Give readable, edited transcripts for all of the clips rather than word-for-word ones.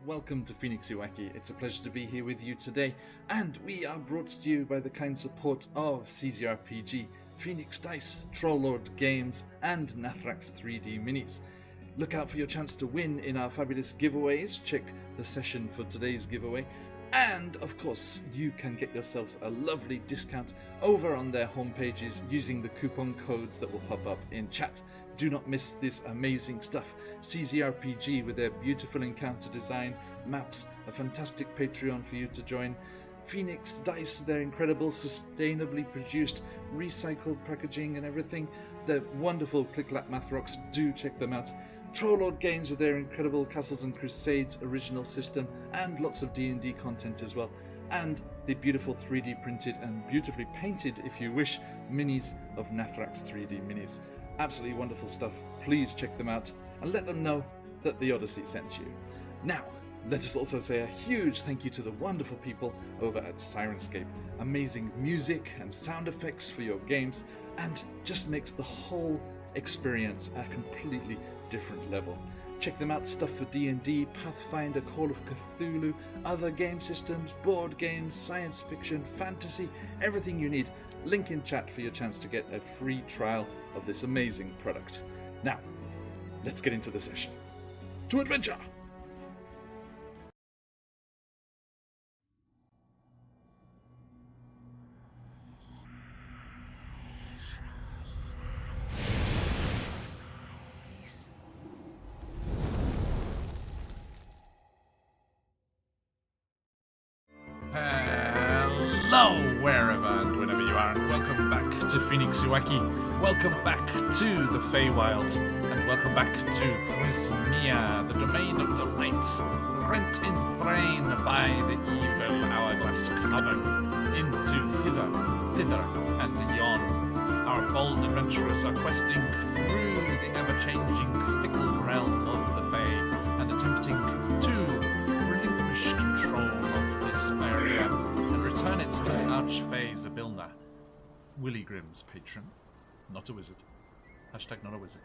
welcome to QuestJunkiesUK. It's a pleasure to be here with you today, and we are brought to you by the kind support of CZRPG, Phoenix Dice, Trollord Games, and Nathrax 3D Minis. Look out for your chance to win in our fabulous giveaways. Check the session for today's giveaway. And, of course, you can get yourselves a lovely discount over on their homepages using the coupon codes that will pop up in chat. Do not miss this amazing stuff. CZRPG with their beautiful encounter design, maps, a fantastic Patreon for you to join. Phoenix Dice, their incredible, sustainably produced, recycled packaging and everything. They're wonderful Click-Clap Math Rocks. Do check them out. Trollord Games with their incredible Castles and Crusades original system and lots of D&D content as well. And the beautiful 3D printed and beautifully painted, if you wish, minis of Nathrax 3D Minis. Absolutely wonderful stuff. Please check them out and let them know that the Odyssey sent you. Now, let us also say a huge thank you to the wonderful people over at Sirenscape. Amazing music and sound effects for your games, and just makes the whole experience a completely different level. Check them out, stuff for D&D, Pathfinder, Call of Cthulhu, other game systems, board games, science fiction, fantasy, everything you need. Link in chat for your chance to get a free trial of this amazing product. Now, let's get into the session. To adventure! Hello, wherever and whenever you are, and welcome back to QuestJunkiesUK. Welcome back to the Feywild, and welcome back to Prismia, the domain of delight, rent in twain by the evil hourglass coven, into hither, thither, and yon. Our bold adventurers are questing through the ever-changing, fickle realm of the Fey, and attempting to relinquish control of this area and return it to the Archfey Zybilna, Willie Grimm's patron, not a wizard. Hashtag not a wizard.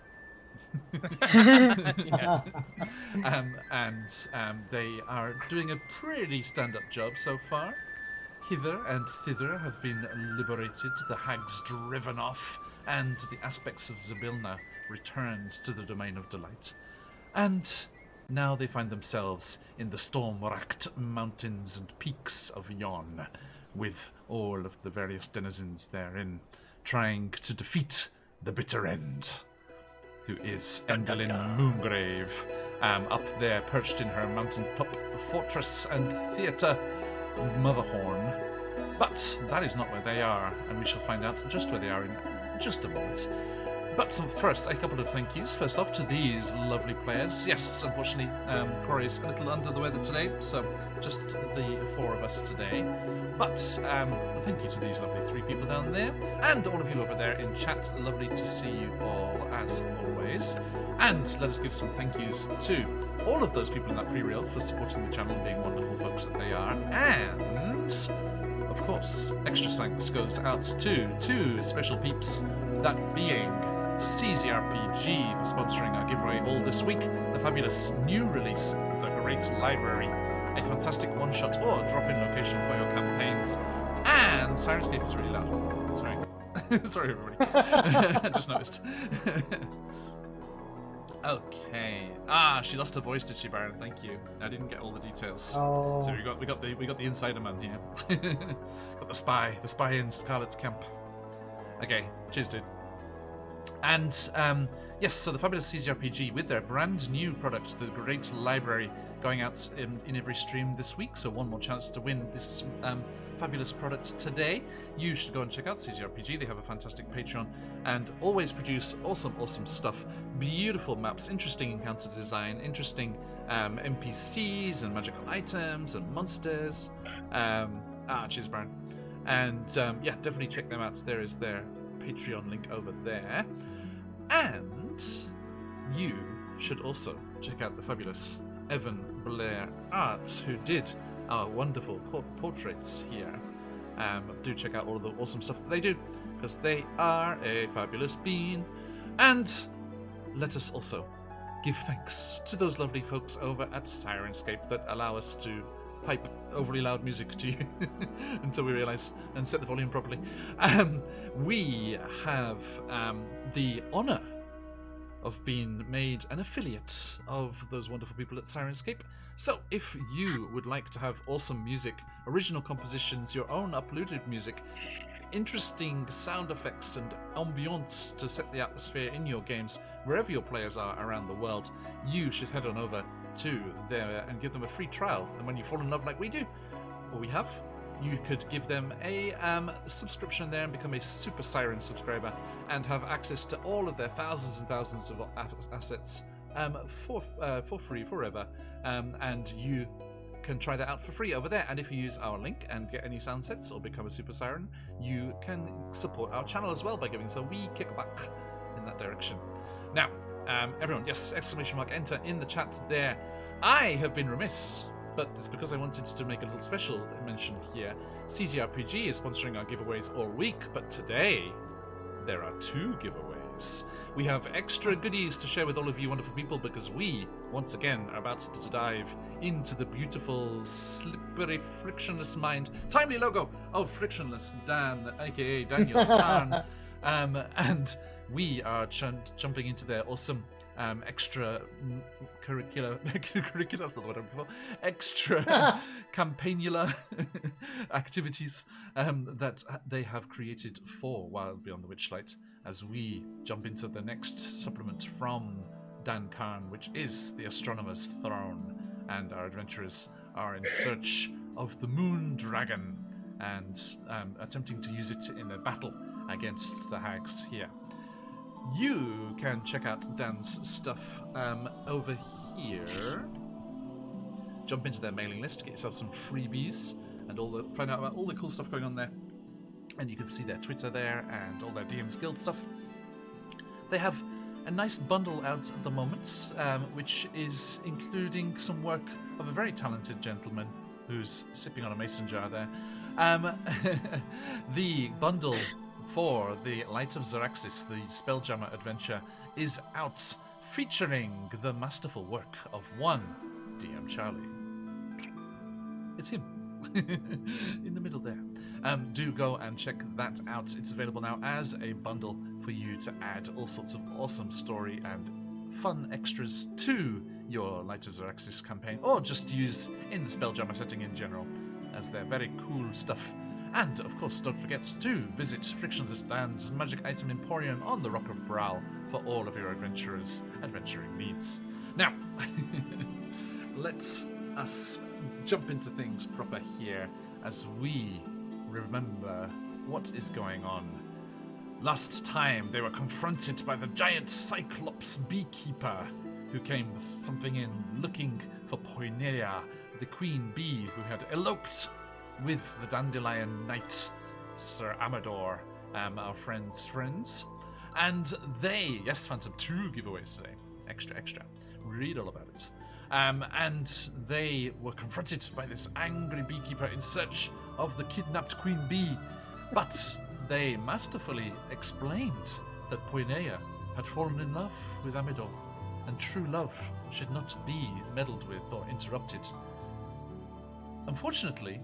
And they are doing a pretty stand-up job so far. Hither and thither have been liberated, the hags driven off, and the aspects of Zybilna returned to the domain of delight. And now they find themselves in the storm-racked mountains and peaks of Yon, with all of the various denizens therein, trying to defeat the bitter end, who is Endalyn Moongrave, up there perched in her mountaintop fortress and theatre, Motherhorn. But that is not where they are, and we shall find out just where they are in just a moment. But first, a couple of thank yous. First off, to these lovely players. Yes, unfortunately, Corey's a little under the weather today, so just the four of us today. But thank you to these lovely three people down there, and all of you over there in chat. Lovely to see you all, as always. And let us give some thank yous to all of those people in that pre-reel for supporting the channel and being wonderful folks that they are. And, of course, extra thanks goes out to two special peeps, that being CZRPG for sponsoring our giveaway all this week, the fabulous new release, The Great Library, a fantastic one-shot or drop-in location for your campaigns, and Sirenscape is really loud. Sorry. Sorry, everybody. I just noticed. Okay. She lost her voice, did she, Baron? Thank you. I didn't get all the details. Oh. So we got the insider man here. Got the spy in Scarlet's camp. Okay, cheers, dude. And yes, so the fabulous CZRPG with their brand new product, the Great Library, going out in every stream this week. So one more chance to win this fabulous product today. You should go and check out CZRPG. They have a fantastic Patreon and always produce awesome stuff. Beautiful maps, interesting encounter design, interesting NPCs and magical items and monsters. Cheers, Baron. And yeah, definitely check them out. There is their Patreon link over there. And you should also check out the fabulous Evan Blair Arts, who did our wonderful portraits here. Do check out all of the awesome stuff that they do, because they are a fabulous bean. And let us also give thanks to those lovely folks over at Sirenscape that allow us to pipe overly loud music to you until we realize and set the volume properly. We have the honor of being made an affiliate of those wonderful people at Sirenscape. So if you would like to have awesome music, original compositions, your own uploaded music, interesting sound effects and ambience to set the atmosphere in your games, wherever your players are around the world, you should head on over to there and give them a free trial. And when you fall in love like we do, or we have, you could give them a subscription there and become a Super Siren subscriber and have access to all of their thousands and thousands of assets for free forever. And you can try that out for free over there. And if you use our link and get any sound sets or become a Super Siren, you can support our channel as well by giving us a wee kickback in that direction. Now, everyone, yes, ! Enter in the chat there. I have been remiss, but it's because I wanted to make a little special mention here. CZRPG is sponsoring our giveaways all week, but today there are 2 giveaways. We have extra goodies to share with all of you wonderful people because we, once again, are about to dive into the beautiful, slippery, frictionless mind, timely logo of Frictionless Dan, aka Daniel Khan. And we are jumping into their awesome extra curricular, that's not what I'm looking for, extra campaignular activities that they have created for Wild Beyond the Witchlight as we jump into the next supplement from Dan Karn, which is the Astronomer's Throne, and our adventurers are in search of the Moon Dragon and attempting to use it in a battle against the hags here. You can check out Dan's stuff over here. Jump into their mailing list, get yourself some freebies, and find out about all the cool stuff going on there. And you can see their Twitter there and all their DM's Guild stuff. They have a nice bundle out at the moment, which is including some work of a very talented gentleman who's sipping on a mason jar there. The bundle for the Light of Xeraxis, the Spelljammer adventure, is out, featuring the masterful work of one DM Charlie. It's him. In the middle there. Do go and check that out. It's available now as a bundle for you to add all sorts of awesome story and fun extras to your Light of Xeraxis campaign, or just use in the Spelljammer setting in general, as they're very cool stuff. And, of course, don't forget to visit Frictionless Dan's Magic Item Emporium on the Rock of Bral for all of your adventuring needs. Now, let us jump into things proper here as we remember what is going on. Last time, they were confronted by the giant Cyclops beekeeper who came thumping in looking for Poinea, the queen bee who had eloped with the Dandelion Knight, Sir Amador, our friends. And they, yes, Phantom, 2 giveaways today. Extra. Read all about it. And they were confronted by this angry beekeeper in search of the kidnapped queen bee. But they masterfully explained that Poinea had fallen in love with Amador, and true love should not be meddled with or interrupted. Unfortunately,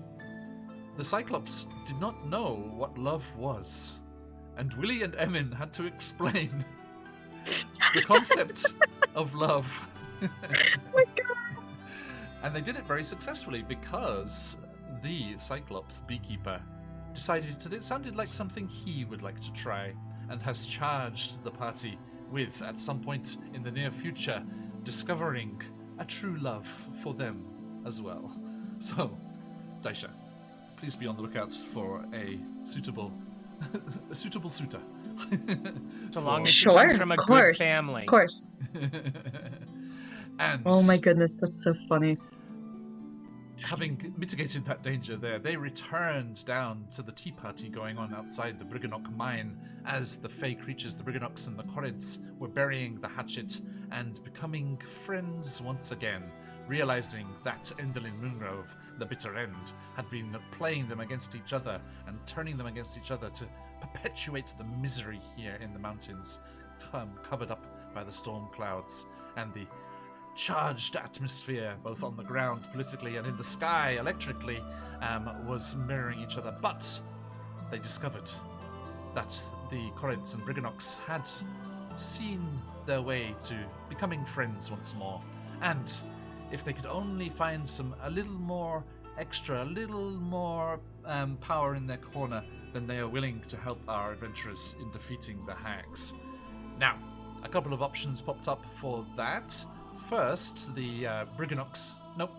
the Cyclops did not know what love was, and Willie and Emin had to explain the concept of love. Oh my god! And they did it very successfully because the Cyclops beekeeper decided that it sounded like something he would like to try, and has charged the party with, at some point in the near future, discovering a true love for them as well. So, Daisha, please be on the lookout for a suitable suitor. So long as she comes from a good family. Of course. And oh my goodness, that's so funny. having mitigated that danger there, they returned down to the tea party going on outside the Briganock mine as the fey creatures, the Briganocks and the Corrids, were burying the hatchet and becoming friends once again, realizing that Endelyn Moongrove, the bitter end, had been playing them against each other and turning them against each other to perpetuate the misery here in the mountains, covered up by the storm clouds. and the charged atmosphere, both on the ground politically and in the sky electrically, was mirroring each other. But they discovered that the Corrids and Briganox had seen their way to becoming friends once more. And if they could only find a little more power in their corner, then they are willing to help our adventurers in defeating the hags. Now, a couple of options popped up for that. First, the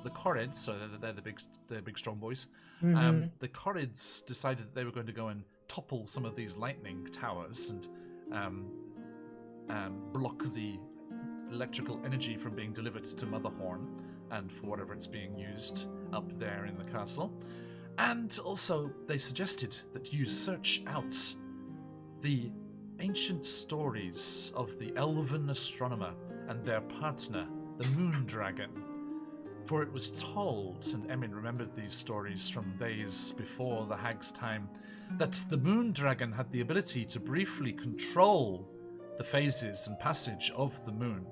the Corrids, so they're the big strong boys. Mm-hmm. The Corrids decided that they were going to go and topple some of these lightning towers and block the electrical energy from being delivered to Motherhorn and for whatever it's being used up there in the castle. And also, they suggested that you search out the ancient stories of the elven astronomer and their partner, the Moon Dragon. For it was told, and Emin remembered these stories from days before the hag's time, that the Moon Dragon had the ability to briefly control the phases and passage of the moon,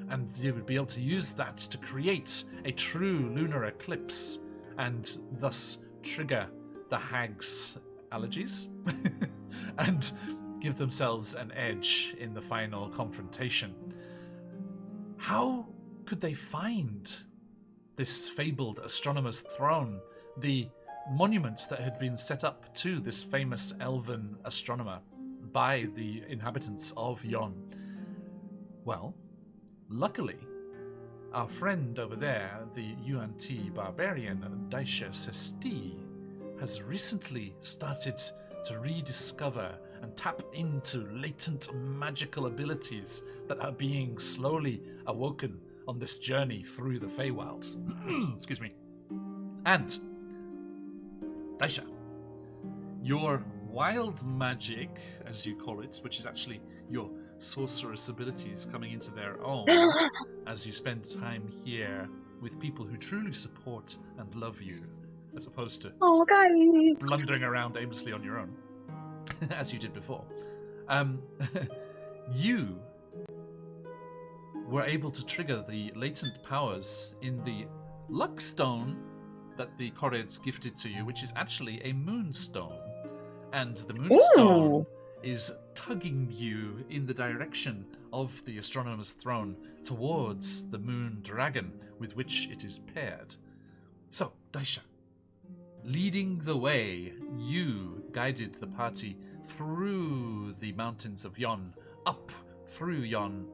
and you would be able to use that to create a true lunar eclipse and thus trigger the hag's allergies and give themselves an edge in the final confrontation. How could they find this fabled astronomer's throne, the monument that had been set up to this famous elven astronomer by the inhabitants of Yon? Well, luckily, our friend over there, the UNT barbarian Daisha Sesti, has recently started to rediscover and tap into latent magical abilities that are being slowly awoken on this journey through the Feywilds. Excuse me. And, Daisha, your wild magic, as you call it, which is actually your sorceress abilities coming into their own as you spend time here with people who truly support and love you, as opposed to blundering around aimlessly on your own, as you did before. You were able to trigger the latent powers in the Luckstone that the Corrids gifted to you, which is actually a moonstone. And the moonstone is tugging you in the direction of the astronomer's throne towards the moon dragon with which it is paired. So, Daisha, leading the way, you guided the party through the mountains of Yon, up through Yon,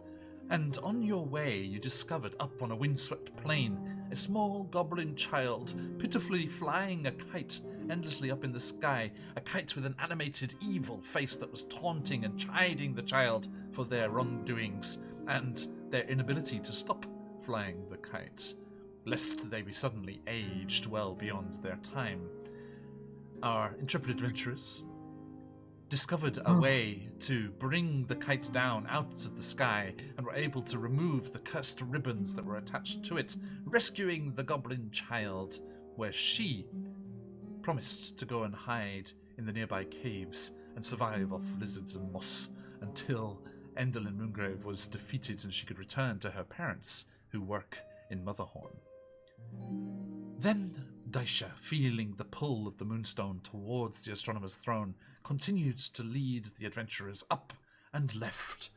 and on your way you discovered up on a windswept plain a small goblin child pitifully flying a kite endlessly up in the sky, a kite with an animated evil face that was taunting and chiding the child for their wrongdoings and their inability to stop flying the kite, lest they be suddenly aged well beyond their time. Our intrepid adventurers discovered a way to bring the kite down out of the sky and were able to remove the cursed ribbons that were attached to it, rescuing the goblin child, where she promised to go and hide in the nearby caves and survive off lizards and moss until Endel and Moongrave was defeated and she could return to her parents, who work in Motherhorn. Then Daisha, feeling the pull of the moonstone towards the astronomer's throne, continued to lead the adventurers up and left.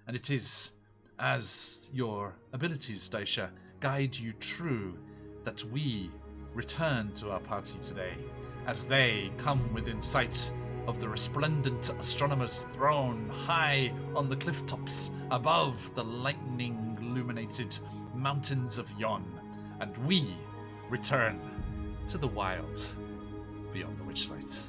And it is as your abilities, Daisha, guide you true that we return to our party today, as they come within sight of the resplendent astronomer's throne high on the cliff tops above the lightning-illuminated mountains of Yon, and we return to the wild beyond the Witchlight.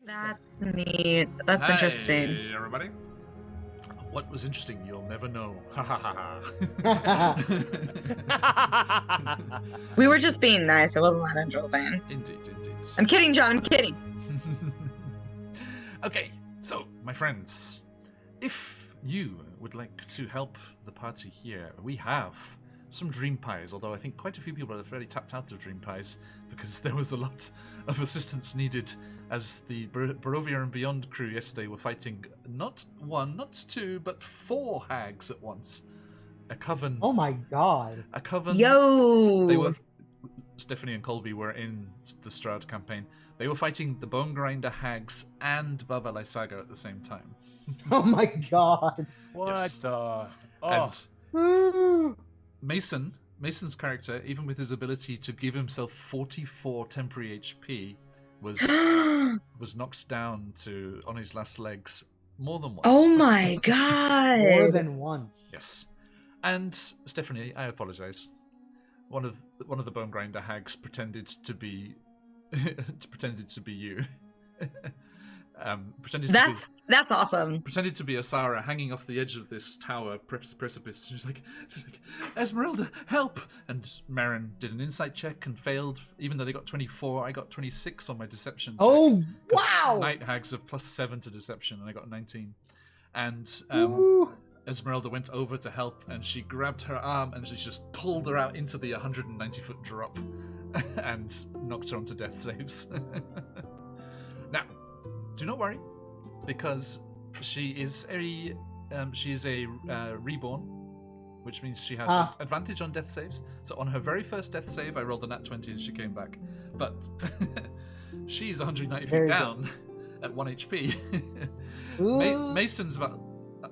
That's neat. That's interesting. Hey, everybody. What was interesting, you'll never know. Ha ha ha. We were just being nice. It wasn't that interesting. Indeed. I'm kidding, John. I'm kidding. Okay, so, my friends, if you would like to help the party here, we have some dream pies, although I think quite a few people have already tapped out of dream pies because there was a lot of assistance needed as the Barovia and Beyond crew yesterday were fighting not 1, not 2, but 4 hags at once. A coven. Oh my god. A coven. Yo! Stephanie and Colby were in the Stroud campaign. They were fighting the Bone Grinder hags and Baba Lysaga at the same time. Oh my god. What Yes. the? And Woo. Mason's character, even with his ability to give himself 44 temporary HP, was knocked down to on his last legs more than once. Oh my god! More than once. Yes. And Stephanie, I apologize. One of the Bone Grinder hags pretended to be you. That's awesome. Pretended to be Asara hanging off the edge of this tower precipice. She's like, Esmeralda, help! And Marin did an insight check and failed. Even though they got 24, I got 26 on my deception check. Oh, 'Cause wow! Night hags have +7 to deception, and I got 19. And Woo. Esmeralda went over to help, and she grabbed her arm and she just pulled her out into the 190-foot drop and knocked her onto death saves. Now, do not worry, because she is a reborn, which means she has advantage on death saves. So on her very first death save, I rolled a nat 20 and she came back. But she's 190 feet down at 1 HP. Mason's about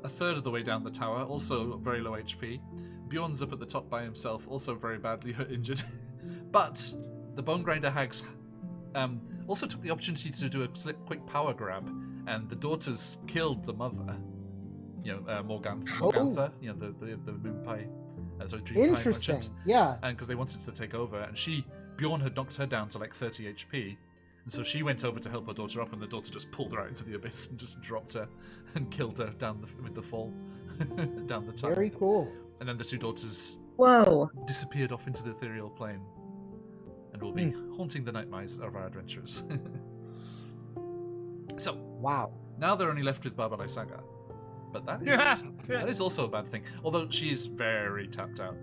a third of the way down the tower, also very low HP. Bjorn's up at the top by himself, also very badly injured. But the Bone Grinder hags also took the opportunity to do a quick power grab, and the daughters killed the mother, Morgantha, the moon pie, dream pie merchant. Yeah. And because they wanted to take over, and Bjorn had knocked her down to like 30 HP, and so she went over to help her daughter up, and the daughter just pulled her out into the abyss and just dropped her and killed her with the fall down the tunnel. Very cool. And then the 2 daughters disappeared off into the ethereal plane, and will be haunting the nightmares of our adventurers. So, wow. Now they're only left with Baba Lysaga. But that is also a bad thing. Although she is very tapped out.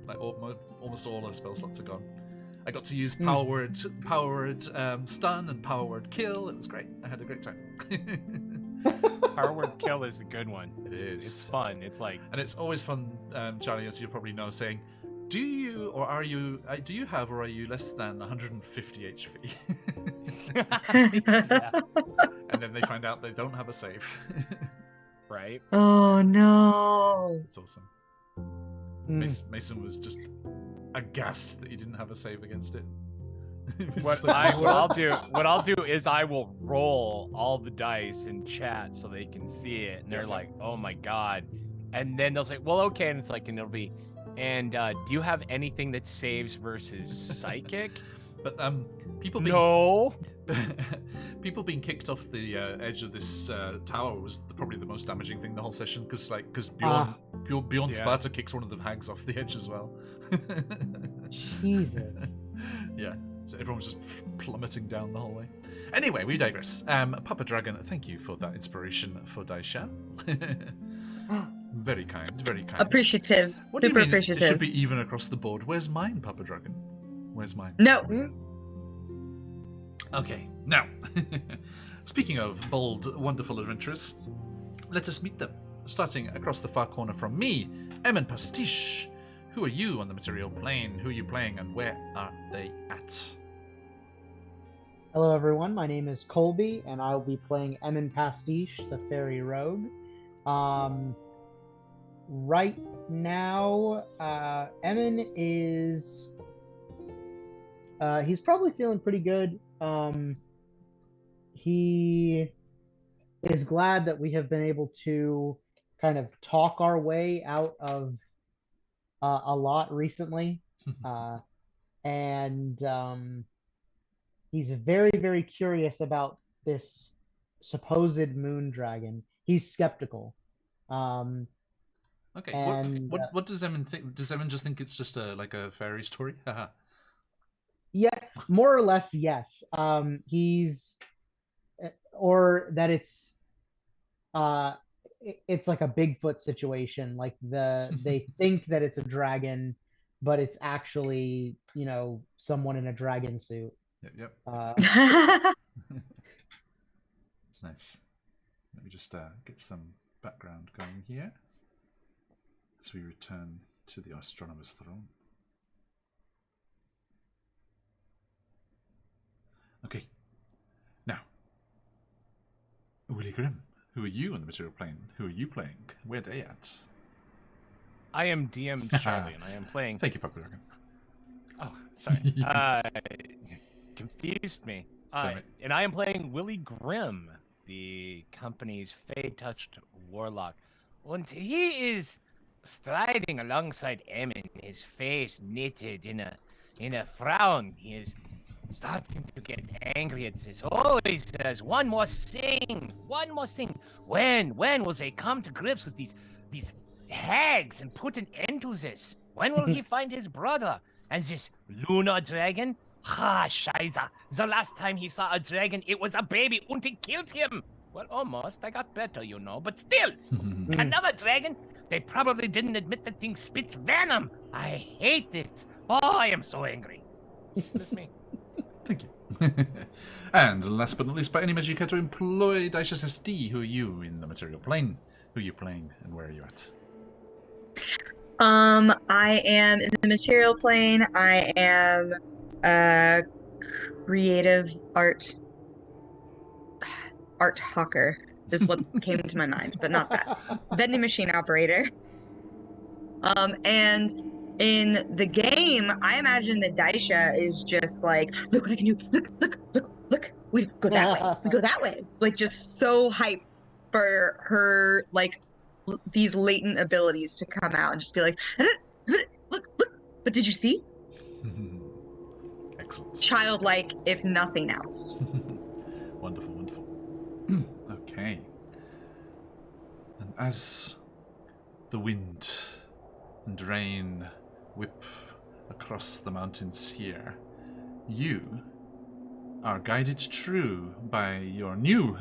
Like almost all her spell slots are gone. I got to use power word stun and power word kill. It was great. I had a great time. Power word kill is a good one. It is. It's fun. It's like, and it's always fun, Charlie, as you probably know, saying, do you have or are you less than 150 HP? And then they find out they don't have a save. right? Oh no. It's awesome. Mason was just aghast that he didn't have a save against it. What I'll do is I will roll all the dice in chat so they can see it, and they're like, "Oh my god!" And then they'll say, "Well, okay," and it's like, and it'll be, "And do you have anything that saves versus psychic?" But people being kicked off the edge of this tower was probably the most damaging thing the whole session, because Bjorn Sparta kicks one of the hags off the edge as well. Jesus. Yeah. So everyone was just plummeting down the hallway. Anyway, we digress. Papa Dragon, thank you for that inspiration for Daisha. Very kind, very kind. Appreciative. What do you Super mean appreciative. It should be even across the board? Where's mine, Papa Dragon? Where's mine? No. Okay, now, speaking of bold, wonderful adventurers, let us meet them. Starting across the far corner from me, Emin Pastiche. Who are you on the material plane? Who are you playing, and where are they at? Hello, everyone. My name is Colby, and I'll be playing Emin Pastiche, the Fairy Rogue. Right now, Emin is... he's probably feeling pretty good. He is glad that we have been able to kind of talk our way out of a lot recently. And he's very, very curious about this supposed moon dragon. He's skeptical. Okay. And, what does Emin think? Does Emin just think it's just a fairy story? Haha. yeah, more or less, yes. He's or that it's it's like a Bigfoot situation. Like they think that it's a dragon, but it's actually someone in a dragon suit. Yep. Nice. Let me just get some background going here as we return to the astronomer's throne. Okay. Now, Willie Grimm, who are you on the material plane? Who are you playing? Where are they at? I am DM Charlie, and I am playing. Thank you, Papa Dragon. Oh, sorry. Confused me. And I am playing Willie Grimm, the company's fey-touched warlock. And he is striding alongside Emin, his face knitted in a frown. He is starting to get angry at this. Oh, he says, one more thing. When will they come to grips with these hags and put an end to this? When will he find his brother? And this lunar dragon? Ha, Scheiße. The last time he saw a dragon, it was a baby and it killed him. Well, almost. I got better, but still. Another dragon? They probably didn't admit that thing spits venom. I hate this. Oh, I am so angry. That's me. Thank you. And last but not least, by any measure you care to employ Daishas SD, who are you in the material plane? Who are you playing and where are you at? I am in the material plane. I am a creative art hawker is what came to my mind, but not that. Vending machine operator. And in the game, I imagine that Daisha is just like, look what I can do. Look. We go that way. We go that way. Like, just so hyped for her, like, these latent abilities to come out and just be like, look. But did you see? Excellent. Childlike, if nothing else. Wonderful. Okay. And as the wind and rain whip across the mountains here, you are guided true by your new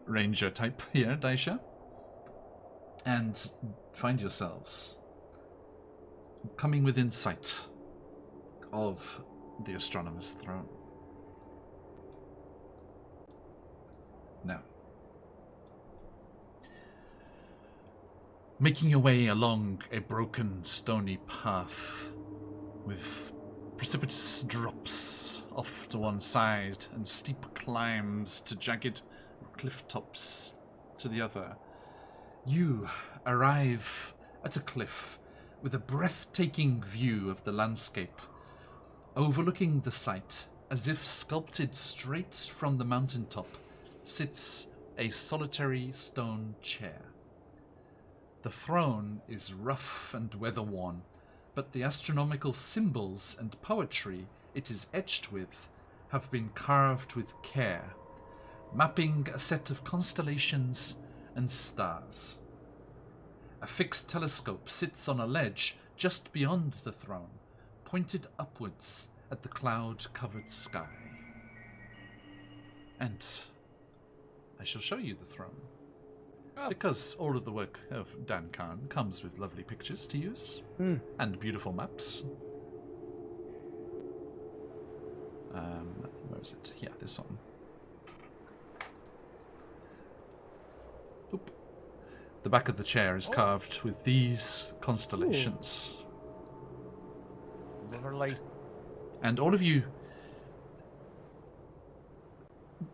ranger type here, Daisha, and find yourselves coming within sight of the astronomer's throne. Now, making your way along a broken, stony path with precipitous drops off to one side and steep climbs to jagged cliff tops to the other, you arrive at a cliff with a breathtaking view of the landscape, overlooking the site as if sculpted straight from the mountaintop sits a solitary stone chair. The throne is rough and weather-worn, but the astronomical symbols and poetry it is etched with have been carved with care, mapping a set of constellations and stars. A fixed telescope sits on a ledge just beyond the throne, pointed upwards at the cloud-covered sky. And I shall show you the throne. Because all of the work of Dan Khan comes with lovely pictures to use and beautiful maps. Where is it? Yeah, this one. Oop. The back of the chair is carved with these constellations. Lovely. And all of you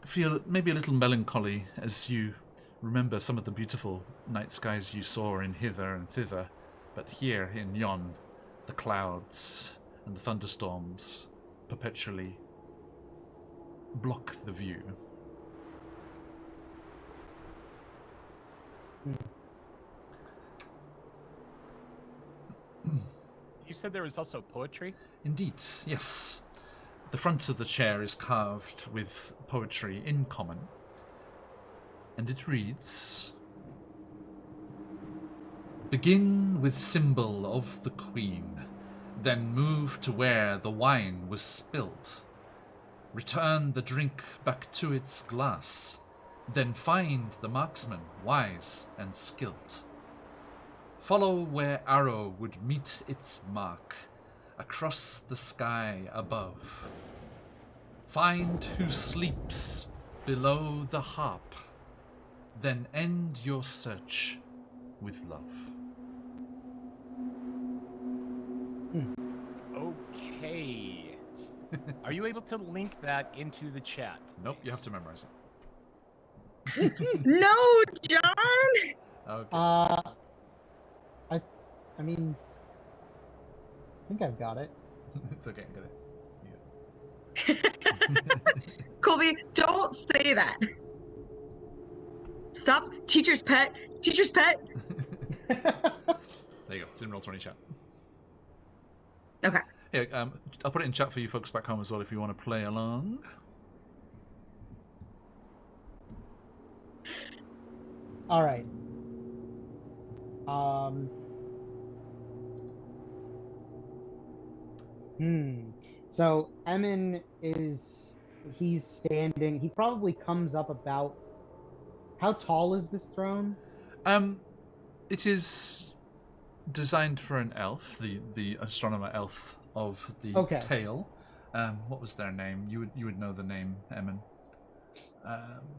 feel maybe a little melancholy as you remember some of the beautiful night skies you saw in hither and thither, but here in yon, the clouds and the thunderstorms perpetually block the view. You said there was also poetry? Indeed, yes. The front of the chair is carved with poetry in common, And it reads: Begin with symbol of the queen, then move to where the wine was spilled. Return the drink back to its glass, then find the marksman wise and skilled. Follow where arrow would meet its mark, across the sky above. Find who sleeps below the harp, then end your search with love. Okay. Are you able to link that into the chat? Nope, you have to memorize No, John. it. Okay. I mean, I think I've got it. It's okay, I got it. Colby, don't say that. Stop. Teacher's pet. Teacher's pet. There you go. It's in Roll20 chat. Okay. Yeah, I'll put it in chat for you folks back home as well if you want to play along. All right. So Emin he's standing. He probably comes up about. How tall is this throne? It is designed for an elf, the astronomer elf of the tale. What was their name? You would know the name, Emin.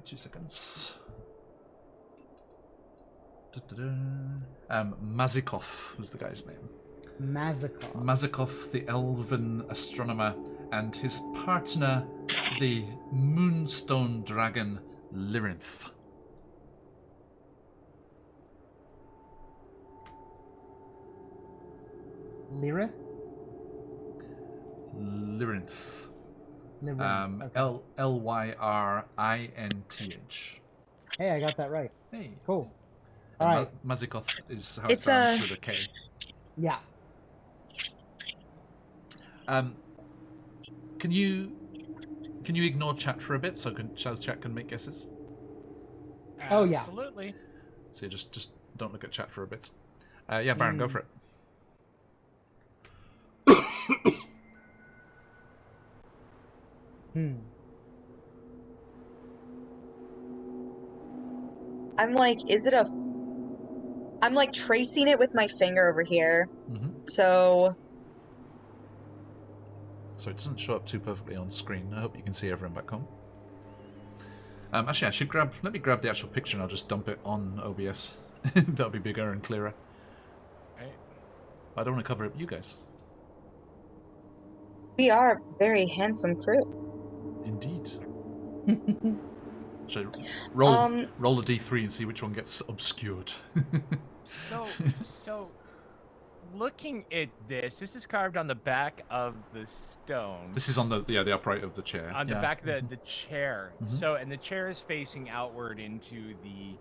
2 seconds. Mazikov was the guy's name. Mazikov, the elven astronomer, and his partner, the moonstone dragon, Lyrinth. Lyrinth? Lyrinth. Okay. Lyrinth. Hey, I got that right. Hey. Cool. All right. Mazikov is how It's it sounds with a K. Yeah. Can you ignore chat for a bit so chat can make guesses? Oh, yeah. Absolutely. So you just don't look at chat for a bit. Yeah, Baron, go for it. I'm like, I'm like tracing it with my finger over here. Mm-hmm. So it doesn't show up too perfectly on screen. I hope you can see everyone back home. Actually, let me grab the actual picture and I'll just dump it on OBS. That'll be bigger and clearer. Right. I don't want to cover up you guys. we are a very handsome crew. Indeed. So roll a d3 and see which one gets obscured. So looking at this is carved on the back of the stone. This is on the upright of the chair. On the back of the chair. Mhm. So, and the chair is facing outward into the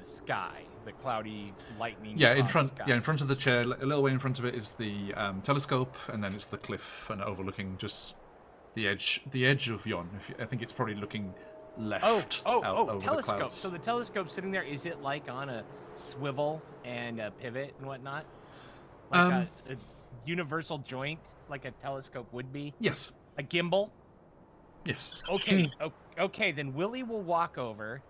sky, the cloudy lightning. Yeah, in front. sky. Yeah, in front of the chair, a little way in front of it is the telescope, and then it's the cliff and overlooking just the edge of yon. I think it's probably looking left out over the telescope. clouds. So the telescope sitting there, is it like on a swivel and a pivot and whatnot? Like a universal joint, like a telescope would be? Yes. A gimbal? Yes. Okay. Okay, then Willie will walk over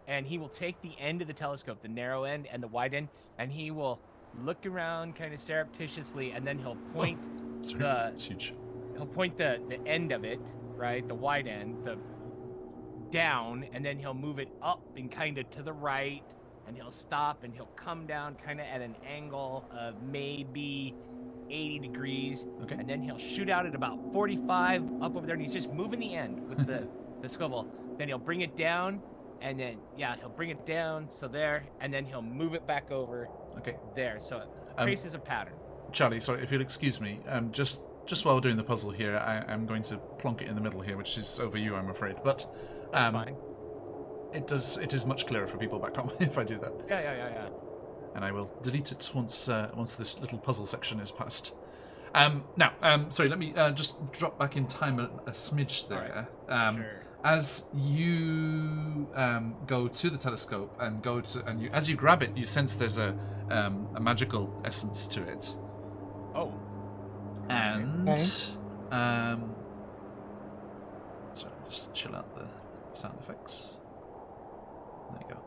and he will take the end of the telescope, the narrow end and the wide end, and he will look around kind of surreptitiously, and then he'll point It's huge. he'll point the end of it, right, the wide end, the down, and then he'll move it up and kind of to the right, and he'll stop and he'll come down kind of at an angle of maybe 80 degrees, Okay. and then he'll shoot out at about 45 up over there, and he's just moving the end with the swivel. Then he'll bring it down, and then he'll bring it down, so there, and then he'll move it back over Okay. there, so it traces a pattern. Charlie, sorry, if you'll excuse me, just while we're doing the puzzle here, I'm going to plonk it in the middle here, which is over you, I'm afraid. But That's fine. it is much clearer for people back home if I do that. Yeah. And I will delete it once this little puzzle section is passed. Now, sorry, let me just drop back in time a smidge there. Sure. As you go to the telescope and as you grab it, you sense there's a magical essence to it. Oh. And Okay. sorry, just chill out the sound effects. There you go.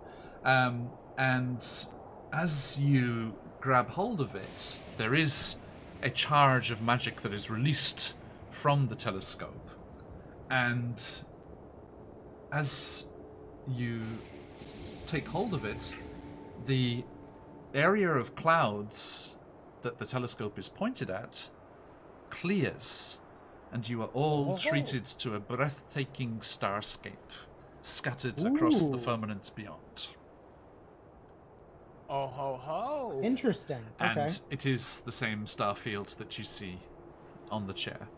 And as you grab hold of it, there is a charge of magic that is released from the telescope. And as you take hold of it, the area of clouds that the telescope is pointed at clears, and you are all treated to a breathtaking starscape scattered across the Ooh. firmament beyond. Oh ho ho! Interesting. Okay. And it is the same star field that you see on the chair.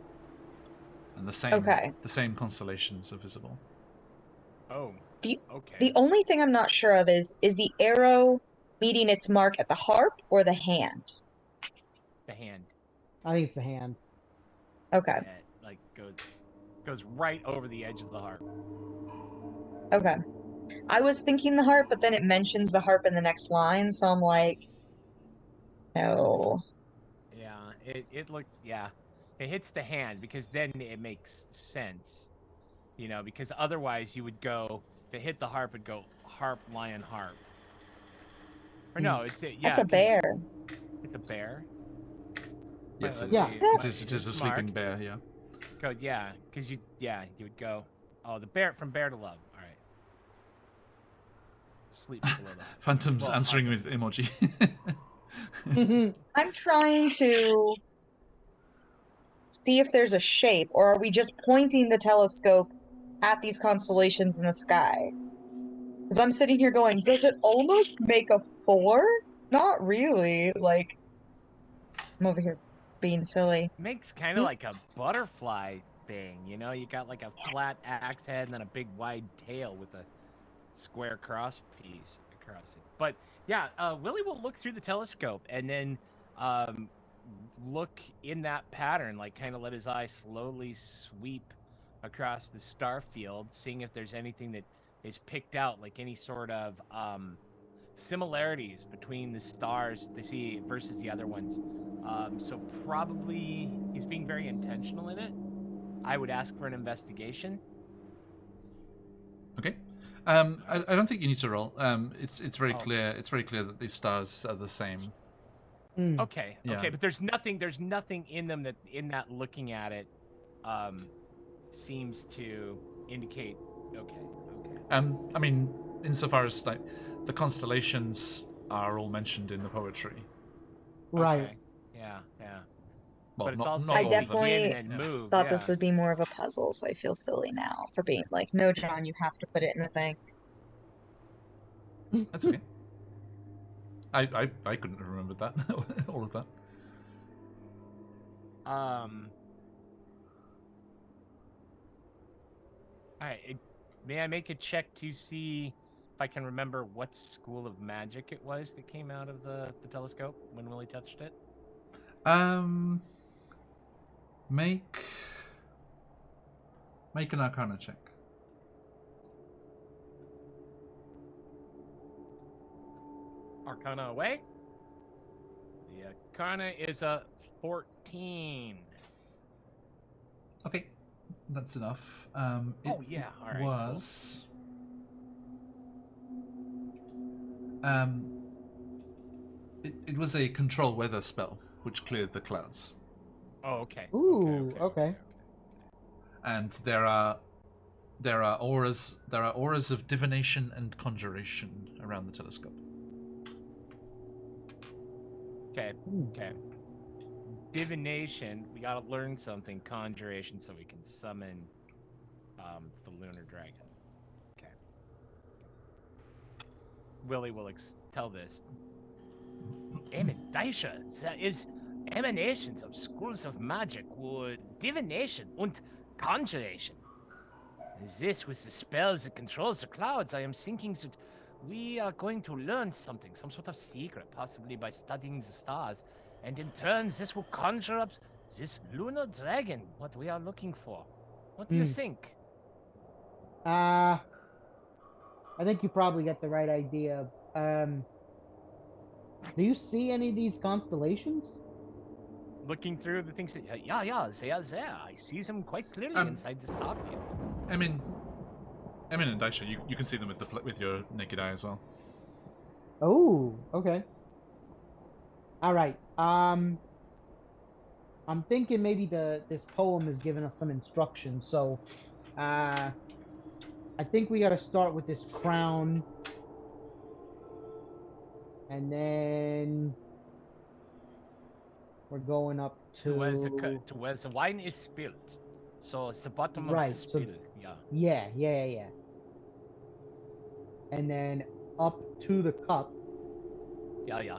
And the same constellations are visible. Oh. The Okay. the only thing I'm not sure of is the arrow meeting its mark at the harp or the hand? The hand. I think it's the hand. Okay. That, like goes right over the edge of the harp. Okay. I was thinking the harp, but then it mentions the harp in the next line, so I'm like, no. Yeah. It looks. Yeah. It hits the hand because then it makes sense. You know, because otherwise you would go to hit the harp and go harp, lion, harp. Or no, it's a, yeah. That's a 'cause bear. It's a bear. Yes, Let's Yeah. see, it is a sleeping Mark. bear, yeah. Go, yeah, because you would go. Oh, the bear from Bear to Love. All right. Sleep below that. Phantom's Well, answering harp. with emoji. I'm trying to see if there's a shape, or are we just pointing the telescope at these constellations in the sky? Because I'm sitting here going, does it almost make a 4? Not really. Like, I'm over here being silly. Makes kind of like a butterfly thing, you know? You got like a flat axe head and then a big wide tail with a square cross piece across it. But yeah, Willie will look through the telescope and then look in that pattern, like kind of let his eye slowly sweep across the star field, seeing if there's anything that is picked out, like any sort of similarities between the stars they see versus the other ones. So probably he's being very intentional in it. I would ask for an investigation. Okay. I don't think you need to roll. It's very Oh. clear. It's very clear that these stars are the same. Mm. Okay, Yeah. okay, but there's nothing in them that in that looking at it seems to indicate okay. I mean, insofar as like the constellations are all mentioned in the poetry. Right. Okay. Yeah. Well, But it's not, also not I all of them. definitely begin and Yeah. move. thought yeah. this would be more of a puzzle, so I feel silly now for being like, no, John, you have to put it in the thing. That's okay. I couldn't have remembered that. All of that. All right. May I make a check to see if I can remember what school of magic it was that came out of the telescope when Willie touched it? Make an Arcana check. Arcana away. The Arcana is a 14. Okay, that's enough. Oh, yeah. All right. Was it was a control weather spell which cleared the clouds, Cool. Oh, okay. Ooh, okay. and there are auras of divination and conjuration around the telescope. Okay. Ooh. Okay. Divination. We gotta learn something. Conjuration, so we can summon the lunar dragon. Okay. Willie will tell this. Daisha, there is emanations of schools of magic with divination and conjuration. This with the spells that controls the clouds, I am thinking that we are going to learn something, some sort of secret, possibly by studying the stars. And in turn, this will conjure up this lunar dragon, what we are looking for. What do you think? I think you probably get the right idea. Do you see any of these constellations? Looking through the things, yeah, they are there. I see them quite clearly inside the starfield. Emin and Daisha, you can see them with your naked eye as well. Oh, okay. All right. I'm thinking maybe this poem is giving us some instructions. So, I think we got to start with this crown, and then we're going up to where the wine is spilled. So it's the bottom of right. the spill. So, yeah. And then up to the cup. Yeah.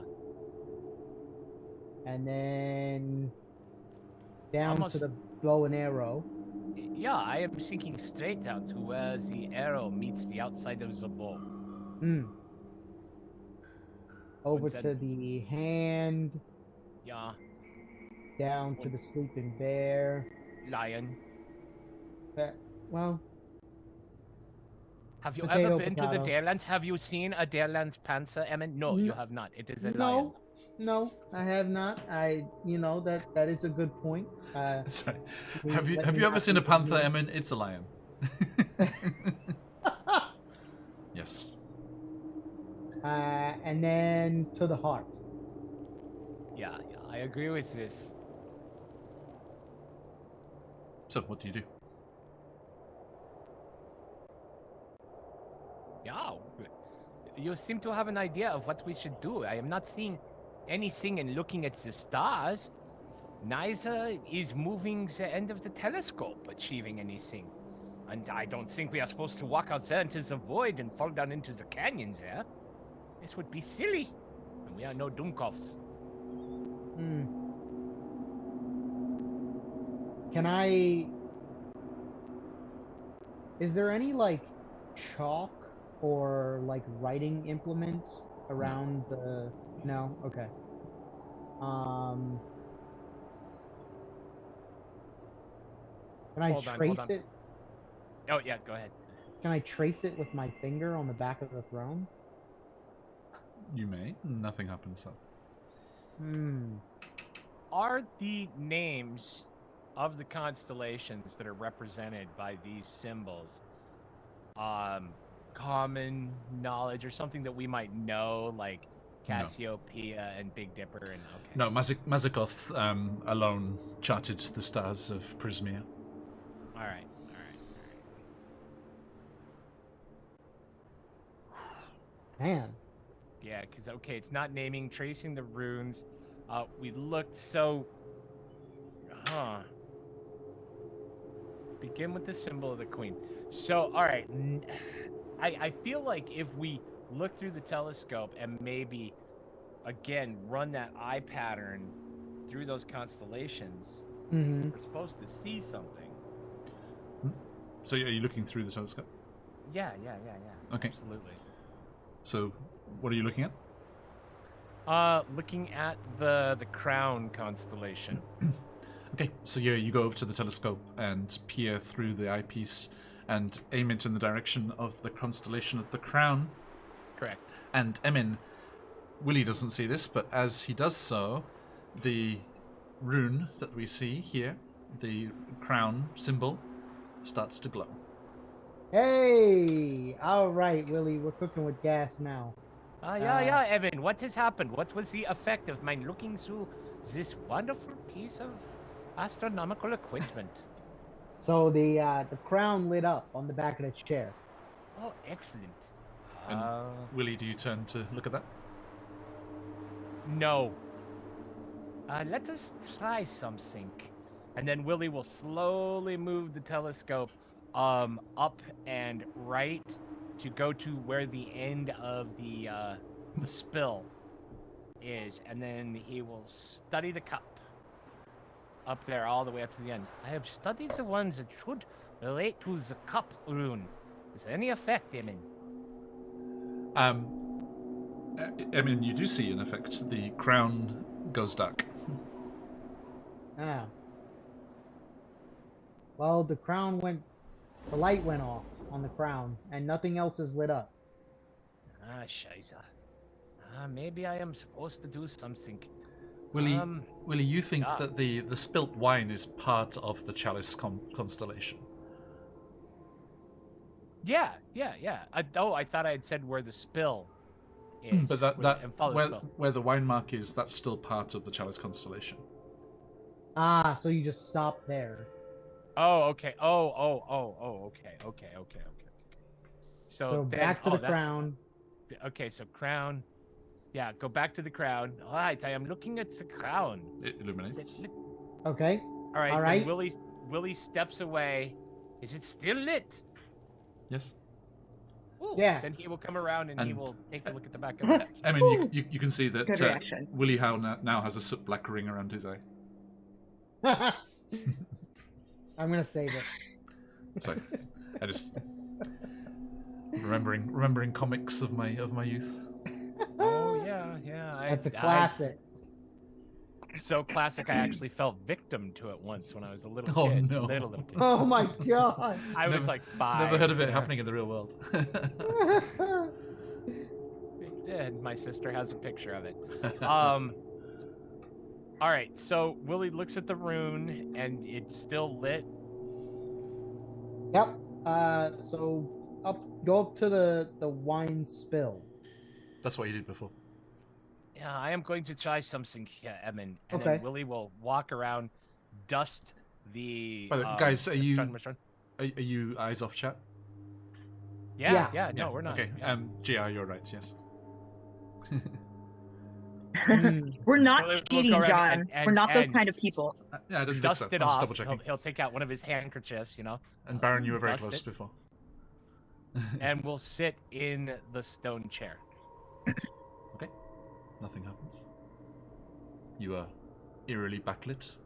And then down Almost... to the bow and arrow. Yeah, I am thinking straight out to where the arrow meets the outside of the bow. Over to the hand. Yeah. Down to the sleeping bear. Lion. Well. Have you ever been to the Darelands? Have you seen a Darelands Panzer, Emin? No, you have not. It is a lion. No, I have not. That is a good point. Sorry. Have you ever seen a panther, Emin? It's a lion. Yes. And then to the heart. Yeah, I agree with this. So, what do you do? Yeah, you seem to have an idea of what we should do. I am not seeing anything and looking at the stars. Neither is moving the end of the telescope achieving anything. And I don't think we are supposed to walk out there into the void and fall down into the canyon there. This would be silly. And we are no Dunkovs. Is there any, like, chalk or, like, writing implements around the... No? Okay. Can I trace it? Oh, yeah, go ahead. Can I trace it with my finger on the back of the throne? You may. Nothing happens, though. Are the names of the constellations that are represented by these symbols common knowledge or something that we might know, like Cassiopeia and Big Dipper? And okay. No, Mazikoth alone charted the stars of Prismia. All right. Man. Yeah, because, okay, it's not naming, tracing the runes. We looked so... Begin with the symbol of the queen. So, all right. I feel like if we look through the telescope and maybe, again, run that eye pattern through those constellations, we're supposed to see something. So are you looking through the telescope? Yeah. Okay. Absolutely. So, what are you looking at? Looking at the crown constellation. Okay, so you go over to the telescope and peer through the eyepiece and aim it in the direction of the constellation of the crown. Correct. And Emin, Willie doesn't see this, but as he does so, the rune that we see here, the crown symbol, starts to glow. Hey! All right, Willie, we're cooking with gas now. Yeah, Evan, what has happened? What was the effect of my looking through this wonderful piece of astronomical equipment? So the crown lit up on the back of the chair. Oh, excellent. And Willie, do you turn to look at that? No. Let us try something. And then Willie will slowly move the telescope up and right to go to where the end of the spill is, and then he will study the cup up there all the way up to the end. I have studied the ones that should relate to the cup rune. Is there any effect, Emin? I mean, you do see an effect. The crown goes dark. Well, the light went off. on the crown, and nothing else is lit up. Ah, scheiße. Maybe I am supposed to do something. Willie, you think yeah. that the spilt wine is part of the chalice constellation? Yeah. I thought I had said where the spill is. But spill. where the wine mark is, that's still part of the chalice constellation. Ah, so you just stop there. Oh, okay. Okay. So then, back to the crown. Okay, so crown. Yeah, go back to the crown. All right, I am looking at the crown. It illuminates. Okay. All right. All right. Then Willie steps away. Is it still lit? Yes. Ooh, Yeah. Then he will come around and he And- will take a look at the back of it. I mean, you can see that Good reaction. Willie Howe now has a soot black ring around his eye. I'm gonna save it. So I just remembering comics of my youth. Oh yeah. That's a classic. So classic. I actually fell victim to it once when I was a little Oh, kid. no. Little kid. Oh my god. I was Never- like 5. Never heard of it yeah. happening in the real world. It did. My sister has a picture of it. All right. So Willie looks at the rune and it's still lit. Yep. So go up to the wine spill. That's what you did before. Yeah, I am going to try something here, Emin. And Okay. then Willie will walk around, dust the. By the way, guys, are you Mr. are you eyes off chat? Yeah. No, we're not. Okay. Yeah. GR, you're right. Yes. We're not We'll go cheating, around John. and- We're not those and kind of people. Yeah, I didn't Dust think so. it I was off. double checking. He'll take out one of his handkerchiefs, And Baron, you were very dust close it. before. and we'll sit in the stone chair. Okay. Nothing happens. You are eerily backlit.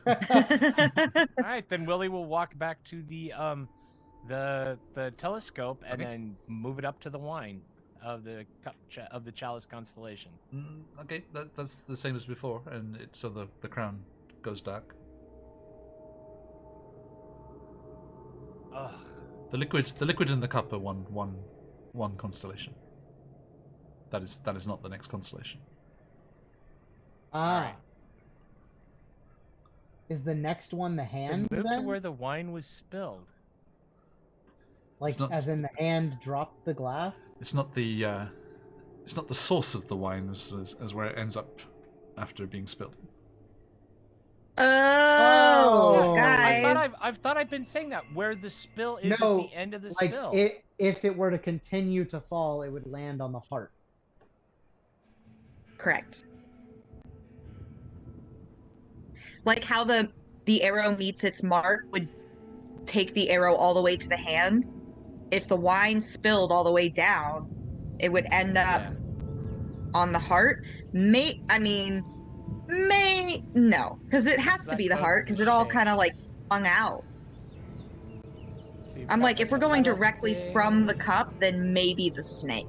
All right, then Willie will walk back to the telescope and Okay. then move it up to the wine of the of the chalice constellation. Okay, that's the same as before, and so the crown goes dark. Ugh. The liquid and the cup are one constellation. That is not the next constellation. Ah. Is the next one the Then hand move to then? where the wine was spilled. Like It's not- as in the hand dropped the glass? It's not the source of the wine as where it ends up after being spilled. Oh, Oh. guys. I've thought I've been saying that where the spill is No, at the end of the Like spill. if it were to continue to fall, it would land on the heart. Correct. Like how the arrow meets its mark would take the arrow all the way to the hand. If the wine spilled all the way down, it would end up Yeah. on the heart. No, because it has to That be the goes heart to because it all shame. kind of like flung out. So you've I'm got like, if we're a going little directly thing. from the cup, then maybe the snake,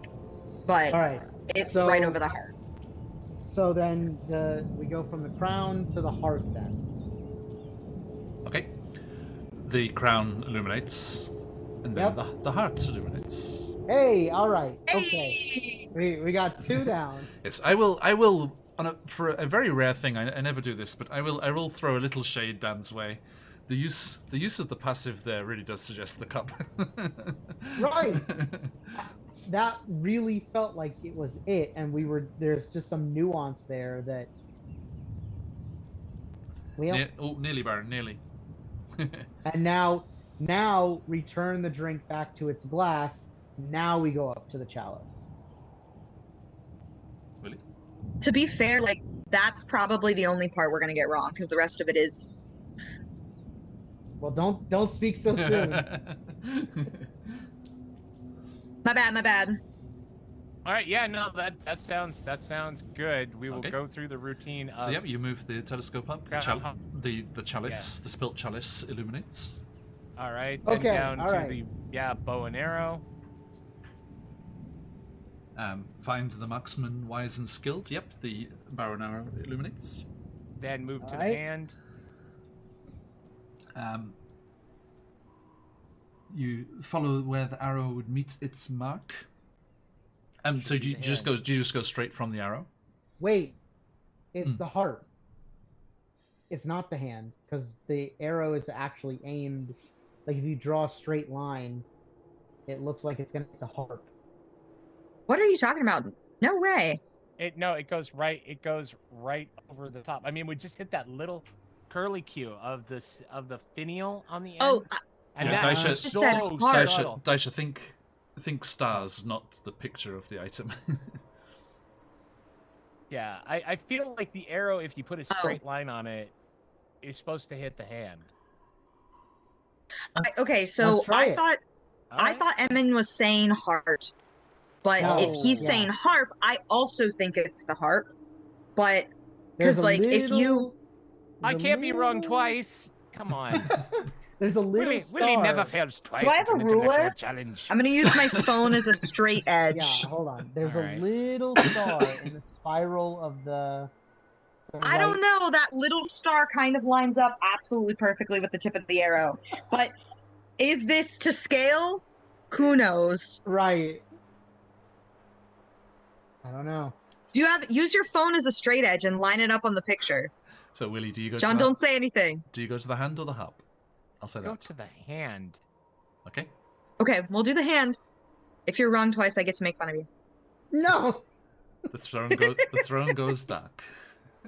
but All right. it's so- right over the heart. So then we go from the crown to the heart then. Okay. The crown illuminates, and then Yep. the heart illuminates. Hey, all right. Okay. Hey! We got 2 down. Yes, I will for a very rare thing. I never do this, but I will throw a little shade Dan's way. The use of the passive there really does suggest the cup. Right. That really felt like it was it, and there's just some nuance there that Nearly, Baron, nearly. and now return the drink back to its glass. Now we go up to the chalice. Really? To be fair, like that's probably the only part we're gonna get wrong because the rest of it is. Well, don't speak so soon. My bad. All right, yeah, no, that sounds good. We will Okay. go through the routine of So yep, you move the telescope up. The chalice, the spilt chalice illuminates. all right, then Okay, down all to right. the bow and arrow. Find the marksman wise and skilled. Yep, the bow and arrow illuminates. Then move to All the right. hand. you follow where the arrow would meet its mark. So do you the just hand. go straight from the arrow? Wait, it's the harp. It's not the hand, because the arrow is actually aimed. Like if you draw a straight line, it looks like it's gonna hit the harp. What are you talking about? No way. It goes right. It goes right over the top. I mean, we just hit that little curly cue of the finial on the end. Oh, and Yeah, that's Daisha- just said so heart. subtle. Daisha, think stars, not the picture of the item. Yeah, I feel like the arrow, if you put a straight line on it, is supposed to hit the hand. Okay, so let's try I it. thought All I right. thought Emin was saying heart, but No, if he's yeah. saying harp, I also think it's the harp. But There's because a like if you little- I there's a can't be wrong little- twice. Come on. There's a little star. Willie never fails twice. Do I have at a an international ruler? challenge. I'm gonna use my phone as a straight edge. Yeah, hold on. There's All a right. little star in the spiral of the I don't know. That little star kind of lines up absolutely perfectly with the tip of the arrow. But is this to scale? Who knows? Right. I don't know. Do you use your phone as a straight edge and line it up on the picture? So Willie, do you go? John, to don't say anything. Do you go to the hand or the harp? I'll say Go that. to the hand. Okay. Okay, we'll do the hand. If you're wrong twice, I get to make fun of you. No. The throne goes dark.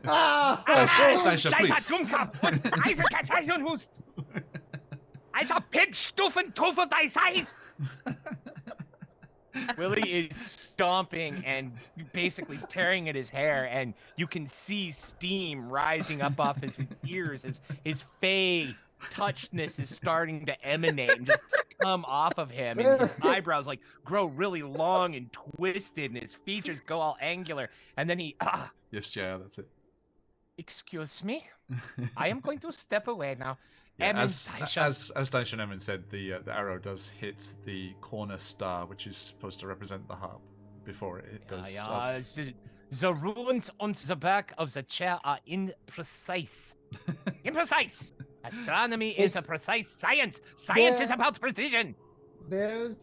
Ah! Daisha, please. Also Pigstufen Tuffe thy size. Willie is stomping and basically tearing at his hair, and you can see steam rising up off his ears as his fey touchness is starting to emanate and just come off of him, and his eyebrows like grow really long and twisted, and his features go all angular, and then he Yes, JR, that's it. excuse me, I am going to step away now. Yeah, Emin, as Daisha. Daisha and Emin said, the arrow does hit the corner star, which is supposed to represent the harp, before it goes up. The runes on the back of the chair are imprecise. Imprecise! Astronomy is a precise science. Science is about precision. There's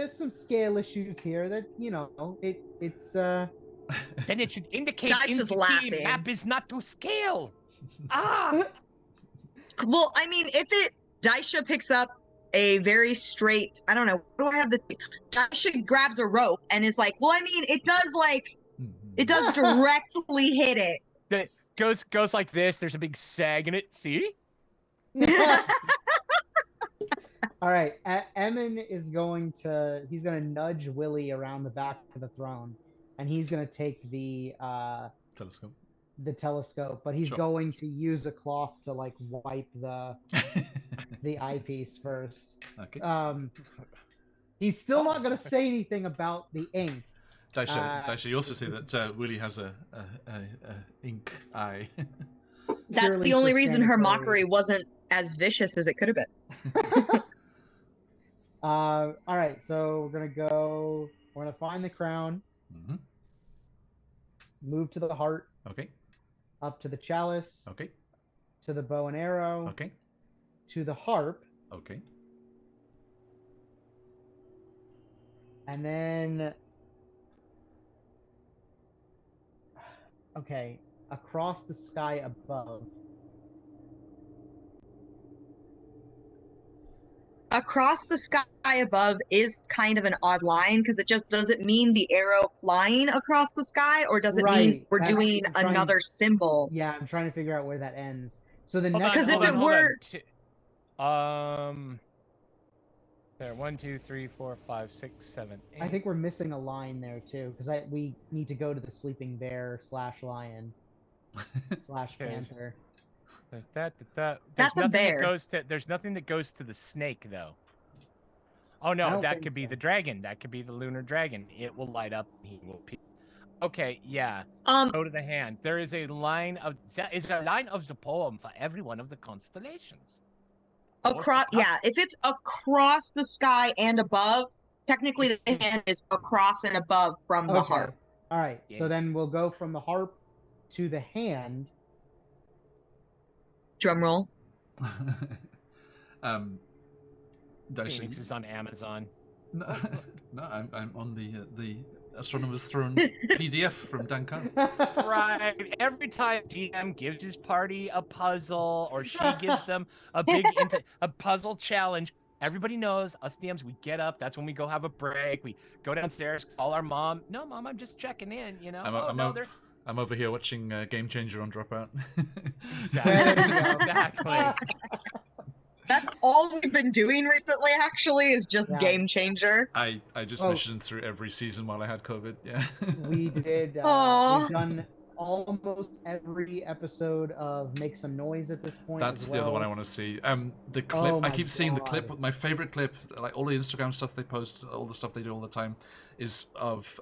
some scale issues here that it's Then it should indicate Daisha's in the laughing. map is not to scale. Well, I mean, if Daisha picks up a very straight, I don't know, what do I have this? Daisha grabs a rope and is like, well, I mean, it does directly hit it. Then it goes like this. There's a big sag in it. See? all right. Emin is going to nudge Willie around the back of the throne, and he's going to take the telescope, but he's Sure. going to use a cloth to like wipe the eyepiece first. Okay. He's still not going to say anything about the ink. Daisha, you also see that Willie has a ink eye. That's Purely the only for reason her sanitary. mockery wasn't as vicious as it could have been. All right, so we're gonna find the crown, Mm-hmm. move to the heart, Okay. up to the chalice, Okay. to the bow and arrow, Okay. to the harp, Okay. and then across the sky above. Across the sky above is kind of an odd line because it just doesn't mean the arrow flying across the sky, or does it mean Right, we're that's- doing I'm trying- another symbol? Yeah, I'm trying to figure out where that ends. So the Hold next Because if one, it were- There, 1, 2, 3, 4, 5, 6, 7, 8. I think we're missing a line there too, because we need to go to the sleeping bear / lion / panther. There's that. There's That's a nothing bear. There's nothing that goes to the snake though. Oh I no, don't that think could be so. the dragon. That could be the lunar dragon. It will light up. He will. Okay, yeah. Go to the hand. There is a line of the poem for every one of the constellations. Across, yeah, if it's across the sky and above, technically the hand is across and above from the harp. All right. So Yes. then we'll go from the harp to the hand. Drum roll. Daisha, Phoenix is on Amazon. No, no, I'm on the Astronomer's Throne PDF from Dan Carr. Right. Every time DM gives his party a puzzle or she gives them a a puzzle challenge, everybody knows us DMs. We get up. That's when we go have a break. We go downstairs, call our mom. No, mom, I'm just checking in. You know. I'm over here watching Game Changer on Dropout. Exactly. That's all we've been doing recently, actually, is just Game Changer. I just missioned through every season while I had COVID. Yeah. We did. We've done almost every episode of Make Some Noise at this point. That's the other one I want to see. The clip. I keep seeing the clip. My favorite clip, like all the Instagram stuff they post, all the stuff they do all the time, is of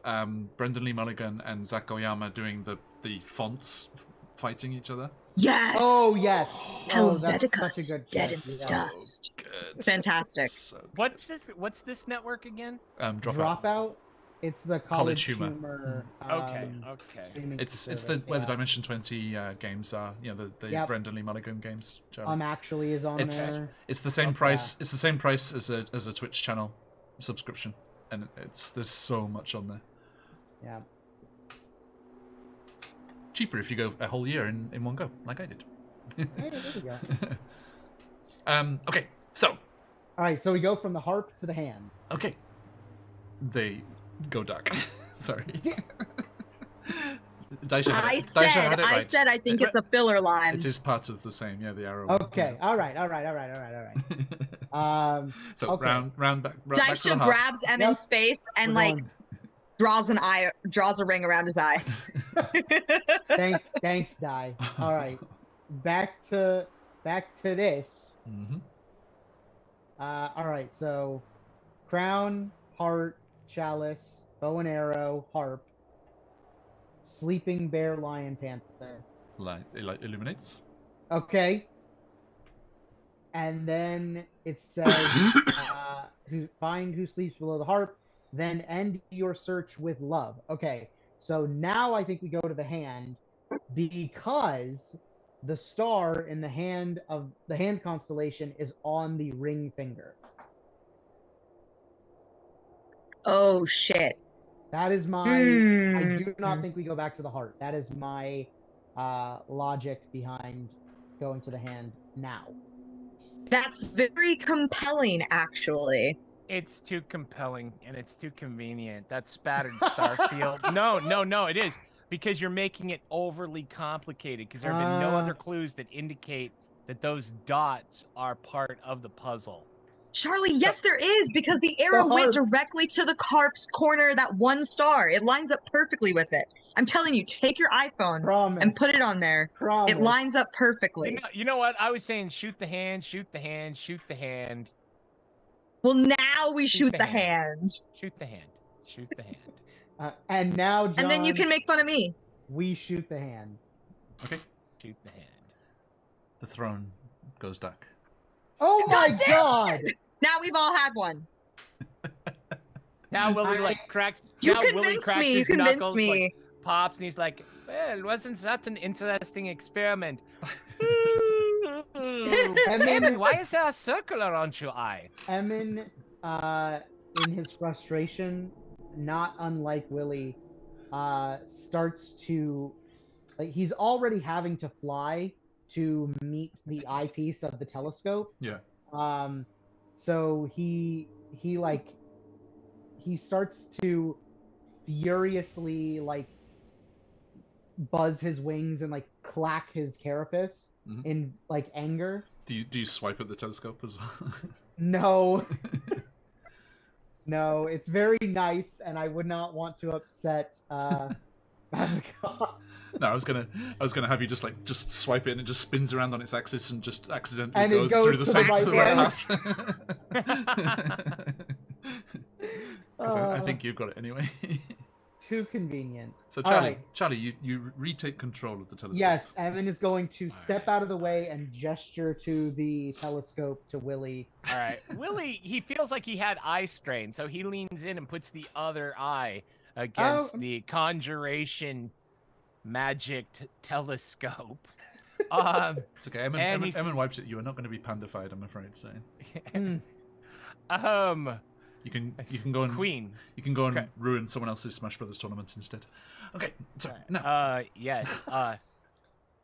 Brendan Lee Mulligan and Zach Oyama doing the fonts fighting each other. Yes. Oh yes. Helvetica, that's such a good Dead in Dust. Good. Fantastic. So good. What's this network again? Dropout. It's the college humor. Okay. It's where the Dimension 20 games are. You know, the Brendan Lee Mulligan games. Actually is on there. It's the same price. It's the same price as a Twitch channel subscription, and there's so much on there. Yeah. Cheaper if you go a whole year in one go, like I did. Hey, there we go. Okay, so. All right, so we go from the harp to the hand. Okay. They go dark. Sorry. Daisha had it right. I said I think it's a filler line. It is part of the same, the arrow. Okay, all right. So okay. round back to the Daisha harp. grabs Emin's face and draws a ring around his eye. Thanks, Dai. All right, back to this. Mm-hmm. All right, so crown, heart, chalice, bow and arrow, harp, sleeping bear, lion, panther. It illuminates. Okay. And then it says, find who sleeps below the harp, then end your search with love. Okay, so now I think we go to the hand because the star in the hand constellation is on the ring finger. Oh shit. That is my. I do not think we go back to the heart. That is my logic behind going to the hand now. That's very compelling, actually. It's too compelling and it's too convenient. That spattered starfield. No, it is. Because you're making it overly complicated because there have been no other clues that indicate that those dots are part of the puzzle. Charlie, yes, there is, because the arrow went directly to the harp's corner, that one star. It lines up perfectly with it. I'm telling you, take your iPhone and put it on there. Promise. It lines up perfectly. You know what? I was saying shoot the hand, shoot the hand, shoot the hand. Well, now we shoot the hand. Shoot the hand. Shoot the hand. And now, John, and then you can make fun of me. We shoot the hand. Okay. Shoot the hand. The throne goes dark. Oh my god! Now we've all had one. Now Willie cracks. You now Willie cracks me. His you knuckles, me. Like, pops, and he's like, "Well, wasn't that an interesting experiment?" Emin, why is there a circle around your eye? Emin, in his frustration, not unlike Willie, starts to, he's already having to fly to meet the eyepiece of the telescope. Yeah. So he starts to furiously buzz his wings and clack his carapace in anger. Do you swipe at the telescope as well? No. No, it's very nice, and I would not want to upset Mazakov. No, I was gonna have you just swipe it and it just spins around on its axis and just accidentally and goes through the same path. I think you've got it anyway. Too convenient. So Charlie, you retake control of the telescope. Yes, Evan is going to step out of the way and gesture to the telescope to Willie. All right, Willie, he feels like he had eye strain, so he leans in and puts the other eye against the conjuration magic telescope. It's okay. Emin wipes it. You are not going to be pandified, I'm afraid. So. You can go and Queen. You can go and Okay. ruin someone else's Smash Brothers tournament instead. Okay, sorry. No. Yes.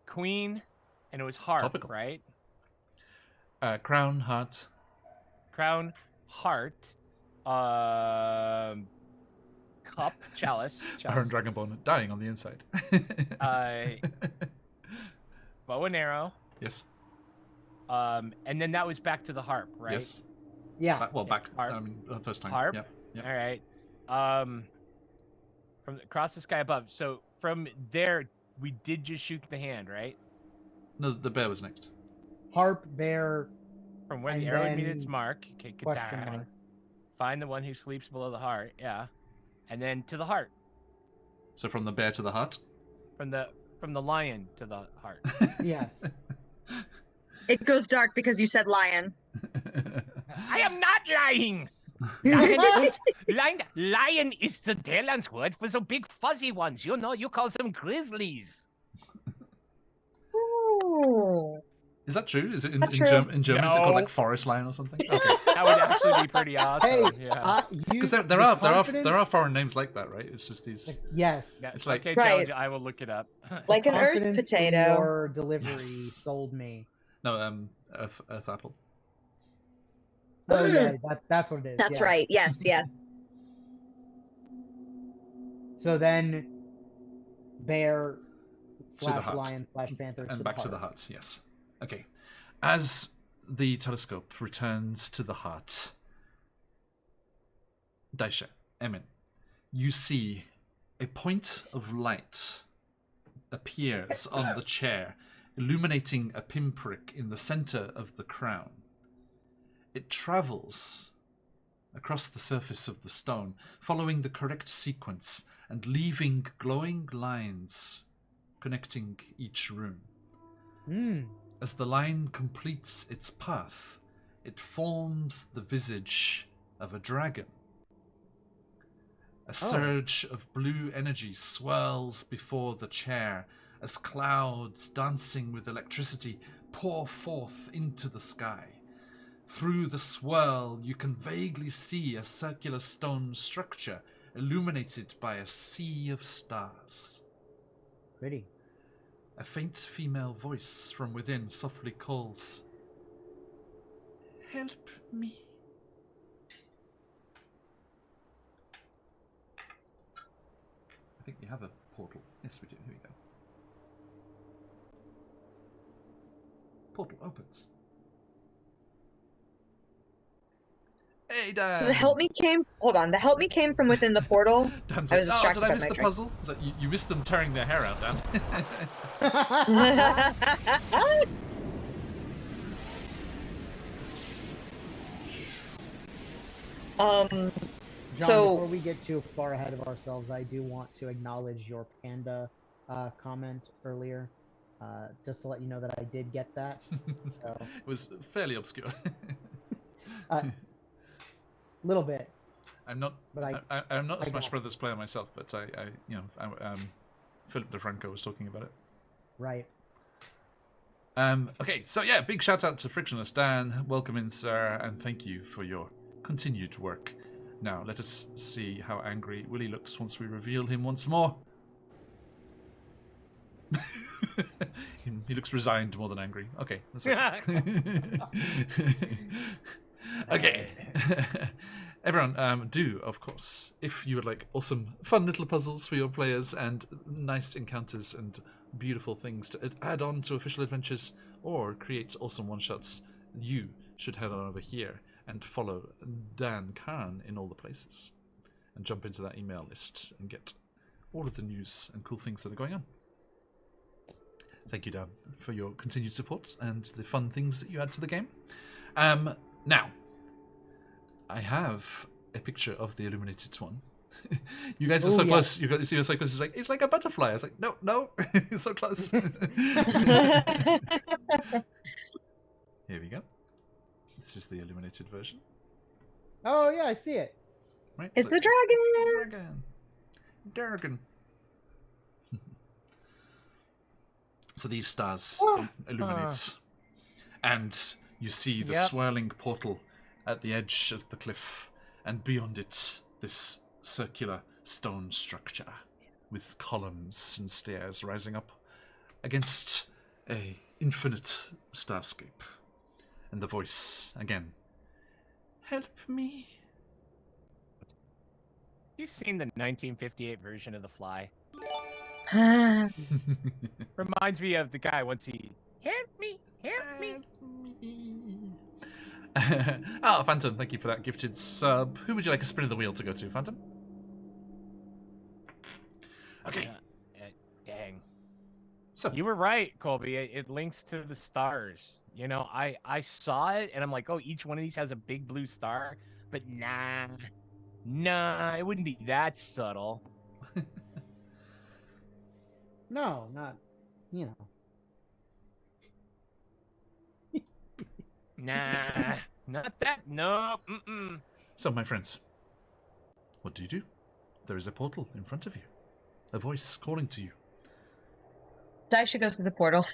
Queen, and it was harp, Topical. right? Crown, heart. Crown, heart, cup, chalice. Iron Dragonborn dying on the inside. Bow and arrow. Yes. And then that was back to the harp, right? Yes. Yeah. Well, back. Harp. I mean, the first time. Harp. Yep. Yep. All right. From across the sky above. So from there, we did just shoot the hand, right? No, the bear was next. Harp, bear, From where And the arrow would meet its then mark. Okay, question ka-dang. mark. Find the one who sleeps below the heart. Yeah. And then to the heart. So from the bear to the heart. From the lion to the heart. Yes. It goes dark because you said lion. I am not lying. Lion is the Daylands word for the big fuzzy ones. You know, you call them grizzlies. Ooh. Is that true? Is it in, Not in, true. Germ- in German? Is it called like No. forest lion or something? Okay. That would actually be pretty awesome. Hey, yeah. Because there are foreign names like that, right? It's just these. Yes. Yeah, it's like- okay, Right. challenge. I will look it up. Like an earth Confidence in potato. Your delivery Yes. sold me. No, earth apple. Oh yeah, that's what it is. That's yeah. right. Yes, yes. So then, bear To the / hut. lion / panther And back to the hut, yes. Okay. As the telescope returns to the hut, Daisha, Emin, you see a point of light appears on the chair, illuminating a pinprick in the center of the crown. It travels across the surface of the stone, following the correct sequence and leaving glowing lines connecting each room. As the line completes its path, it forms the visage of a dragon. A surge of blue energy swirls before the chair as clouds dancing with electricity pour forth into the sky. Through the swirl, you can vaguely see a circular stone structure illuminated by a sea of stars. Pretty. A faint female voice from within softly calls, "Help me." I think we have a portal. Yes, we do. Here we go. Portal opens. Hey, Dan. So the help me came. Hold on. The help me came from within the portal. Dan's I like, was oh, distracted did I by miss my the drink. puzzle? Is that, you missed them tearing their hair out, Dan. John, So- before we get too far ahead of ourselves, I do want to acknowledge your panda comment earlier, just to let you know that I did get that. So, It was fairly obscure. little bit, I'm not. but I'm not a I Smash got it. Brothers player myself, but Philip DeFranco was talking about it. right. Okay, so yeah, big shout out to Frictionless Dan. Welcome in, sir, and thank you for your continued work. Now, let us see how angry Willie looks once we reveal him once more. He looks resigned more than angry. Okay, that's it. Okay. Everyone, do, of course, if you would like awesome, fun little puzzles for your players and nice encounters and beautiful things to add on to official adventures or create awesome one-shots, you should head on over here and follow Dan Khan in all the places and jump into that email list and get all of the news and cool things that are going on. Thank you, Dan, for your continued support and the fun things that you add to the game. Now, I have a picture of the illuminated one. You guys are so yeah. close. You see, you're so close. It's like a butterfly. I was like, no, it's so close. Here we go. This is the illuminated version, Oh yeah, I see it. right? It's So- the dragon. Dragon. So these stars illuminate, and you see the Yep. swirling portal at the edge of the cliff, and beyond it, this circular stone structure with columns and stairs rising up against a infinite starscape. And the voice again. Help me. You seen the 1958 version of The Fly? Reminds me of the guy once he help me. Ah, Phantom, thank you for that gifted sub. Who would you like a spin of the wheel to go to, Phantom? Okay. Dang. So You were right, Colby. It links to the stars. You know, I saw it and I'm like, oh, each one of these has a big blue star, but nah, it wouldn't be that subtle. No, not, you know. Nah, not that. No. Mm-mm. So, my friends, what do you do? There is a portal in front of you. A voice calling to you. Daisha goes to the portal.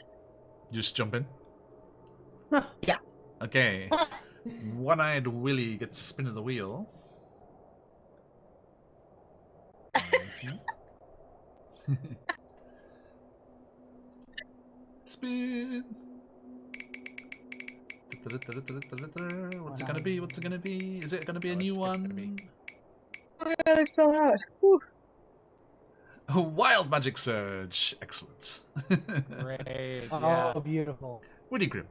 You just jump in? Yeah. Okay. One-eyed Willy gets a spin of the wheel. Spin. What's it gonna be? What's it gonna be? Is it gonna be a new one? Oh my god, I fell out. Whew. A wild magic surge. Excellent. Great. Oh, Yeah. beautiful. Woody Grim.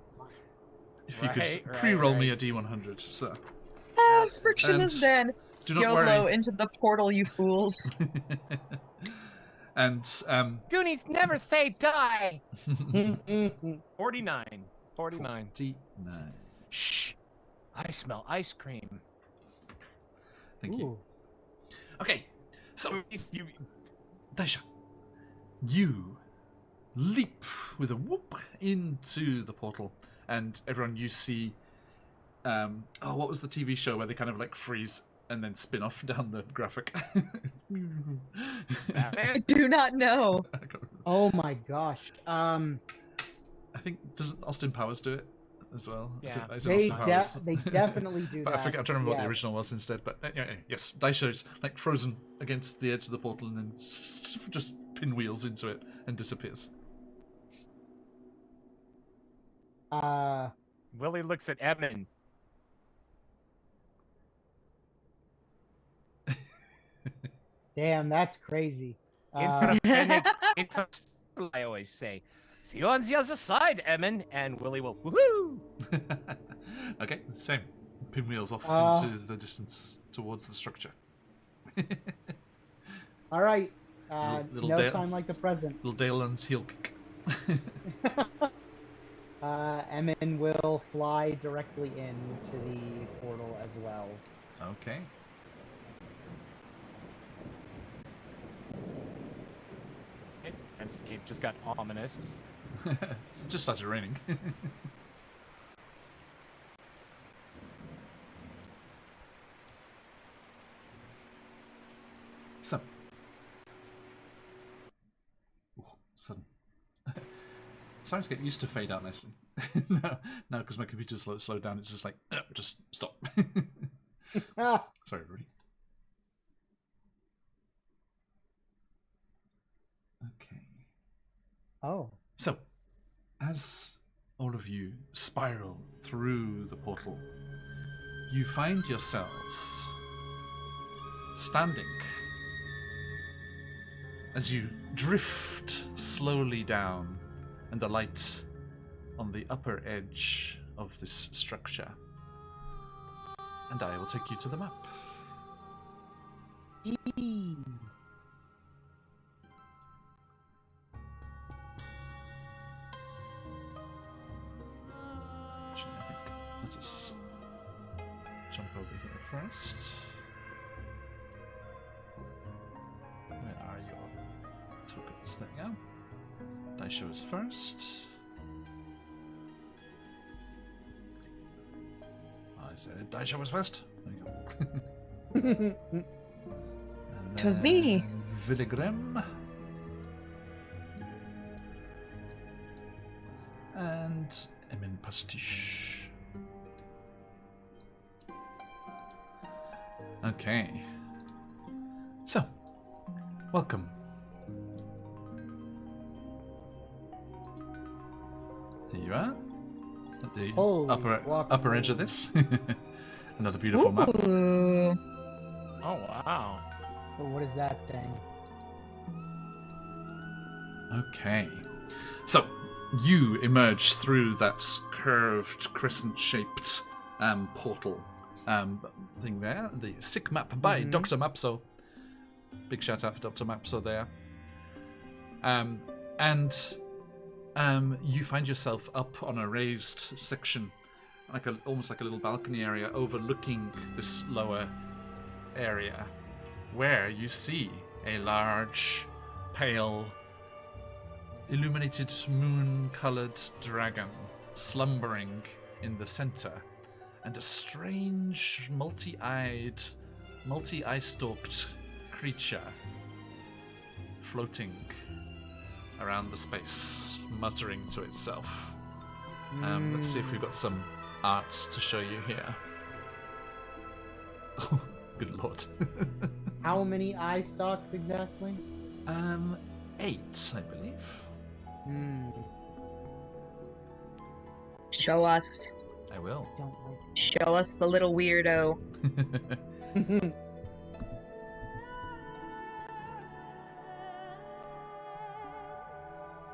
If you could Right, pre-roll me a right. D100, sir. Ah, friction And is dead. Do not YOLO worry. into the portal, you fools. And Goonies never say die. 49. 49. 49. Shh. I smell ice cream. Thank you. Ooh. Okay, so You, Daisha, you leap with a whoop into the portal, and everyone you see. What was the TV show where they kind of like freeze and then spin off down the graphic? I do not know. I can't remember. Oh my gosh. I think doesn't Austin Powers do it as well? Is Yeah. it, is it They, Austin Powers? they definitely do But that. I forget. I'm trying to remember what the yes. original was instead. But yes, Daisha's like frozen against the edge of the portal and then just pinwheels into it and disappears. Willie looks at Emin. Damn, that's crazy. Infant, I always say. See you on the other side, Emin. And Willie will, woohoo! Okay, same. Pinwheels off into the distance towards the structure. All right. Little No Dale. time like the present. Little Dalen's heel kick. Emin will fly directly into the portal as well. Okay. Sense just got ominous. Just started raining. So. Ooh, sudden. Starting to get used to fade out nicely. no, because my computer's slowed down. It's just like, just stop. Sorry, everybody. Okay. Oh. So, as all of you spiral through the portal, you find yourselves standing as you drift slowly down, and the light on the upper edge of this structure. And I will take you to the map. Eee. Actually, I think I'll just jump over here first. Where are your tokens? There you go. Daisha is first. I said Daisha was first. There you go. It was me. Villigrim. And Emin Pastiche. Okay. So, welcome. Here you are. At the Holy upper edge of this. Another beautiful map. Ooh. Oh wow. Oh, what is that thing? Okay. So, you emerge through that curved, crescent-shaped portal thing there. The sick map by Dr. Mapso. Big shout out for Dr. Mapso there. And you find yourself up on a raised section, almost like a little balcony area overlooking this lower area, where you see a large, pale, illuminated moon-colored dragon slumbering in the center, and a strange, multi-eye-stalked creature floating around the space, muttering to itself. Let's see if we've got some art to show you here. Oh, good lord. How many eye stalks exactly? 8, I believe. Show us. I will. Don't like Show us the little weirdo. it.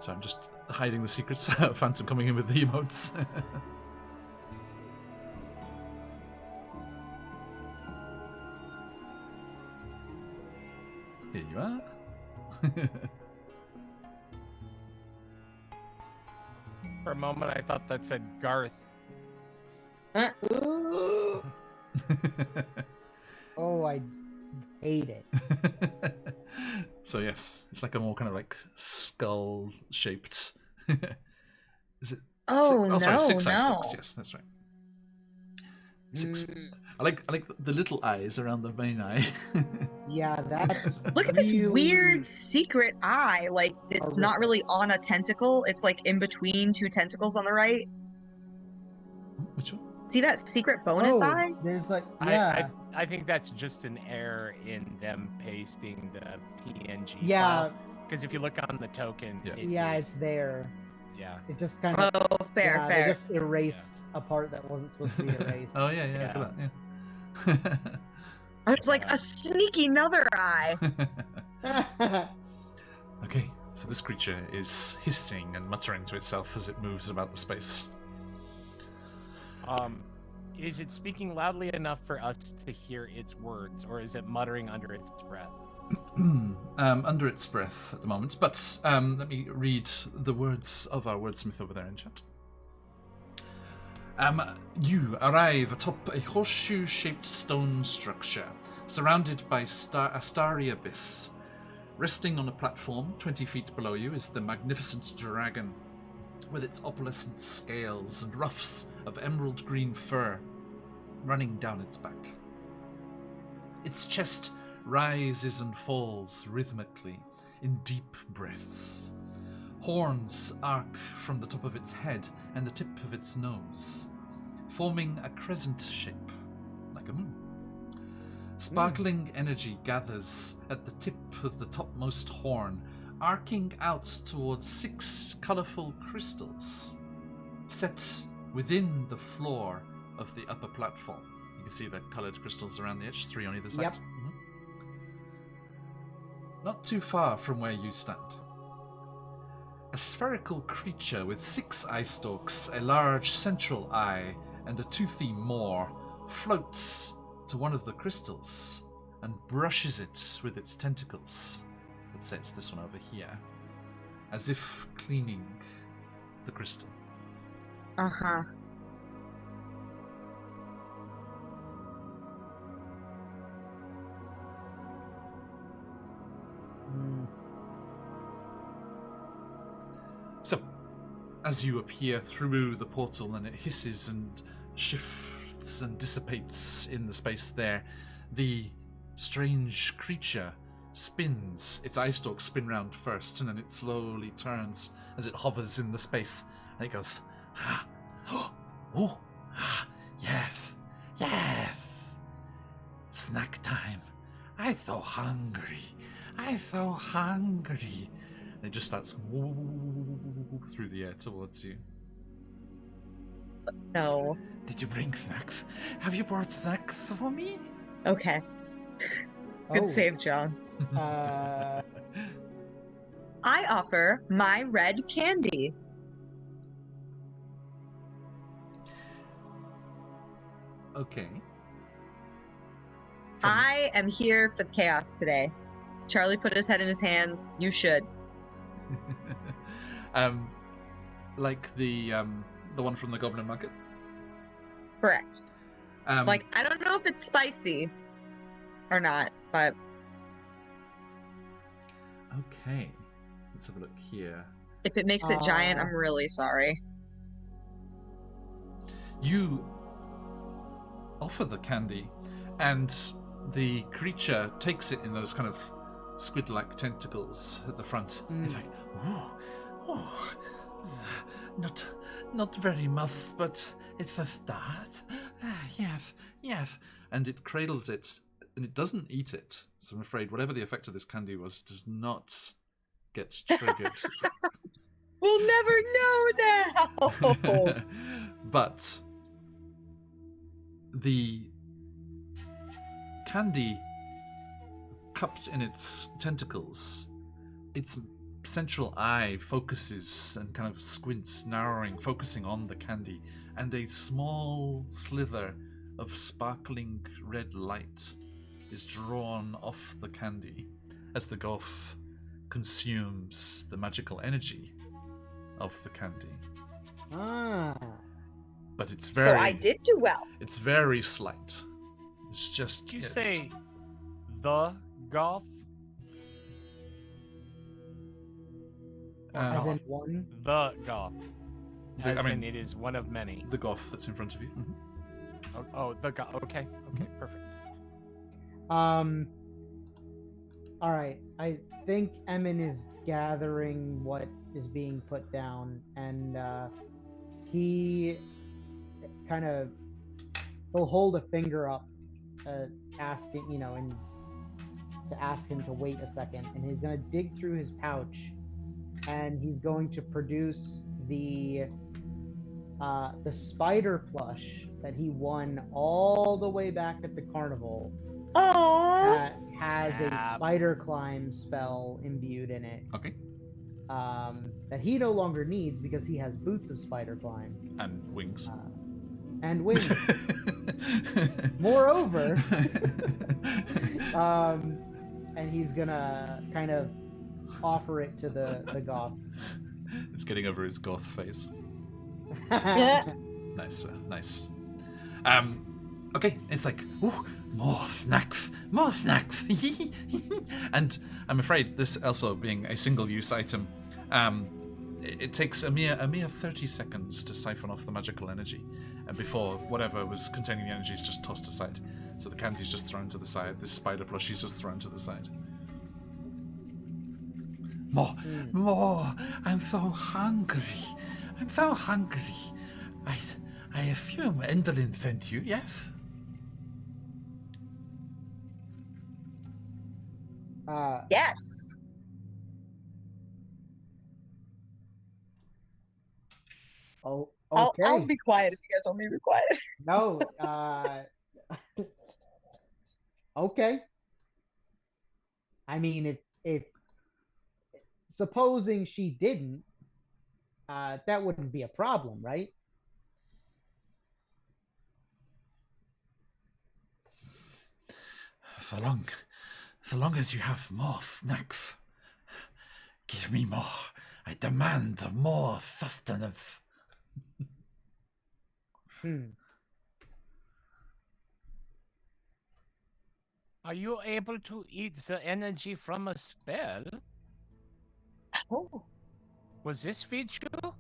So I'm just hiding the secrets. Phantom coming in with the emotes. Here you are. For a moment, I thought that said Garth. Oh, I hate it. So yes, it's like a more kind of like skull-shaped. Is it? Oh, sorry, no, 6 eye no. stalks. Yes, that's right. 6. I like the little eyes around the main eye. Yeah, that's Look at this really- weird secret eye. Like, it's not Horrific. really on a tentacle. It's like in between 2 tentacles on the right. Which one? See that secret bonus Oh, eye? there's like, yeah. I think that's just an error in them pasting the PNG. Yeah. Because if you look on the token, Yeah. Yeah, is- it's there. yeah. It just kind of Oh, fair, They fair. just erased a part that wasn't supposed to be erased. Oh yeah, Yeah. look at that, yeah. I was like, a sneaky another eye. Okay, so this creature is hissing and muttering to itself as it moves about the space. Is it speaking loudly enough for us to hear its words, or is it muttering under its breath? Under its breath at the moment, but let me read the words of our wordsmith over there in chat. You arrive atop a horseshoe-shaped stone structure, surrounded by a starry abyss. Resting on a platform 20 feet below you is the magnificent dragon, with its opalescent scales and ruffs of emerald green fur running down its back. Its chest rises and falls rhythmically in deep breaths. Horns arc from the top of its head and the tip of its nose, forming a crescent shape, like a moon. Sparkling energy gathers at the tip of the topmost horn, arcing out towards 6 colourful crystals set within the floor of the upper platform. You can see the coloured crystals around the edge, 3 on either side. Yep. Mhm. Not too far from where you stand. A spherical creature with 6 eye stalks, a large central eye, and a toothy maw floats to one of the crystals and brushes it with its tentacles. Let's say it's this one over here, as if cleaning the crystal. Uh-huh. So, as you appear through the portal and it hisses and shifts and dissipates in the space there, the strange creature spins. Its eye stalks spin round first, and then it slowly turns as it hovers in the space. And it goes, ah, oh, ah, yes, yes, snack time. I'm so hungry. I'm so hungry. And it just starts through the air towards you. No. Did you bring snacks? Have you brought snacks for me? Okay. Good Oh. save, John. Uh, I offer my red candy. Okay. I am here for the chaos today. Charlie put his head in his hands. You should. Like the one from the Goblin Market. Correct. Like, I don't know if it's spicy or not, but Okay. Let's have a look here. if it makes it giant, I'm really sorry. You offer the candy, and the creature takes it in those kind of squid-like tentacles at the front. It's like, oh, not very much, but it's a start. Yes. And it cradles it, and it doesn't eat it. So I'm afraid whatever the effect of this candy was does not get triggered. We'll never know now. But the candy cupped in its tentacles, its central eye focuses and kind of squints, narrowing, focusing on the candy, and a small slither of sparkling red light is drawn off the candy as the goth consumes the magical energy of the candy. But it's very... So I did do well. It's very slight. It's just... Did you say the goth? as in one? The goth. I As in mean, it is one of many. the goth that's in front of you. Oh, the goth. Okay, perfect. All right. I think Emin is gathering what is being put down, and he kind of will hold a finger up, asking, and to ask him to wait a second, and he's going to dig through his pouch, and he's going to produce the spider plush that he won all the way back at the carnival. That has a spider climb spell imbued in it. Okay. That he no longer needs because he has boots of spider climb. And wings. And wings. Moreover, and he's gonna kind of offer it to the goth. It's getting over his goth face. Nice, nice. Okay, it's like, ooh, more snacks. And I'm afraid this also being a single-use item, it takes a mere 30 seconds to siphon off the magical energy, and before whatever was containing the energy is just tossed aside. So the candy's just thrown to the side. This spider plushie's just thrown to the side. More. I'm so hungry. I assume Endelin sent you, yes? Yes. Oh, okay. I'll be quiet if you guys want me to be quiet. No. Okay. I mean, if supposing she didn't, that wouldn't be a problem, right? So long as you have more snacks, give me more. I demand more sustenance. Are you able to eat the energy from a spell? Oh. Was this feed you?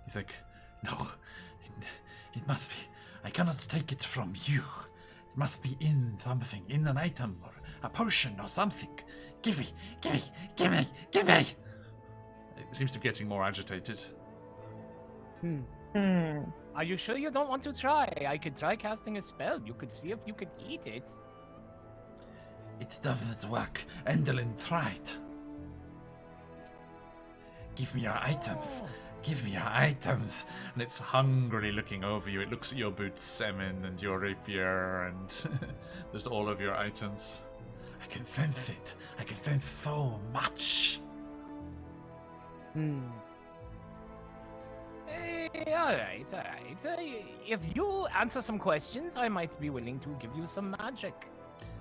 He's like, no, it must be. I cannot take it from you. It must be in something, in an item or a potion or something. Give me. It seems to be getting more agitated. Hmm. Are you sure you don't want to try? I could try casting a spell. You could see if you could eat it. It doesn't work. Endelin tried. Give me your items. Give me your items. And it's hungrily looking over you. It looks at your boots, Emin, and your rapier, and there's all of your items. I can sense it. I can sense so much. All right. If you answer some questions, I might be willing to give you some magic.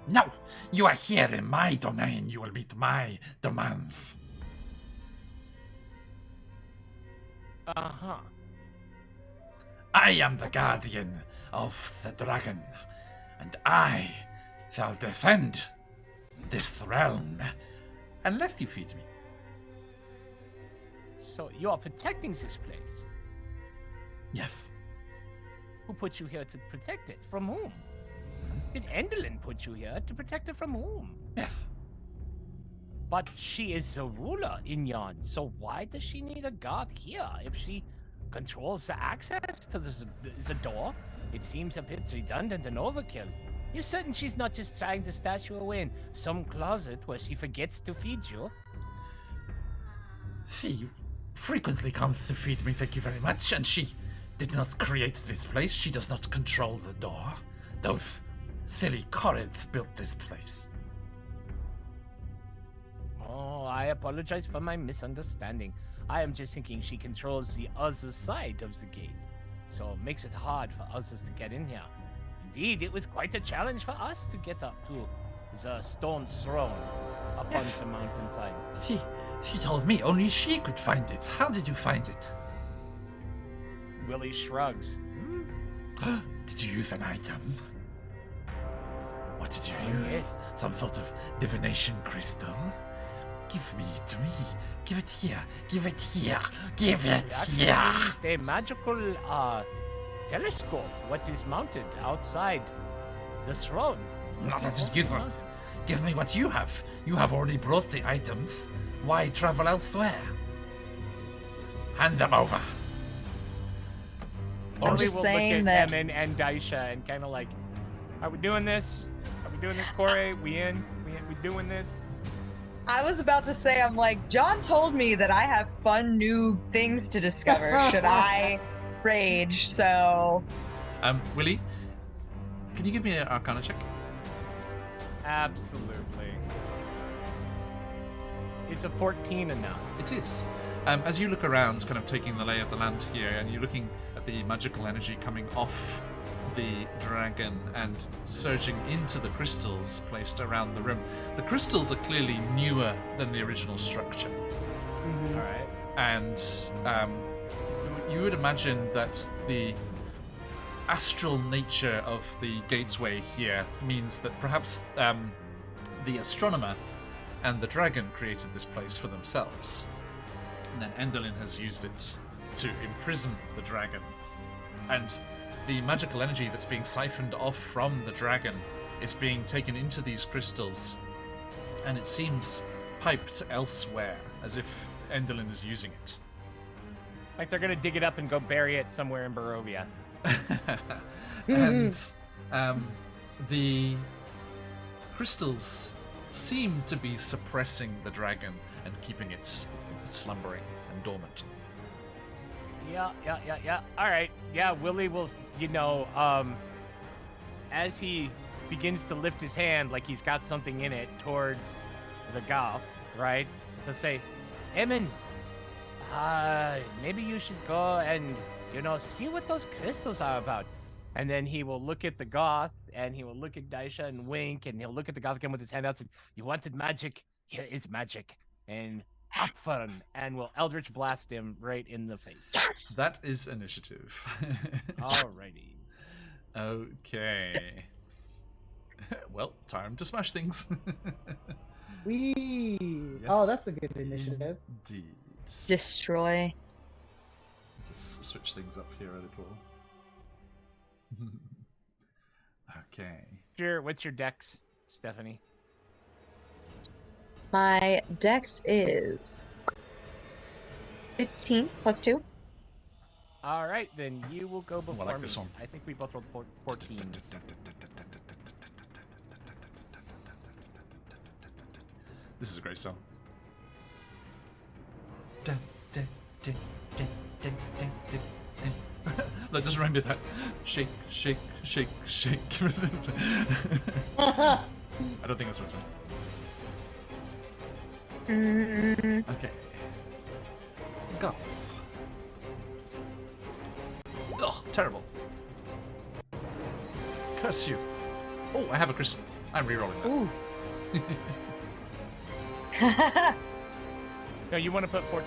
No! You are here in my domain. You will meet my demands. Uh-huh. I am the guardian of the dragon, and I shall defend this realm unless you feed me. So you are protecting this place. Yes. Who put you here to protect it? From whom? Did Endelin put you here to protect it from whom? Yes. But she is the ruler in Yon, so why does she need a guard here if she controls the access to the door? It seems a bit redundant and overkill. You certain she's not just trying to stash you away in some closet where she forgets to feed you? She frequently comes to feed me, thank you very much, and she did not create this place. She does not control the door. Those silly Corinth built this place. Oh, I apologize for my misunderstanding. I am just thinking she controls the other side of the gate, so it makes it hard for others to get in here. Indeed, it was quite a challenge for us to get up to the stone throne up on the mountainside. She told me only she could find it. How did you find it? Willie shrugs. Did you use an item? What did you use? Yes. Some sort of divination crystal? Give me to me. Give it here. Give it here. Give it We here. actually used a magical telescope, what is mounted outside the throne. No, that is useless. Give me what you have. You have already brought the items. Why travel elsewhere? Hand them over. I'm Willie just will saying look that- at Emin and Daisha and kind of like, are we doing this? Are we doing this, Corey? We doing this? I was about to say, I'm like, John told me that I have fun new things to discover. Should I rage? So Willie, can you give me an Arcana check? Absolutely. Is a 14 enough? It is. As you look around, kind of taking the lay of the land here, and you're looking at the magical energy coming off the dragon and surging into the crystals placed around the rim. The crystals are clearly newer than the original structure. All right. And you would imagine that the astral nature of the gateway here means that perhaps the astronomer and the dragon created this place for themselves. And then Endelin has used it to imprison the dragon. And the magical energy that's being siphoned off from the dragon is being taken into these crystals, and it seems piped elsewhere, as if Endelin is using it. Like they're gonna dig it up and go bury it somewhere in Barovia. And the crystals seem to be suppressing the dragon and keeping it slumbering and dormant. Yeah. All right. Yeah, Willie will, as he begins to lift his hand like he's got something in it towards the Goth, right? He'll say, Emin, maybe you should go and, see what those crystals are about. And then he will look at the Goth, and he will look at Daisha and wink, and he'll look at the Goth again with his hand out and say, you wanted magic? Here is magic. And have fun, and will Eldritch blast him right in the face. yes. That is initiative. Alrighty. Okay. Well, time to smash things. Wee. Yes. Oh, that's a good initiative. Indeed. Destroy. Just switch things up here a little. Okay. What's your dex, Stephanie? My dex is 15 plus 2. All right, then you will go before like me. this one. I think we both rolled 14s. This is a great song. Like, just remember that. Shake, shake, shake, shake. I don't think that's what it's meant. Okay. Go. Ugh, terrible. Curse you. Oh, I have a crystal. I'm rerolling that. Ooh. No, you want to put 14.2.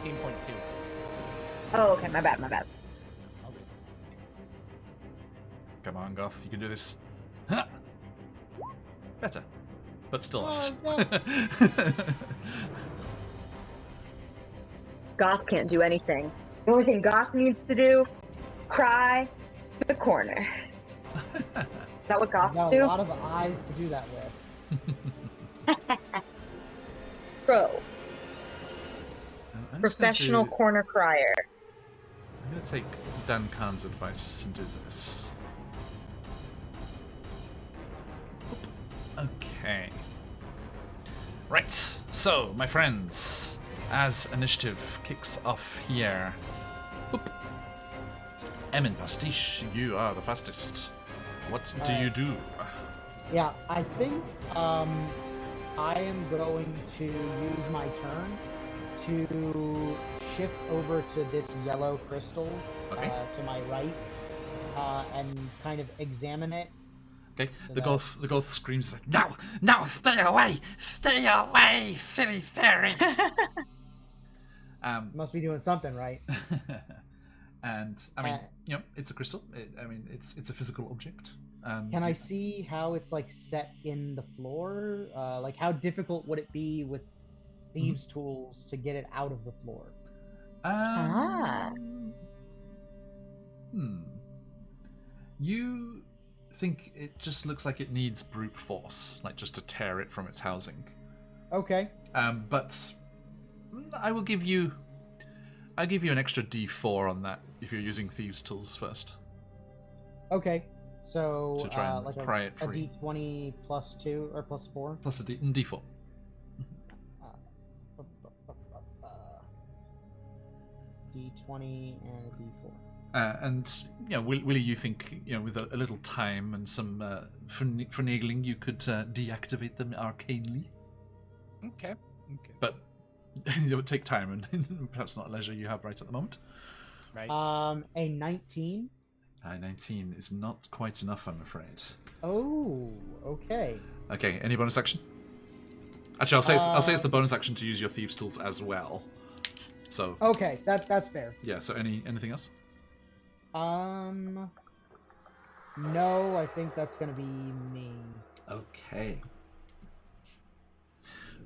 Oh, okay, my bad. Come on, Goth, you can do this. Ha! Better, but still less. Goth can't do anything. The only thing Goth needs to do is cry to the corner. Is that what He's Goth got do? a lot of eyes to do that with. Pro. I'm just Professional gonna corner crier. I'm going to take Dan Khan's advice and do this. Okay. Right, so, my friends, as initiative kicks off here. Boop. Emin Pastiche, you are the fastest. What do you do? Yeah, I think I am going to use my turn to shift over to this yellow crystal Okay. to my right and kind of examine it. Okay, So the that- goth screams like, "No, no, stay away, silly fairy!" Must be doing something right. And I mean, you know, it's a crystal. It's a physical object. Can I see how it's like set in the floor? Like how difficult would it be with thieves' tools to get it out of the floor? You think it just looks like it needs brute force, like just to tear it from its housing. Okay. But I'll give you an extra D4 on that if you're using thieves' tools first Okay. So to try and like pry it a free. D20 plus 2 or plus 4. Plus a D4. D20 and a D4. And you know, Willie, you think, you know, with a little time and some finagling, you could deactivate them arcanely. Okay. But it would take time and perhaps not leisure you have right at the moment. Right. A 19. 19 is not quite enough, I'm afraid. Oh, okay. Okay, any bonus action? Actually, I'll say it's the bonus action to use your thieves' tools as well. So Okay, that's fair. yeah. So anything else? No, I think that's gonna be me. Okay.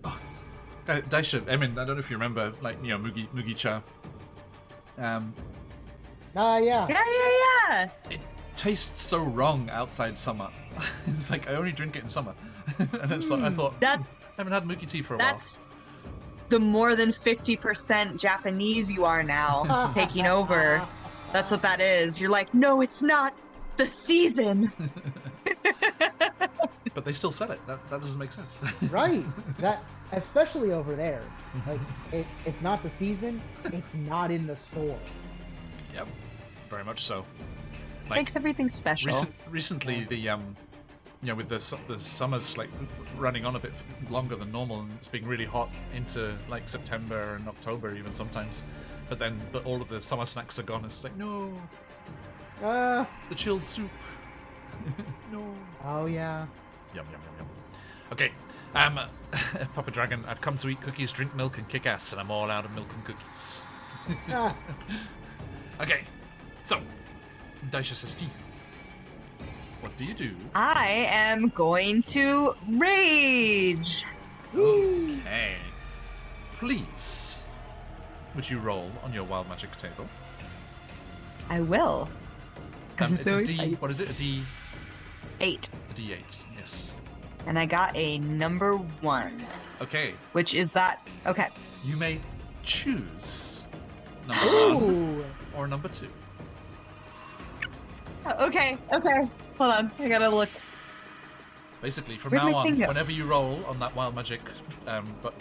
Oh, Daisha, I mean, I don't know if you remember, like, you know, Mugi-cha. Yeah. Yeah. It tastes so wrong outside summer. It's like I only drink it in summer, and it's like I thought I haven't had Mugi tea for a while. That's the more than 50% Japanese you are now taking over. That's what that is. You're like, no, it's not the season. But they still sell it. That doesn't make sense. Right. That especially over there. Like it's not the season, it's not in the store. Yep, very much so. Like, Makes everything special. recently, the you know, with the summers like running on a bit longer than normal, and it's being really hot into like September and October even sometimes. But all of the summer snacks are gone. It's like, no, the chilled soup. No. Oh yeah. Yum yum yum yum. Okay, Papa Dragon, I've come to eat cookies, drink milk, and kick ass, and I'm all out of milk and cookies. Okay, so Daisha says, what do you do? I am going to rage. Okay. Please, would you roll on your wild magic table? I will. It's a D. What is it? A D. 8. A D8. Yes. And I got a number 1, Okay. which is that. Okay. You may choose number 1 Ooh. or number 2. Okay. Hold on. I gotta look. Basically, from Where'd now my on, thing go? whenever you roll on that Wild Magic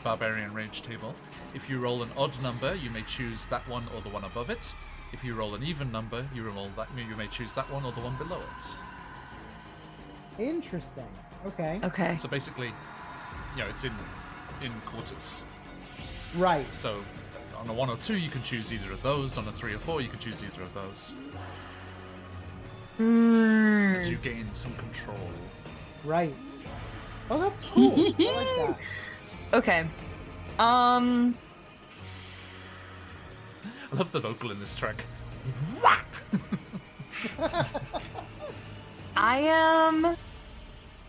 Barbarian Rage table, if you roll an odd number, you may choose that one or the one above it. If you roll an even number, you may choose that one or the one below it. Interesting. Okay. Okay. So basically, it's in quarters. Right. So on a 1 or 2, you can choose either of those. On a 3 or 4, you can choose either of those. As you gain some control. Right. Oh, that's cool. I like that. Okay. I love the vocal in this track. I am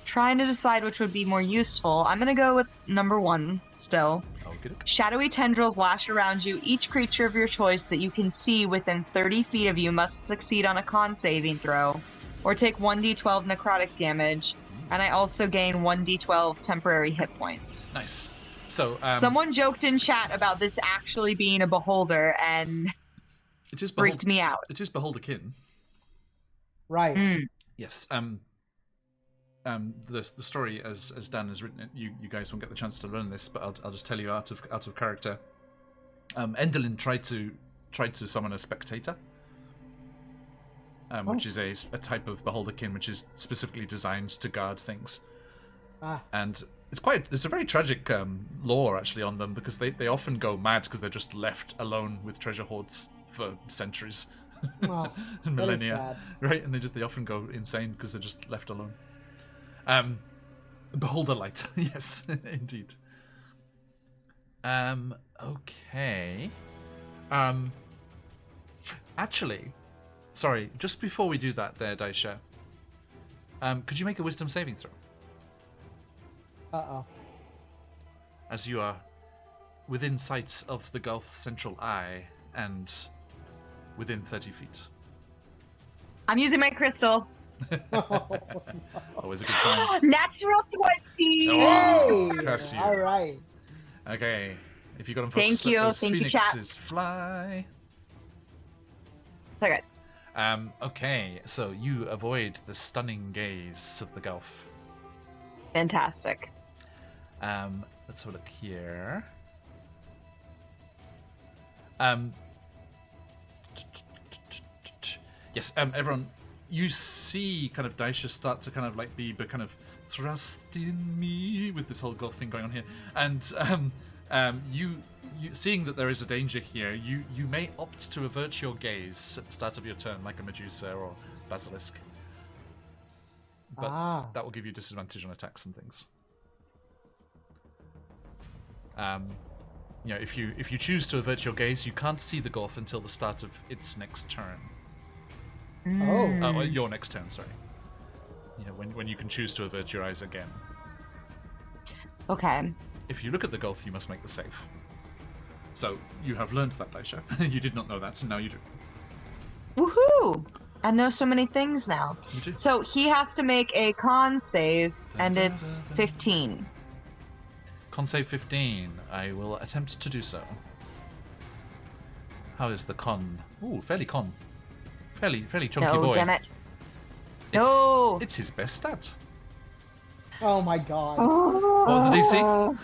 trying to decide which would be more useful. I'm gonna go with number 1 still. Okay. Shadowy tendrils lash around you. Each creature of your choice that you can see within 30 feet of you must succeed on a con saving throw, or take 1d12 necrotic damage. And I also gain 1d12 temporary hit points. Nice. So someone joked in chat about this actually being a beholder, and it is freaked me out. It is Beholderkin. Right. Yes. The story as Dan has written it, you guys won't get the chance to learn this, but I'll just tell you out of character. Endelin tried to summon a spectator, which is a type of Beholderkin which is specifically designed to guard things. And it's a very tragic lore actually on them, because they often go mad because they're just left alone with treasure hoards for centuries. Well, and millennia, sad. right? And they often go insane because they're just left alone. Beholderlight, yes, indeed. Okay. Actually, sorry, just before we do that there, Daisha, could you make a wisdom saving throw? Uh-oh. As you are within sight of the Gulf's central eye and within 30 feet. I'm using my crystal. Always a good sign. Natural 20! Oh, curse you. All right. Okay, if you got him for Thank you, chat. Phoenixes fly. Okay. Okay, so you avoid the stunning gaze of the Gulf. Fantastic. Let's have a look here. Yes, everyone, you see kind of Daisha start to kind of like be kind of thrust in me with this whole Gulf thing going on here, and you seeing that there is a danger here, you may opt to avert your gaze at the start of your turn, like a Medusa or Basilisk. But that will give you disadvantage on attacks and things. If you choose to avert your gaze, you can't see the Gulf until the start of its next turn. Your next turn, sorry. Yeah, when you can choose to avert your eyes again. Okay. If you look at the Gulf, you must make the save. So you have learned that, Daisha. You did not know that, so now you do. Woohoo! I know so many things now. You do. So he has to make a con save, and it's 15. Con save 15. I will attempt to do so. How is the con? Ooh, fairly chunky No, boy. damn it. No! It's his best stat. Oh my god. What was the DC?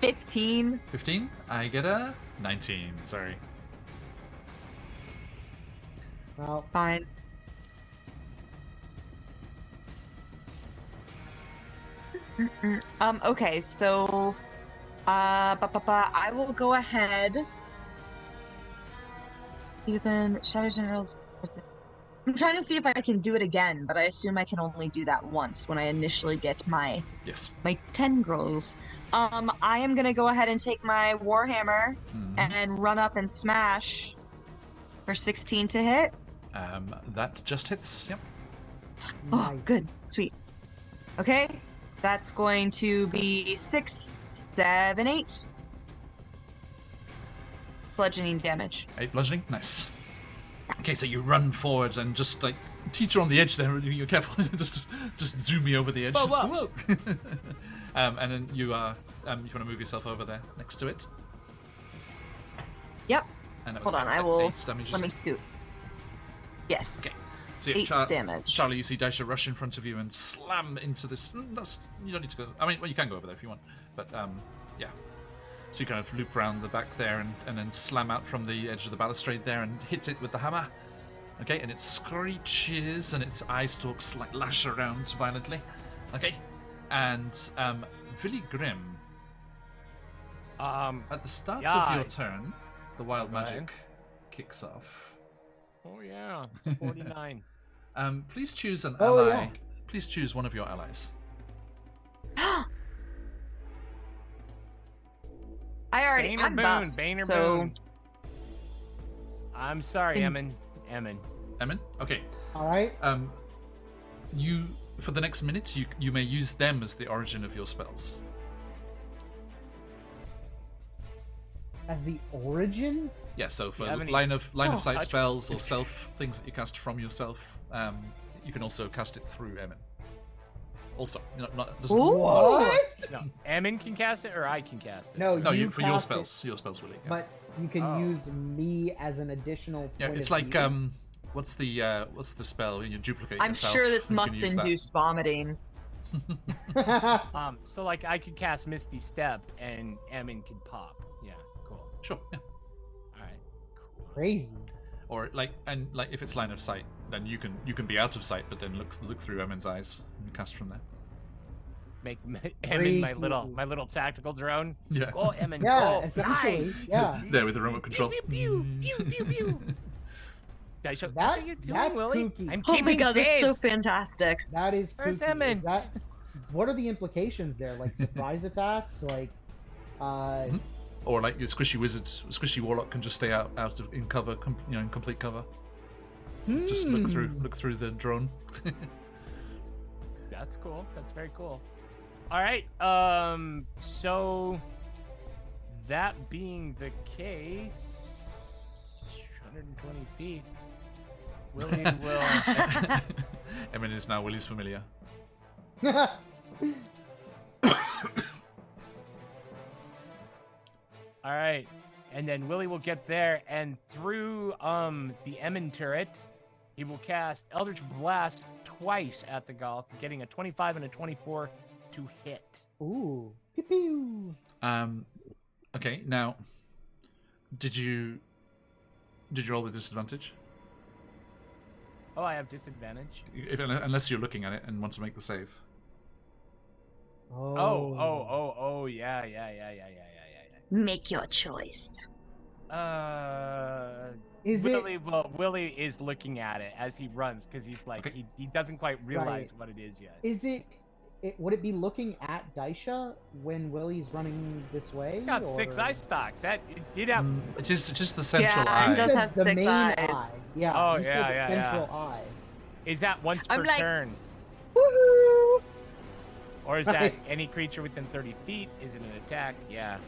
15. 15? I get a 19. Sorry. Well, Fine. Okay, so I will go ahead. Even Shadow Generals. I'm trying to see if I can do it again, but I assume I can only do that once when I initially get my tendrils. I am gonna go ahead and take my Warhammer and run up and smash for 16 to hit. That just hits. Yep. Oh, nice. good, sweet. Okay, that's going to be 6, 7, 8 bludgeoning damage. 8 bludgeoning. Nice. Okay, so you run forwards and just like teeter on the edge there. You're careful. just zoom me over the edge. Whoa. And then you want to move yourself over there next to it. Yep. And that was Hold on, about I will. 8 damage, Let me isn't scoot. Yes. Okay. So Eight damage. Charlie, you see Daisha rush in front of you and slam into this. You don't need to go. I mean, well, you can go over there if you want, but yeah. So you kind of loop around the back there and then slam out from the edge of the balustrade there and hit it with the hammer. Okay, and it screeches and its eye stalks like lash around violently. Okay, and Willy Grimm. At the start of your turn, the wild magic kicks off. Oh yeah, 49. Please choose an Oh, ally. yeah. Please choose one of your allies. I'm Boone, buffed, Bane or so Boone. I'm sorry, Emin. Emin? Okay. All right. You for the next minute you may use them as the origin of your spells. As the origin. Yeah, so for Do you have any- line of sight touch- spells or self things that you cast from yourself, you can also cast it through Emin. Also, doesn't- What? No, Emin can cast it, or I can cast it. No, No, you for your cast spells, your spells, Willy. Yeah. But you can Oh. use me as an additional. Yeah, point it's of like view. what's the spell when you duplicate I'm yourself? sure this you can must use that. induce vomiting. So like I could cast Misty Step, and Emin can pop. Yeah, cool. Sure. Yeah. All right, cool. Crazy. Or if it's line of sight, then you can be out of sight, but then look through Emin's eyes and cast from there. Make Emin my Freaky. little tactical drone. Yeah. Go, Emin. Yeah, go. essentially. Nice. Yeah. There with the remote Pew, control. pew, pew, pew, pew, pew. Daisha, what That- are you doing, that's Willy? kooky. I'm Oh keeping my god, safe. that's so fantastic. That is Where's kooky. Emin? Is that? What are the implications there? Like surprise attacks? Like, Or like your squishy warlock can just stay out in cover, in complete cover. Just look through the drone. That's cool. That's very cool. All right. So that being the case, 120 feet. Willy will. Emin is now Willy's familiar. All right, and then Willy will get there, and through the Emin turret, he will cast Eldritch Blast twice at the Goth, getting a 25 and a 24 to hit. Ooh. Pew pew. Okay. Now, did you roll with disadvantage? Oh, I have disadvantage. Unless you're looking at it and want to make the save. Oh, yeah. Make your choice. Is Willy, it? well, Willy is looking at it as he runs because he's like Okay. he doesn't quite realize Right. what it is yet. Is it? Would it be looking at Daisha when Willie's running this way? Got 6 eye stalks. That it did have. It's just the central Yeah, it eye. does The- have the 6 main eyes. eye. Yeah. Oh, you said yeah, the yeah, central eye. Is that once I'm per like- turn, Woohoo! or is that Right. any creature within 30 feet? Is it an attack? Yeah.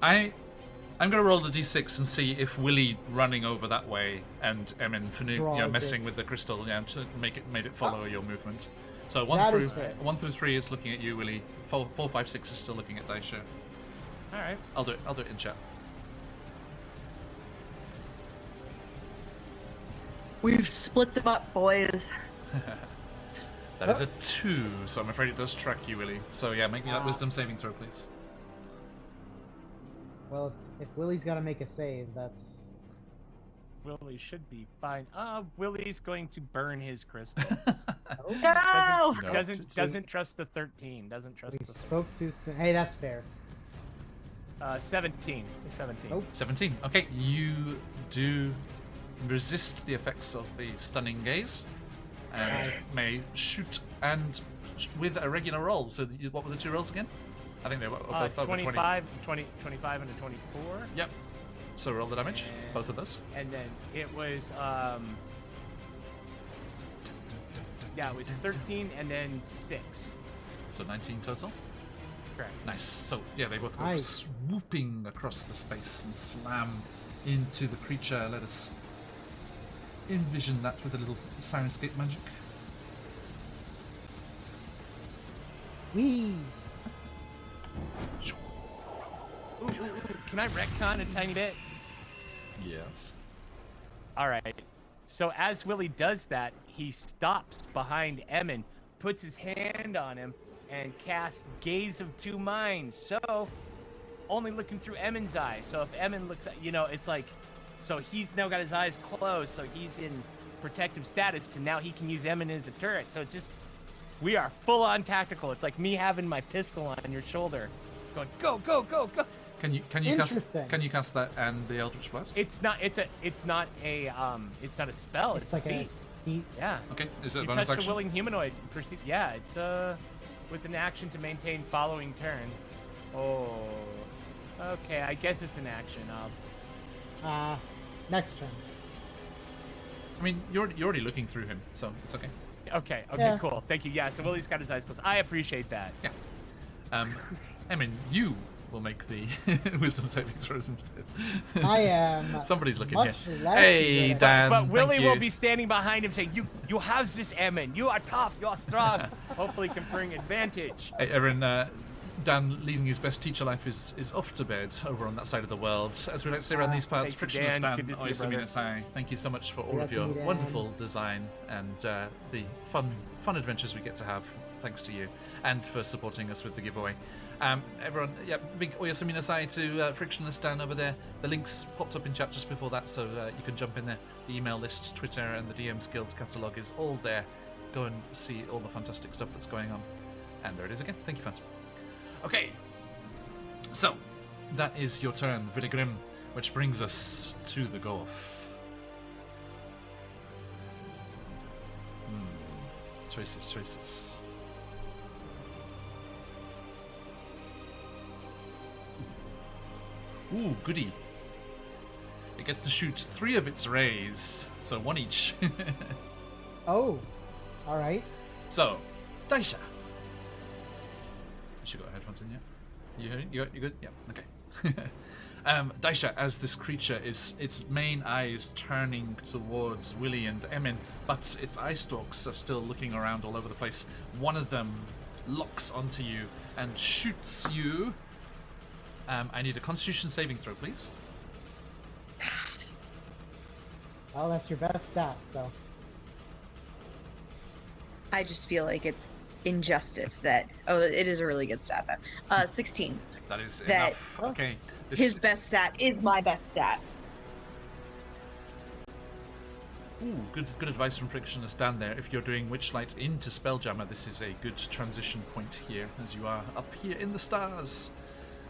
I'm gonna roll the d6 and see if Willy running over that way and Emin Draws messing it. with the crystal, to made it follow your movement. So one That through is fair. 1 through 3 is looking at you, Willy. 4, 5, 6 is still looking at Daisha. All right. I'll do it in chat. We've split them up, boys. That is a 2, so I'm afraid it does track you, Willy. So yeah, make me that Ah. wisdom saving throw, please. Well, if Willie's got to make a save, that's. Willy should be fine. Willy's going to burn his crystal. No! No. Doesn't trust the 13. Doesn't trust We the spoke too soon. Hey, that's fair. 17. 17. Nope. 17. Okay, you do resist the effects of the stunning gaze and may shoot and with a regular roll. So what were the 2 rolls again? I think they were both over 20. 25 and a 24. Yep. So roll the damage, both of those. And then it was it was 13 and then 6. So 19 total. Correct. Nice. So yeah, they both go Nice. swooping across the space and slam into the creature. Let us envision that with a little Sirenscape magic. Whee! Ooh, can I retcon a tiny bit? Yes. All right. So as Willie does that, he stops behind Emin, puts his hand on him, and casts Gaze of Two Minds. So, only looking through Emin's eyes. So if Emin looks at, it's like, so he's now got his eyes closed, so he's in protective status, and now he can use Emin as a turret. So it's just, we are full on tactical. It's like me having my pistol on your shoulder, going go, go, go, go. Can you cast that and the Eldritch Blast? It's not a spell. It's like a feat. Yeah. Okay. Is it a You bonus touch action? the willing humanoid. Yeah, it's with an action to maintain following turns. Oh. Okay, I guess it's an action. Next turn. I mean, you're already looking through him, so it's okay. Okay, Yeah. cool. Thank you. Yeah, so Willie's got his eyes closed. I appreciate that. Yeah. I mean, you will make the wisdom saving throws instead. I am. Somebody's looking much here. less Hey, good. Dan. But Willie thank you. will be standing behind him saying, You have this, Emin. You are tough. You are strong. Hopefully conferring advantage. Hey, Erin, Dan, leading his best teacher life is off to bed over on that side of the world. As we like to say around these parts, thank you, frictionless Dan. Dan, Good to see you, Oyster brother. Minasai. Thank you so much for all Good of to your see you, Dan. wonderful design and the fun adventures we get to have thanks to you, and for supporting us with the giveaway. Everyone, yeah, big Oyster Minasai to frictionless Dan over there. The links popped up in chat just before that, so you can jump in there. The email list, Twitter, and the DM's Guild catalogue is all there. Go and see all the fantastic stuff that's going on. And there it is again. Thank you, fans. Okay. So, that is your turn, Vidigrim, which brings us to the Gulf. Choices. Ooh, goody. It gets to shoot 3 of its rays, so 1 each. Oh, all right. So, Daisha. You should got headphones in, yeah? You good? Yeah, okay. Daisha, as this creature is its main eyes turning towards Willie and Emin, but its eye stalks are still looking around all over the place. One of them locks onto you and shoots you. I need a Constitution saving throw, please. Well, that's your best stat, so. I just feel like it's injustice that. Oh, it is a really good stat then. 16. That is That- enough. Okay. His best stat is my best stat. Ooh, good advice from Frictionless Dan there. If you're doing Witchlight into Spelljammer, this is a good transition point here, as you are up here in the stars.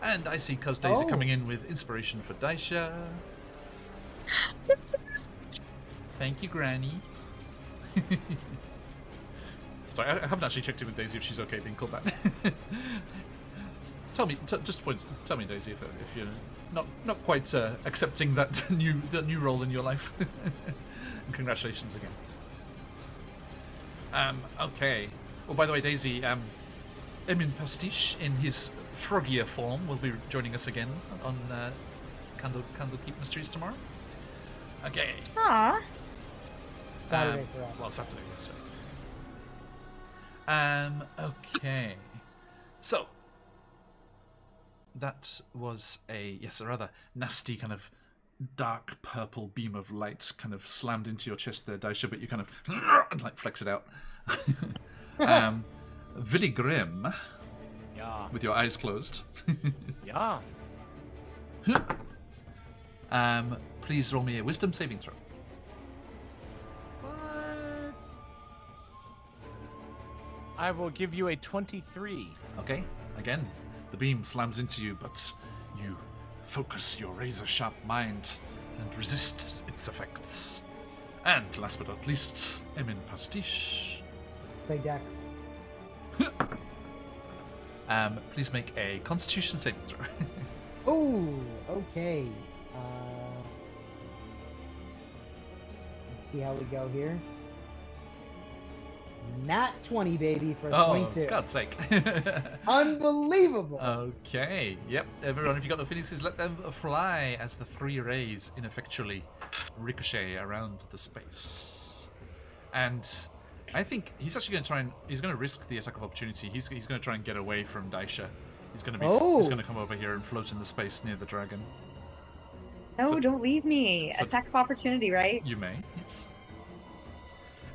And I see Cuz Daisy Oh. coming in with inspiration for Daisha. Thank you, Granny. Sorry, I haven't actually checked in with Daisy if she's okay being called that. Tell me, tell me, Daisy, if you're not quite accepting that new role in your life. And congratulations again. Okay. Oh, by the way, Daisy, Emin Pastiche in his froggier form will be joining us again on Candlekeep Mysteries tomorrow. Okay. Aww. Saturday for us. Well, Saturday, yes. Okay. So, that was a rather nasty kind of dark purple beam of light kind of slammed into your chest there, Daisha, but you kind of and like flex it out. Vidigrim, Yeah. with your eyes closed. Yeah. Please roll me a wisdom saving throw. What? I will give you a 23. Okay, again, the beam slams into you, but you focus your razor-sharp mind and resist its effects. And last but not least, Emin Pastiche. Play Dex. Please make a Constitution saving throw. Oh, okay. Let's see how we go here. Nat 20, baby, for Oh, 22. God's sake. Unbelievable. Okay, yep. Everyone, if you got the phoenixes, let them fly as the 3 rays ineffectually ricochet around the space. And I think he's actually going to risk the attack of opportunity. He's going to try and get away from Daisha. He's going to come over here and float in the space near the dragon. No, So- don't leave me. so- Attack of opportunity, right? You may, yes.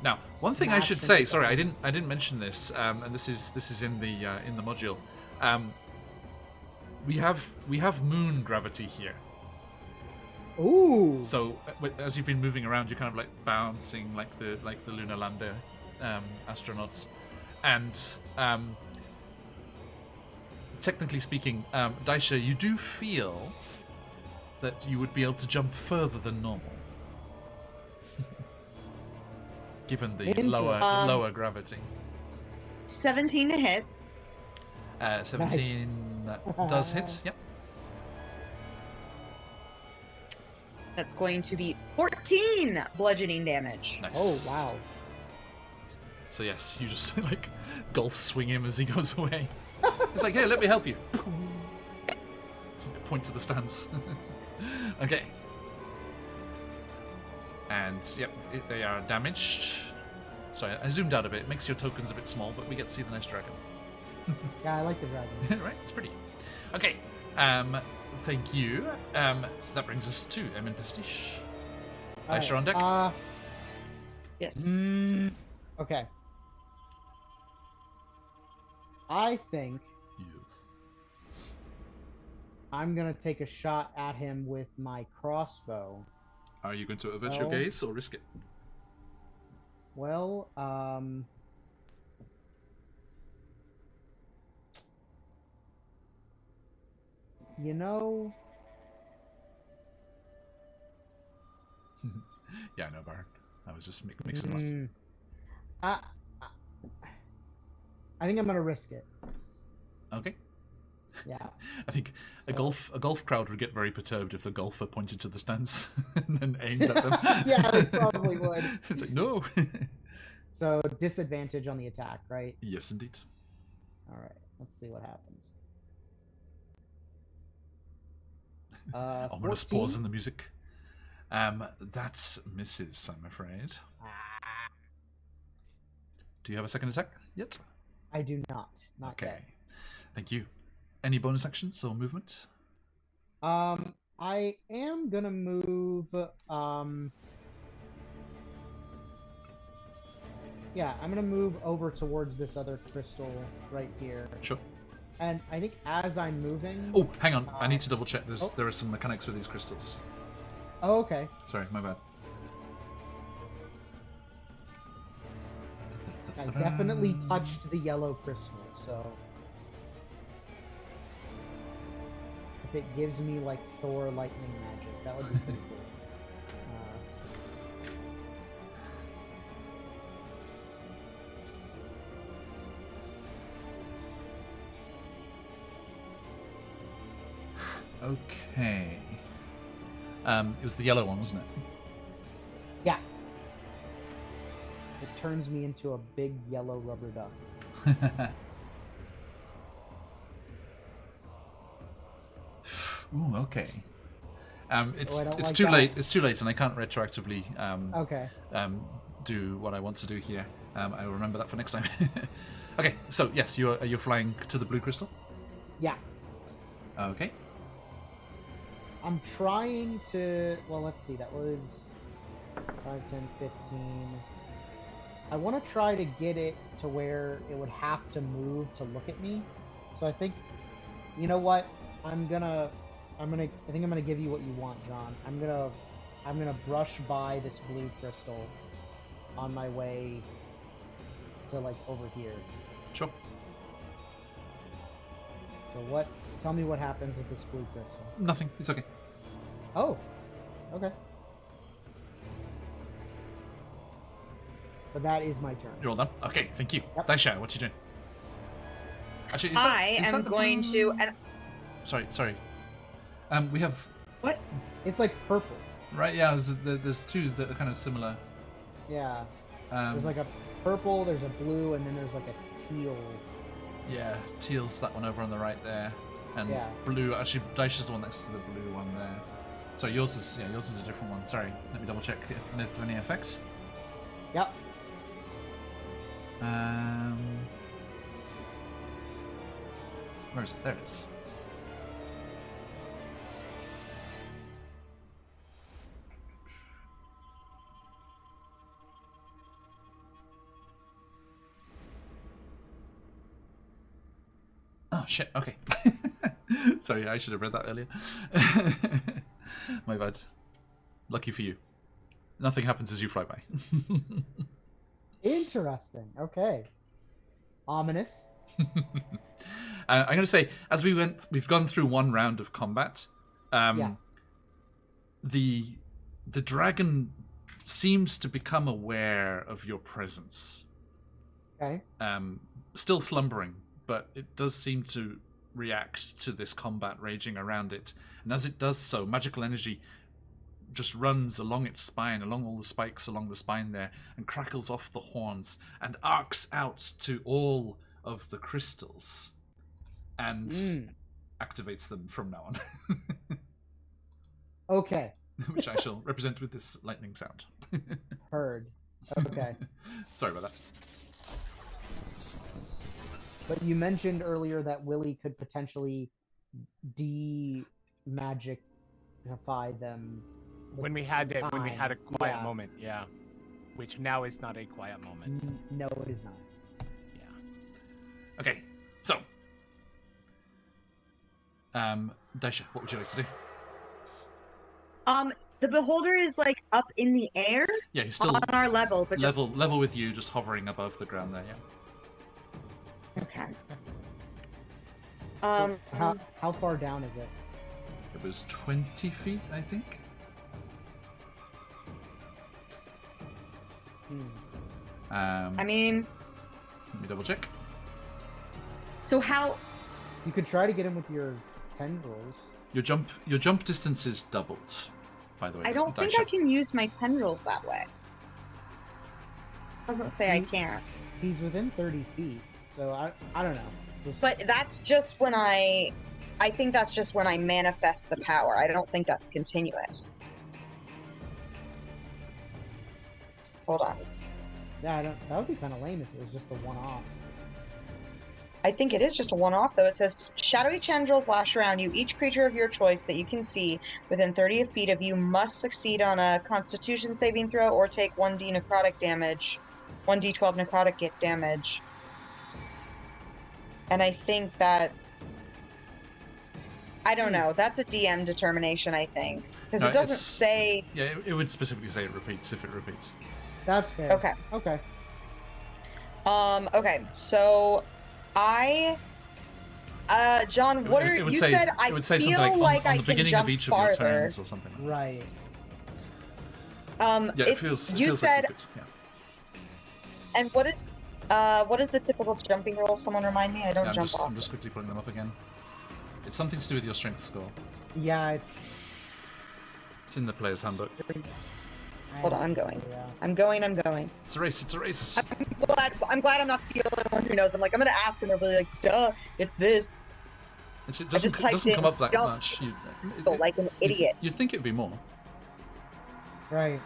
Now, one thing I Smash should into say, the sorry, I bone. didn't mention this, and this is in the module. We have moon gravity here. Ooh. So as you've been moving around, you're kind of like bouncing like the lunar lander astronauts, and technically speaking, Daisha, you do feel that you would be able to jump further than normal, given the lower Interesting. gravity. 17 to hit. 17 does hit. Yep. That's going to be 14 bludgeoning damage. Nice. Oh wow. So yes, you just like golf swing him as he goes away. It's like, hey, let me help you. Point to the stands. Okay. And yep, they are damaged. Sorry, I zoomed out a bit. It makes your tokens a bit small, but we get to see the nice dragon. Yeah, I like the dragon. Right, it's pretty. Okay. Thank you. That brings us to Emin Pastiche. Dice are on deck. Yes. Okay. I think Yes. I'm gonna take a shot at him with my crossbow. Are you going to avert your No. gaze or risk it? Well, you know, Yeah, I know, Baron. I was just mixing them up. mm, I, I think I'm gonna risk it. Okay. Yeah. I think a So- golf crowd would get very perturbed if the golfer pointed to the stands and then aimed at them. Yeah, they probably would. It's like, no. So disadvantage on the attack, right? Yes, indeed. All right. Let's see what happens. Ominous 14? pause in the music. That's misses, I'm afraid. Do you have a second attack yet? I do not. Not Okay. yet. Thank you. Any bonus actions or movement? I am gonna move. Yeah, I'm gonna move over towards this other crystal right here, Sure. and I think as I'm moving. Oh, hang on. I need to double check. oh. There are some mechanics with these crystals. Oh, okay. Sorry, my bad. I definitely touched the yellow crystal, so if it gives me like Thor lightning magic, that would be pretty cool. Okay. It was the yellow one, wasn't Yeah. It turns me into a big yellow rubber duck. it? Ooh, okay. It's I don't it's like too that. late. It's too late, and I can't retroactively Okay. do what I want to do here. I will remember that for next time. Okay, so yes, you're flying to the blue crystal. Yeah. Okay. I'm trying to. Well, let's see. That was 5, 10, 15. I want to try to get it to where it would have to move to look at me. So I think, you know what? I think I'm gonna give you what you want, John. I'm gonna brush by this blue crystal on my way to like over here. Sure. So what? Tell me what happens with this blue crystal. Nothing. It's okay. Oh, okay. But that is my turn. You're all done. Okay, thank you. Yep. Daisha, what you doing? Actually, I is am that the going blue- to. And Sorry. We have what? It's like purple. right. Yeah, there's two that are kind of similar. Yeah. Um, There's like a purple, there's a blue, and then there's like a teal. Yeah, teal's that one over on the right there, and Yeah. blue. Actually, Daisha's the one next to the blue one there. So yours is a different one. Sorry, let me double check if there's any effect. Yep. Where is it? There it is. Oh, shit. Okay. Sorry, I should have read that earlier. My bad. Lucky for you. Nothing happens as you fly by. Interesting. Okay. Ominous. I'm going to say, as we've gone through one round of combat. Yeah. The dragon seems to become aware of your presence. Okay. Still slumbering, but it does seem to react to this combat raging around it. And as it does so, magical energy just runs along its spine, along all the spikes along the spine there, and crackles off the horns and arcs out to all of the crystals and activates them from now on. Okay. Which I shall represent with this lightning sound. Heard. Okay. Sorry about that. But you mentioned earlier that Willie could potentially de-magicify them. When we had a quiet moment, yeah. Which now is not a quiet moment. No, it is not. Yeah. Okay, so Daisha, what would you like to do? The beholder is like up in the air. Yeah, he's still on our level, but level with you, just hovering above the ground there. Yeah. Okay. How far down is it? It was 20 feet, I think. I mean, let me double check. So how? You could try to get him with your tendrils. Your jump distance is doubled, by the way. I don't think I can use my tendrils that way. Doesn't say I can't. He's within 30 feet, so I don't know. But that's just when I think that's just when I manifest the power. I don't think that's continuous. Hold on. Yeah, that would be kind of lame if it was just a one-off. I think it is just a one-off, though. It says, shadowy tendrils lash around you. Each creature of your choice that you can see within 30 feet of you must succeed on a Constitution saving throw or take 1d necrotic damage, 1d12 necrotic damage. And I think that... I don't know. That's a DM determination, I think. Because it doesn't say... Yeah, it would specifically say it repeats if it repeats. That's fair. Okay. Okay. Okay, so... John, what are you said? I would say feel something like on I the can beginning jump of each farther. of your turns or something. Right. Yeah, it feels said, like you could, yeah. And what is the typical jumping rule? Someone remind me. I don't jump off. I'm just quickly putting them up again. It's something to do with your strength score. Yeah, it's in the player's handbook. Hold on, I'm going. Yeah. I'm going. It's a race. It's a race. I'm glad I'm not the only one who knows. I'm like, I'm gonna ask, and they'll be like, duh, it's this. It doesn't come up that much. Like an idiot. You'd think it'd be more. Right.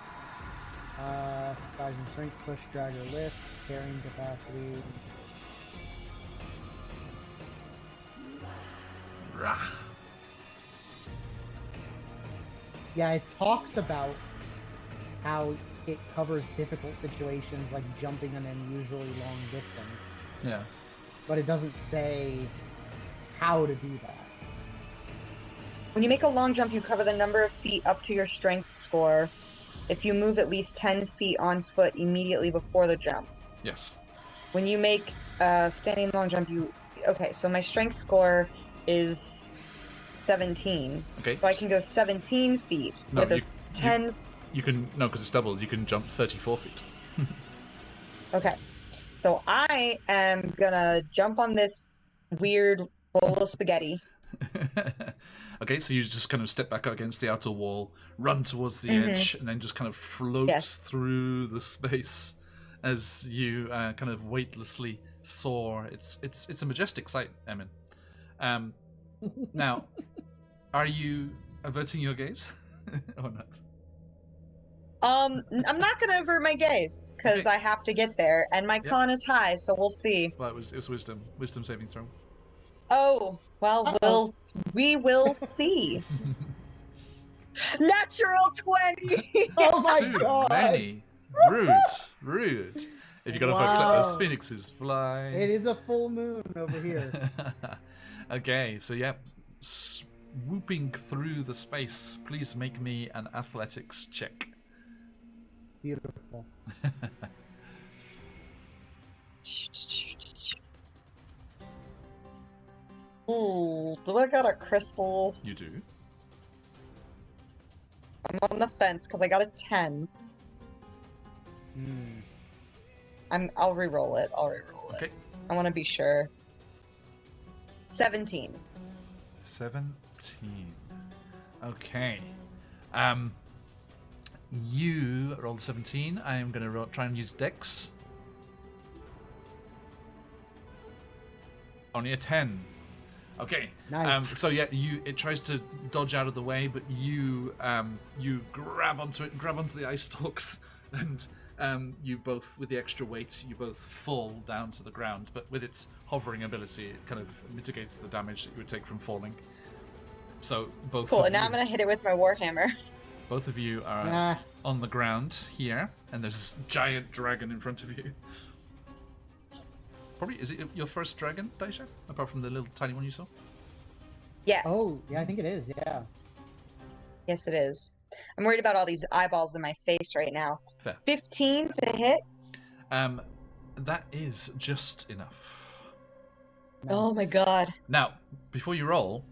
Size and strength, push, drag, or lift, carrying capacity. Rah. Yeah, it talks about how it covers difficult situations like jumping an unusually long distance. Yeah. But it doesn't say how to do that. When you make a long jump, you cover the number of feet up to your strength score. If you move at least 10 feet on foot immediately before the jump. Yes. When you make a standing long jump, okay, so my strength score is 17. Okay. So I can go 17 feet with a 10... You can, no, because it's doubled, you can jump 34 feet. Okay. So I am gonna jump on this weird bowl of spaghetti. Okay, so you just kind of step back against the outer wall, run towards the edge, and then just kind of floats through the space as you kind of weightlessly soar. It's a majestic sight, Emin. Now, are you averting your gaze or not? I'm not gonna avert my gaze because I have to get there, and my con is high, so we'll see. Well, it was wisdom saving throw. Oh, well, we will see. Natural 20. Oh my Too god! many. Rude. If you gotta focus, let those Wow. phoenixes fly. It is a full moon over here. Okay, so yeah, swooping through the space. Please make me an athletics check. Beautiful. Ooh, do I got a crystal? You do. I'm on the fence because I got a 10. I'll re-roll it. Okay. I want to be sure. 17. 17. Okay. You rolled 17. I am going to try and use Dex. Only a 10. Okay. Nice. So yeah, it tries to dodge out of the way, but you grab onto it, grab onto the ice stalks, and you both, with the extra weight, you both fall down to the ground. But with its hovering ability, it kind of mitigates the damage that you would take from falling. So both. Cool. of And now you- I'm gonna hit it with my warhammer. Both of you are Nah. on the ground here, and there's this giant dragon in front of you. Probably, is it your first dragon, Daisha? Apart from the little tiny one you saw? Yes. Oh, yeah, I think it is. Yeah. Yes, it is. I'm worried about all these eyeballs in my face right now. Fair. 15 to hit. That is just enough. Oh my god. Now, before you roll,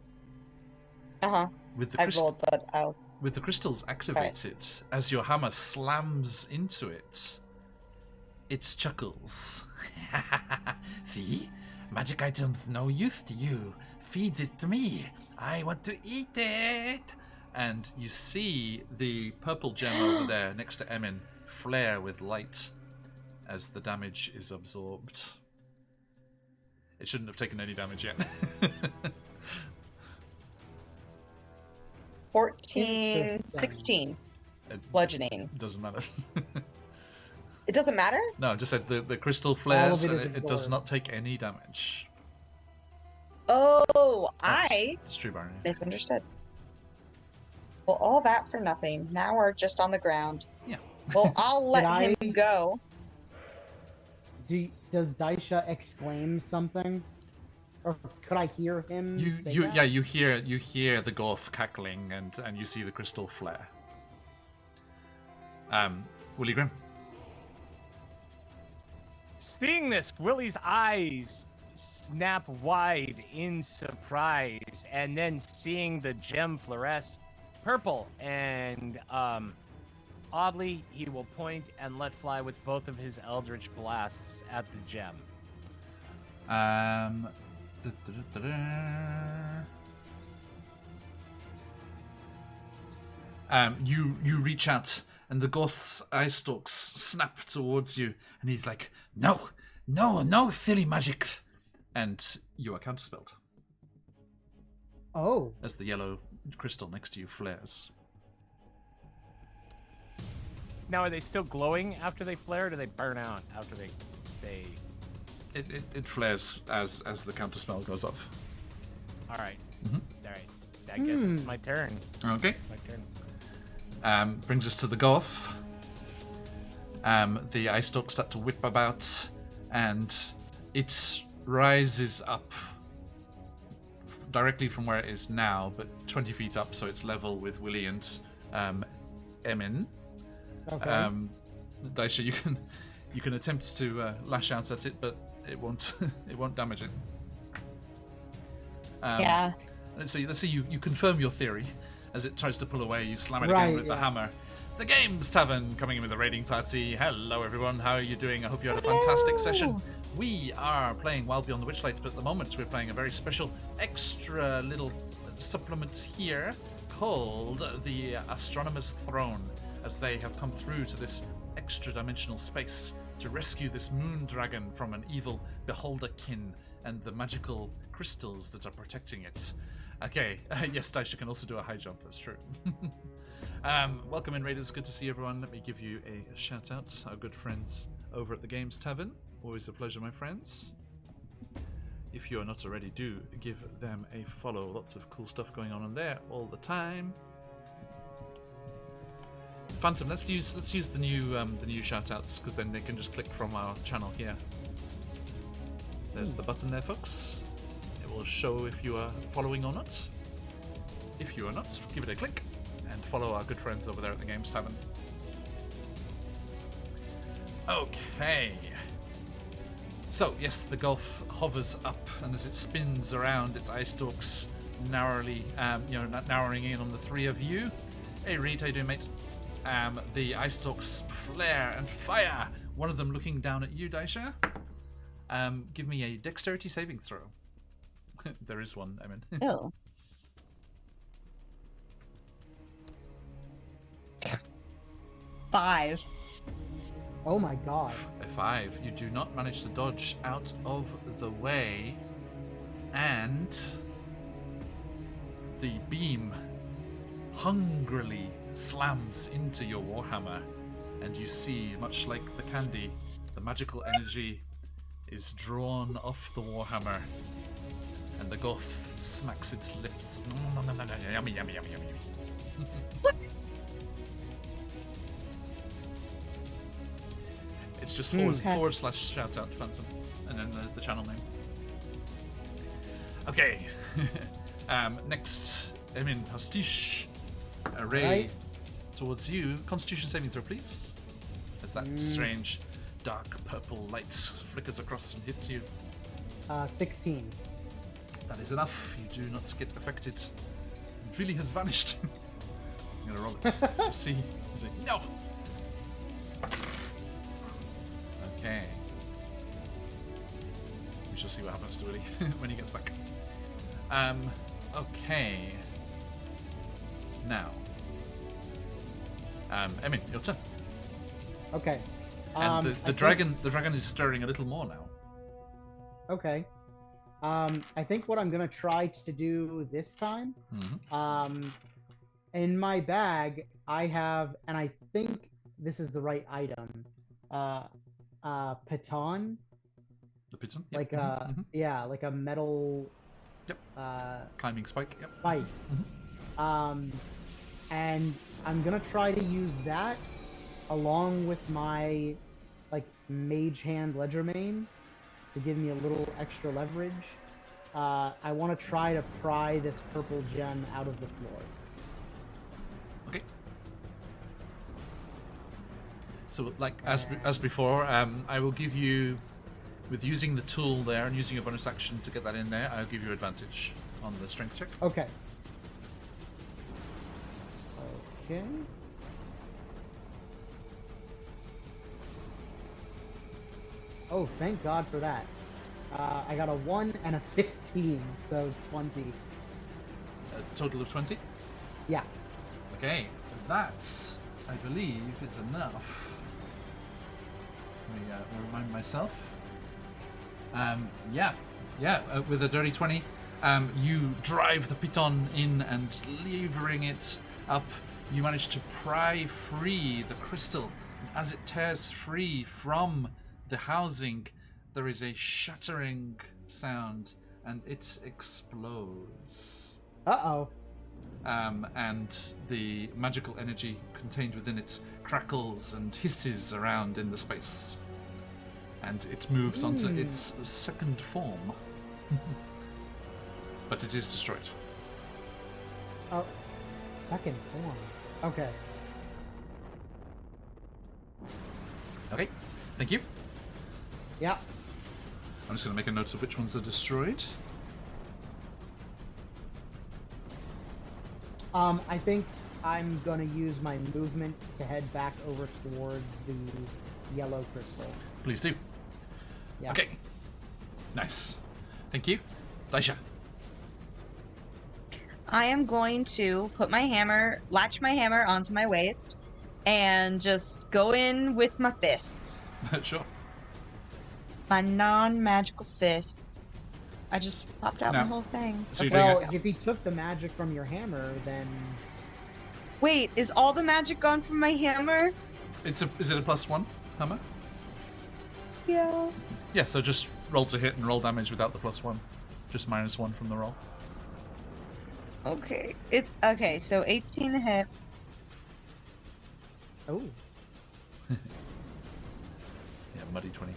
Uh-huh. with the I've rolled, but I'll... with the crystals activated, as your hammer slams into it, it chuckles. See? Magic items no use to you. Feed it to me. I want to eat it. And you see the purple gem over there next to Emin flare with light as the damage is absorbed. It shouldn't have taken any damage yet. 14, Interesting. 16. It Bludgeoning. doesn't matter. It doesn't matter? No, I just said the crystal flares it and is it does absorbed. not take any damage. Oh, That's true, Barney. misunderstood. Well, all that for nothing. Now we're just on the ground. Yeah. Well, I'll let Did him go. Does Daisha exclaim something? Or could I hear him say that? You hear the Goth cackling and you see the crystal flare. Willie Grimm. Seeing this, Willie's eyes snap wide in surprise, and then seeing the gem fluoresce purple, and oddly, he will point and let fly with both of his eldritch blasts at the gem. You reach out, and the Goth's eye stalks snap towards you, and he's like, "No, silly magic!" And you are counterspelled Oh, as the yellow crystal next to you flares. Now, are they still glowing after they flare, or do they burn out after they... It flares as the counterspell goes off. All right. Mhm. All right. I guess it's my turn. Okay. My turn. Brings us to the Goth. The eye stalks start to whip about, and it rises up directly from where it is now, but 20 feet up, so it's level with Willie and Emin. okay. Daisha, you can attempt to lash out at it, but it won't it won't damage it. Yeah. Let's see. You confirm your theory as it tries to pull away. You slam it Right, again with the yeah. hammer. The Games Tavern coming in with a raiding party. Hello, everyone. How are you doing? I hope you had a fantastic session. We are playing Wild Beyond the Witchlight, but at the moment we're playing a very special extra little supplement here called the Astronomer's Throne, as they have come through to this extra dimensional space to rescue this moon dragon from an evil beholderkin and the magical crystals that are protecting it. Okay, yes, Daisha can also do a high jump, that's true. Welcome in, Raiders. Good to see everyone. Let me give you a shout out. Our good friends over at the Games Tavern. Always a pleasure, my friends. If you are not already, do give them a follow. Lots of cool stuff going on in there all the time. Phantom, let's use the new shoutouts, because then they can just click from our channel here. There's the button there, folks. It will show if you are following or not. If you are not, give it a click and follow our good friends over there at the Games Tavern. Okay. So yes, the Gulf hovers up, and as it spins around, its eye stalks narrowly, narrowing in on the three of you. Hey Reed, how you doing, mate? The eye stalks flare and fire. One of them looking down at you, Daisha. Give me a dexterity saving throw. There is one, I mean. Oh. Five. Oh my god. A 5. You do not manage to dodge out of the way, and the beam hungrily slams into your warhammer, and you see, much like the candy, the magical energy is drawn off the warhammer, and the goth smacks its lips. Yummy, yummy, yummy, yummy. It's just forward slash shout out Phantom, and then the channel name. Okay. Next, Pastiche. Ray, Right. towards you. Constitution saving throw, please. As that strange, dark purple light flickers across and hits you. 16. That is enough. You do not get affected. Really has vanished. I'm gonna roll it to see. He's like, no. Okay. We shall see what happens to Willie when he gets back. Okay. Now. Emin, your turn. Okay. And I the dragon is stirring a little more now. Okay. I think what I'm gonna try to do this time, in my bag, I have, and I think this is the right item, piton. The piton? Like Yep. yeah, like a metal. Yep. Climbing spike. Yep. Spike. And I'm gonna try to use that along with my like mage hand ledger main to give me a little extra leverage. I want to try to pry this purple gem out of the floor. Okay. So, like as before, I will give you, with using the tool there and using a bonus action to get that in there, I'll give you advantage on the strength check. Okay. Okay. Oh, thank God for that. I got a 1 and a 15, so 20. A total of 20? Yeah. Okay, that, I believe, is enough. Let me remind myself. With a dirty 20, you drive the piton in and levering it up. You manage to pry free the crystal. As it tears free from the housing, there is a shattering sound, and it explodes. Uh-oh. And the magical energy contained within it crackles and hisses around in the space. And it moves onto its second form. But it is destroyed. Oh, second form. Okay. Okay, thank you. Yeah. I'm just going to make a note of which ones are destroyed. I think I'm gonna use my movement to head back over towards the yellow crystal. Please do. Yeah. Okay. Nice. Thank you. Daisha. I am going to put my hammer, latch my hammer onto my waist, and just go in with my fists. Sure. My non-magical fists. I just popped out my Now- whole thing. So you're Well, doing if he took the magic from your hammer, then Wait, is all the magic gone from my hammer? is it a +1 hammer? Yeah. Yeah, so just roll to hit and roll damage without the +1. Just -1 from the roll. Okay. It's okay, so 18 to hit. Oh. Yeah, muddy 20.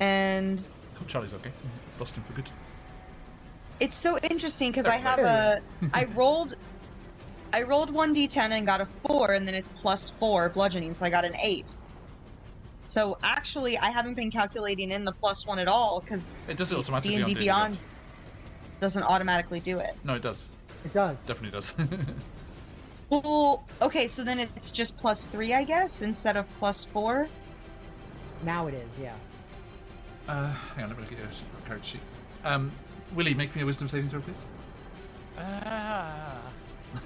And Oh, Charlie's okay. Lost him for good. it's so interesting because Oh, I have nice. I rolled 1d10 and got a 4, and then it's +4 bludgeoning, so I got an 8. So actually, I haven't been calculating in the +1 at all because It does it automatically on D&D D&D Beyond Beyond. doesn't automatically do it. No, it does. It does. Definitely does. Well, okay, so then it's just +3, I guess, instead of +4. Now it is, yeah. Hang on, let me look at your card sheet. Willie, make me a wisdom saving throw, please. Ah.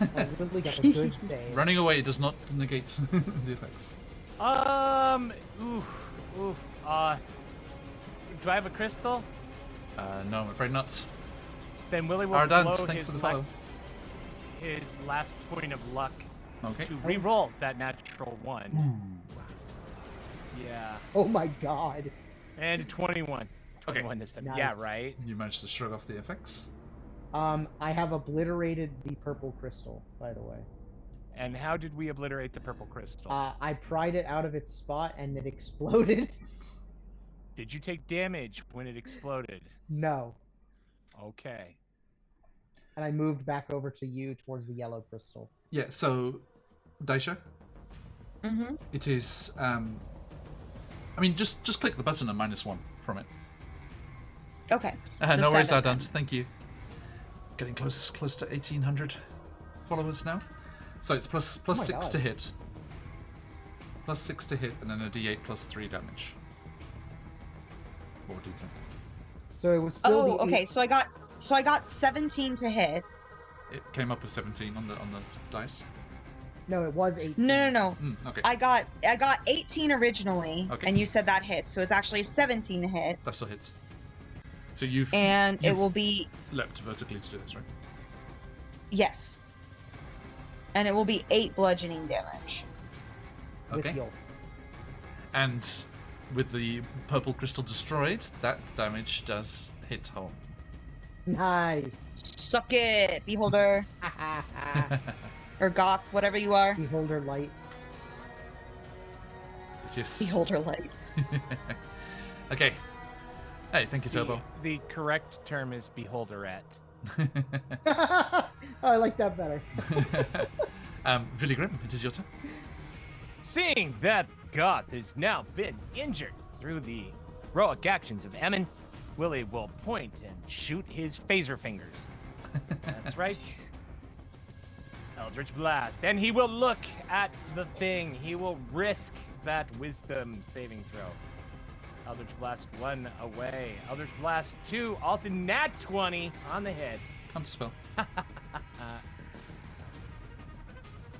Oh, Woodley got a good save. Running away does not negate the effects. Oof. Do I have a crystal? No, I'm afraid not. Then Willie will Ardant, blow thanks for the follow. his last point of luck Okay. to re-roll that natural 1. Yeah. Oh my god. And a 21. Okay. 21 this time. Nice. Yeah, right? You managed to shrug off the effects. I have obliterated the purple crystal, by the way. And how did we obliterate the purple crystal? I pried it out of its spot and it exploded. Did you take damage when it exploded? No. Okay. And I moved back over to you towards the yellow crystal. Yeah, so, Daisha, Mm-hmm. it is, I mean, just click the button and -1 from it. Okay. No So worries, 7 Ardant, thank you. Getting close to 1,800 followers now. So it's plus my 6 God. to hit. Plus 6 to hit, and then a d8 plus 3 damage. Or d10. So it was still Oh, the okay. So I got 17 to hit. It came up with 17 on the dice. No, it was 8. No. Okay, I got 18 originally, Okay. and you said that hit, so it's actually 17 to hit, that still hits. So you've and it you've will be leapt vertically to do this, right? yes, and it will be 8 bludgeoning damage. With Okay. heal. And with the purple crystal destroyed, that damage does hit home. Nice. Suck it, beholder or goth, whatever you are. Beholder light. Yes. Beholder light. Okay. Hey, thank you, Turbo. The correct term is beholderette. Oh, I like that better. Villy Grim, it is your turn. Seeing that Goth has now been injured through the heroic actions of Emin, Willie will point and shoot his phaser fingers. That's right. Eldritch Blast. And he will look at the thing. He will risk that wisdom saving throw. Eldritch Blast 1 away. Eldritch Blast 2, also nat 20 on the hit. Counter spell.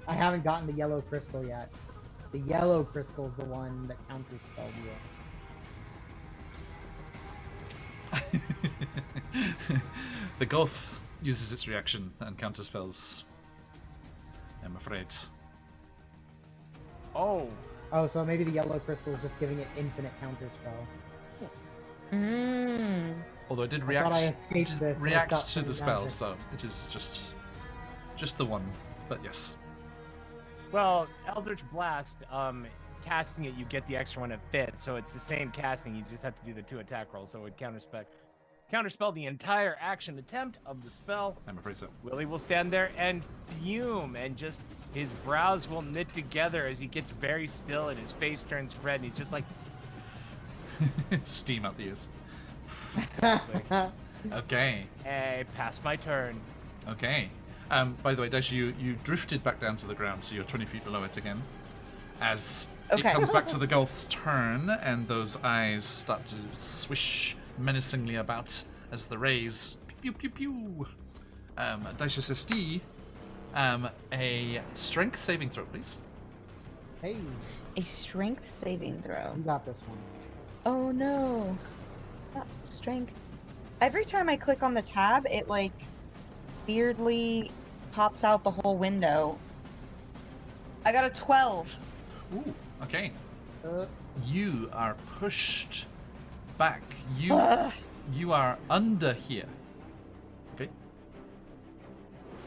I haven't gotten the yellow crystal yet. The yellow crystal's the one that counterspelled you. The Goth uses its reaction and counter spells. I'm afraid. Oh, Oh, so maybe the yellow crystal is just giving it infinite counterspell. Although it did I react, thought I escaped this, so I react stopped to the putting spell, down so it is just the one. But yes. well, Eldritch Blast, casting it, you get the extra one that fits, so it's the same casting, you just have to do the 2 attack rolls, so it would counterspell the entire action attempt of the spell. I'm afraid so. Willie will stand there and fume, and just his brows will knit together as he gets very still and his face turns red, and he's just like, Steam out the ears. it. Okay. hey, pass my turn. Okay. By the way, Daisha, you drifted back down to the ground, so you're 20 feet below it again. As it Okay. comes back to the Goth's turn, and those eyes start to swish menacingly about as the rays pew pew pew. Daisha says, a strength saving throw, please. Hey, A strength saving throw. you got this one. Oh no. That's strength. Every time I click on the tab, it like weirdly pops out the whole window. I got a 12. Ooh, okay. Uh, You are pushed back. You Ugh. you are under here. Okay.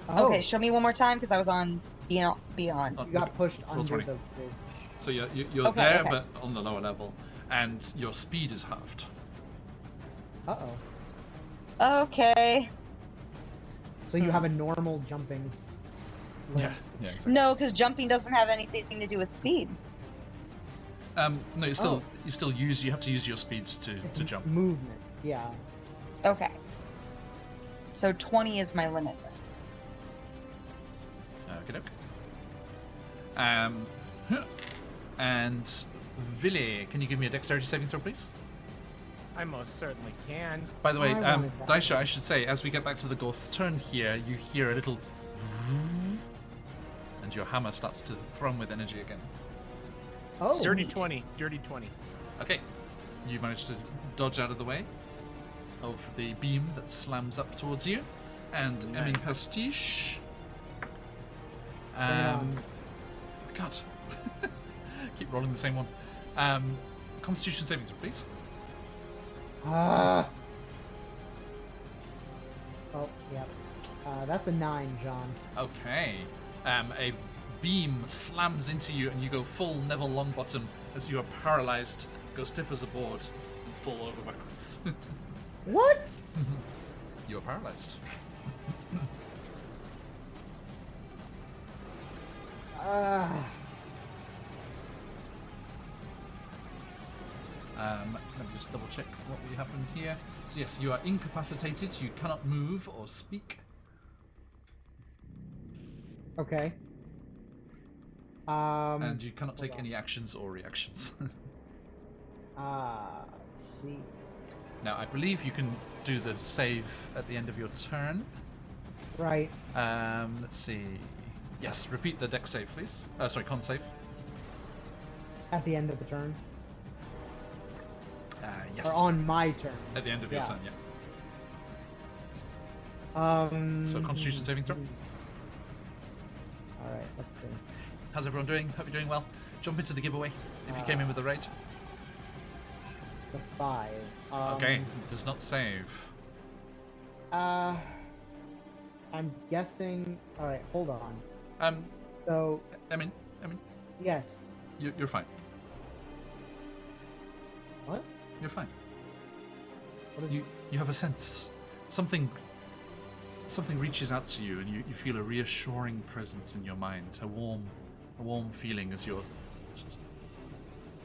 oh, Okay, show me one more time because I was on beyond. Oh, You got okay. pushed Roll under 20. the bridge. So you're Okay, there, okay. but on the lower level, and your speed is halved. Uh-oh. Okay. So you have a normal jumping limit. Yeah, exactly. No, because jumping doesn't have anything to do with speed. No, you have to use your speeds to jump. Movement, yeah. Okay. So 20 is my limit. Okay. And Ville, can you give me a dexterity saving throw, please? I most certainly can. By the way, I wanted that. Daisha, I should say, as we get back to the Goth's turn here, you hear a little and your hammer starts to thrum with energy again. Oh, Dirty Sweet. 20. Dirty 20. Okay, you managed to dodge out of the way of the beam that slams up towards you, and Emin Nice. Pastiche. on. God, keep rolling the same one. Constitution saving throw, please. Oh, yeah. That's a 9, John. Okay. A beam slams into you, and you go full Neville Longbottom as you are paralyzed, go stiff as a board, and fall over backwards. What? You are paralyzed. Let me just double check what really happened here. So yes, you are incapacitated. You cannot move or speak. Okay. And you cannot take on. any actions or reactions. Let's see. Now, I believe you can do the save at the end of your turn. Right. Let's see. Yes, repeat the dex save, please. Sorry, con save. At the end of the turn. Yes. Or on my turn. At the end of your Yeah. turn, yeah. So, Constitution saving throw. Alright, let's see. How's everyone doing? Hope you're doing well. Jump into the giveaway if you came in with a raid. It's a 5. Okay, does not save. I'm guessing. Alright, hold on. So, I mean, yes. you're fine. What? You're fine. What is You have a sense. Something reaches out to you, and you feel a reassuring presence in your mind. A warm feeling as you're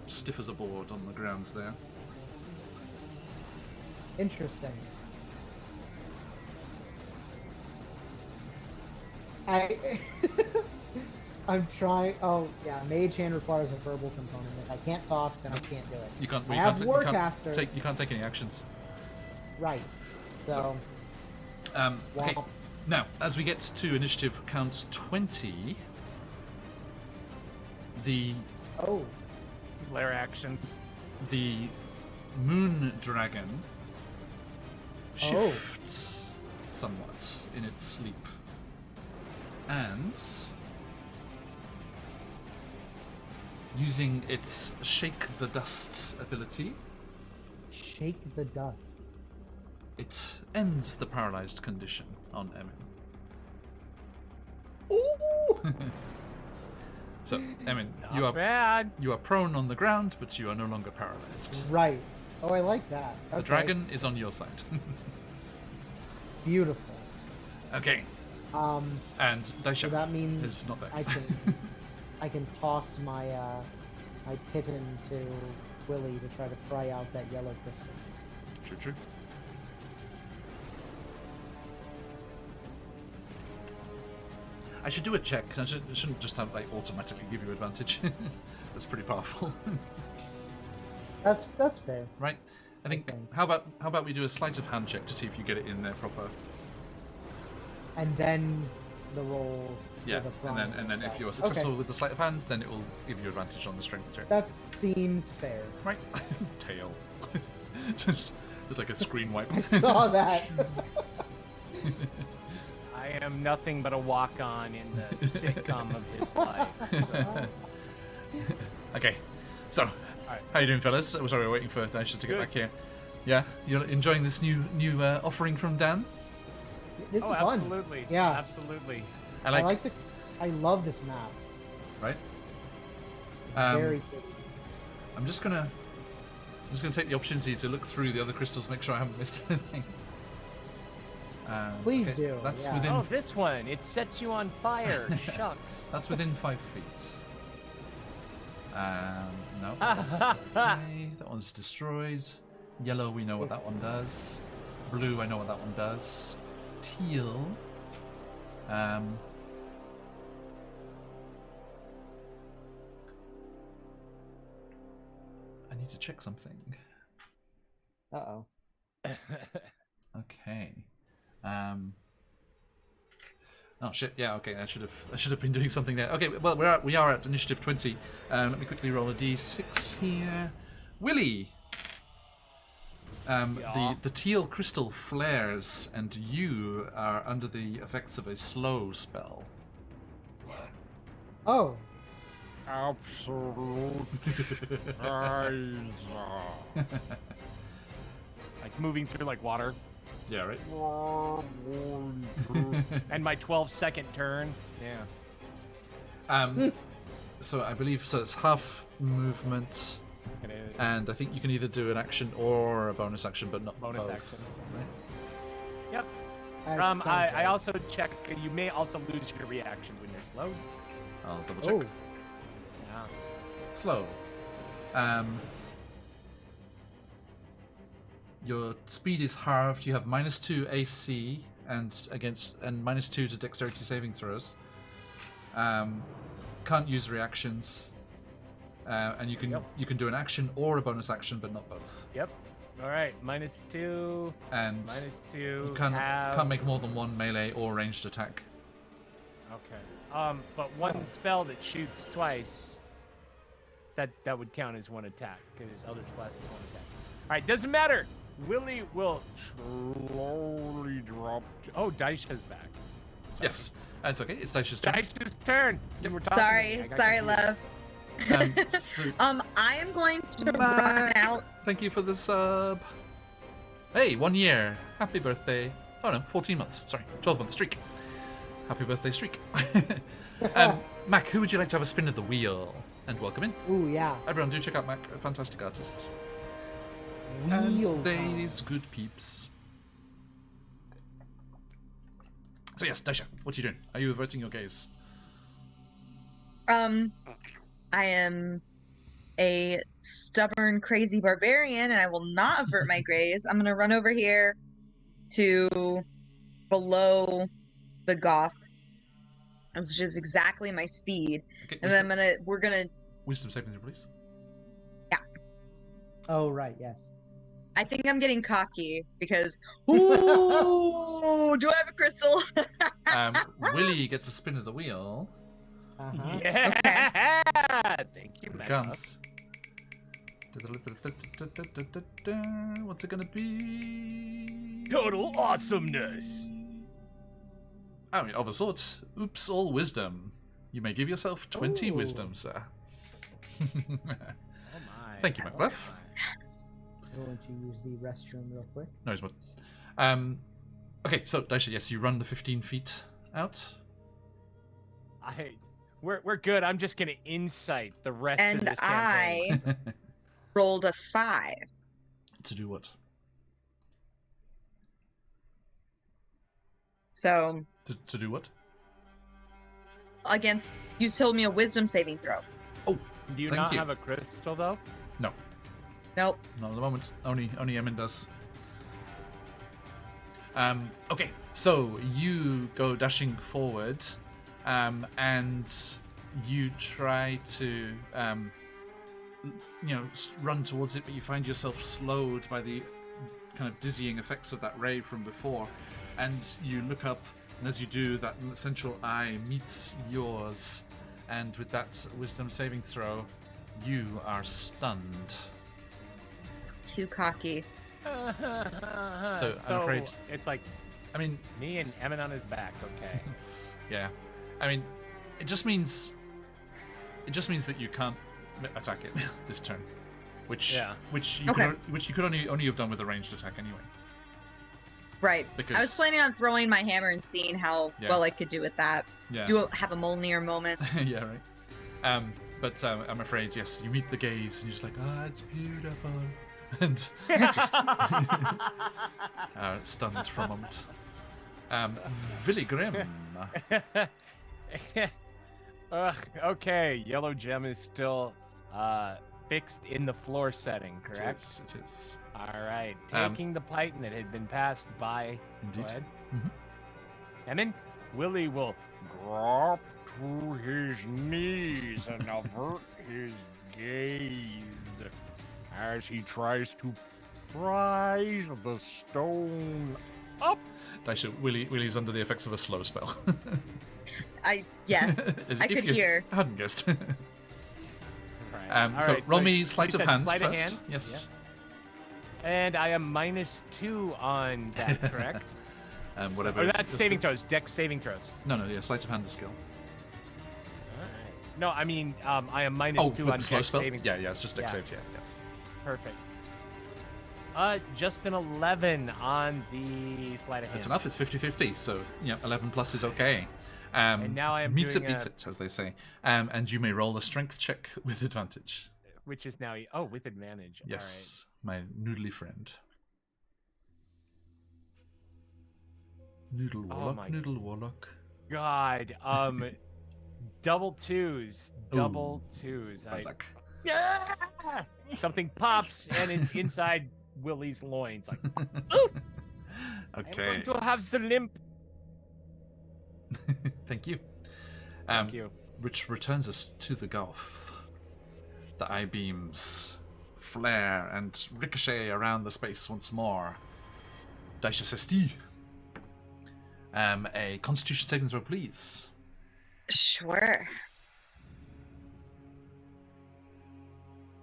stiff as a board on the ground there. interesting? I'm trying. Oh, yeah. Mage hand requires a verbal component. If I can't talk, then I can't do it. You can't. I You have can't, Warcaster. you can't take any actions. Right. So, Okay. womp. Now, as we get to initiative count 20, the Oh, Lair actions. moon dragon shifts somewhat in its sleep, and using its shake the dust ability, shake the dust. it ends the paralyzed condition on Emin. Ooh! So, Emin, Not bad. you are prone on the ground, but you are no longer paralyzed. Right. Oh, I like that. The Okay. dragon is on your side. Beautiful. Okay, and So Daisha that means is not there. I can toss my my kitten to Willy to try to pry out that yellow crystal. True. I should do a check. I shouldn't just have automatically give you advantage. That's pretty powerful, That's fair. right? I think. Okay. How about we do a sleight of hand check to see if you get it in there proper? And then the roll. Yeah, for the and prime then if itself. you are successful Okay. with the sleight of hand, then it will give you advantage on the strength check. That seems fair. Right? Tail. just like a screen wipe. I saw that. I am nothing but a walk-on in the sitcom of his life. So. Okay, so Alright. how you doing, fellas? Oh, sorry, we're waiting for Daisha to get Good. back here. Yeah, you're enjoying this new offering from Dan? This is Oh, fun. absolutely. Yeah. Absolutely. I I like. like I love this map. Right? It's very pretty. I'm just gonna take the opportunity to look through the other crystals, make sure I haven't missed anything. Please okay, do. That's yeah. within. Oh, this one. It sets you on fire. Shucks. That's within 5 feet. No. That's okay. That one's destroyed. Yellow, we know what that one does. Blue, I know what that one does. Teal. I need to check something. Uh-oh. Okay. Oh shit! Yeah. Okay. I should have been doing something there. Okay. Well, we are at initiative 20. Let me quickly roll a d6 here. Willie. Yeah. The teal crystal flares, and you are under the effects of a slow spell. Oh. Absolute like moving through like water. Yeah. Right. And my 12-second turn. Yeah. So I believe it's half movement. And I think you can either do an action or a bonus action, but not Bonus both. action. Right? Yep. Sounds I right. also check. You may also lose your reaction when you're slow. I'll double check. Oh. Yeah. Slow. Your speed is halved. You have -2 AC and -2 to dexterity saving throws. Can't use reactions. And you can do an action or a bonus action, but not both. Yep. All right. -2. And -2. you can't make more than one melee or ranged attack. Okay. But one spell that shoots twice, that would count as one attack because Eldritch Blast is one attack. All right. Doesn't matter. Willie will slowly drop. Oh, Daisha's back. Sorry. Yes, that's okay. It's Daisha's turn. Daisha's turn. You were talking to me. I got Sorry, confused. love. So, I am going to run out. thank you for the sub. Hey, 1 year. Happy birthday. Oh no, 14 months. Sorry, 12-month streak. Happy birthday streak. Mac, who would you like to have a spin of the wheel? And welcome in. Ooh, yeah. Everyone, do check out Mac, a fantastic artist. Wheel And these good peeps. So yes, Daisha, what are you doing? Are you averting your gaze? I am a stubborn, crazy barbarian, and I will not avert my gaze. I'm gonna run over here to below the goth, which is exactly my speed. Okay, And then we're gonna. wisdom saving throw, please. Oh, right, yes. I think I'm getting cocky because. Ooh, do I have a crystal? Willie gets a spin of the wheel. Uh-huh. Yeah. Thank you, Here it Matt. comes. What's it gonna be? Total awesomeness. I mean, of a sort. Oops, all wisdom. You may give yourself 20 Ooh. wisdom, sir. Oh my. Thank you, Macbeth. I'm going to use the restroom real quick. No, it's what. Okay, so Daisha, yes, you run the 15 feet out. We're good. I'm just gonna insight the rest of And this campaign. I rolled a 5. To do what? So To do what? against, you told me a wisdom saving throw. Oh, Do you thank not you. have a crystal though? No, Nope. not at the moment. Only Emin does. Okay, so you go dashing forward, and you try to, run towards it, but you find yourself slowed by the kind of dizzying effects of that ray from before, and you look up, and as you do, that central eye meets yours, and with that wisdom saving throw, you are stunned. Too cocky. So I'm afraid- it's like I mean, me and Emin on his back. Okay. yeah. I mean, it just means that you can't attack it this turn, which Yeah. you Okay. could only have done with a ranged attack anyway. Right. Because, I was planning on throwing my hammer and seeing how well I could do with that. Yeah. Have a Mjolnir moment. Yeah, right. But I'm afraid, yes, you meet the gaze and you're just like, oh, it's beautiful. And just stunned for a moment. Villy Grim. Okay, yellow gem is still fixed in the floor setting, correct? It is. All right, taking the python that had been passed by. Indeed. Go ahead. Mm-hmm. And then Willie will drop to his knees and avert his gaze as he tries to prise the stone up. Daisha, Willie's under the effects of a slow spell. Yes, I could hear. I hadn't guessed. All so right, roll so me sleight of hand sleight of first. hand? Yes. And I am -2 on that, correct? Whatever. Or that's the saving skills. throws, dex saving throws. No, yeah, sleight of hand is skill. Alright. No, I mean, I am -2 for the on slow dex spell? saving. Yeah, it's just dex Yeah. save, yeah. Perfect. Just an 11 on the sleight of hand. That's enough, it's 50-50, so, 11 plus is okay. And now I am meets doing it, beats it, as they say. And you may roll a strength check with advantage. Which is now, with advantage. Yes, my noodly friend. Noodle warlock, my noodle warlock. God, double twos. Bad luck. Yeah! Something pops and it's inside Willie's loins. Like, I'm Okay. going to have some limp. Thank you. Thank you. Which returns us to the Gulf. The eye beams flare and ricochet around the space once more. Daisha Sesti. A Constitution saving throw, please. Sure.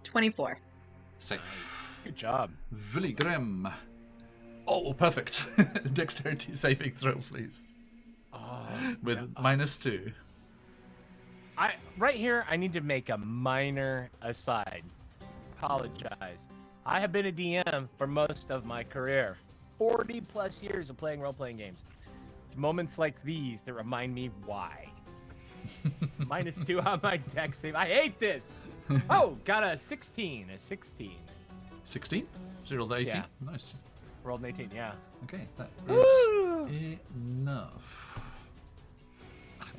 24. Safe. Good job. Villy Grim. Oh, perfect. Dexterity saving throw, please. With -2. Right here, I need to make a minor aside. Apologize. I have been a DM for most of my career. 40 plus years of playing role-playing games. It's moments like these that remind me why. -2 on my dex save. I hate this. Oh, got a 16. A 16. 16? So you rolled 18? Yeah. Nice. Rolled an 18, yeah. Okay, that Woo! is enough.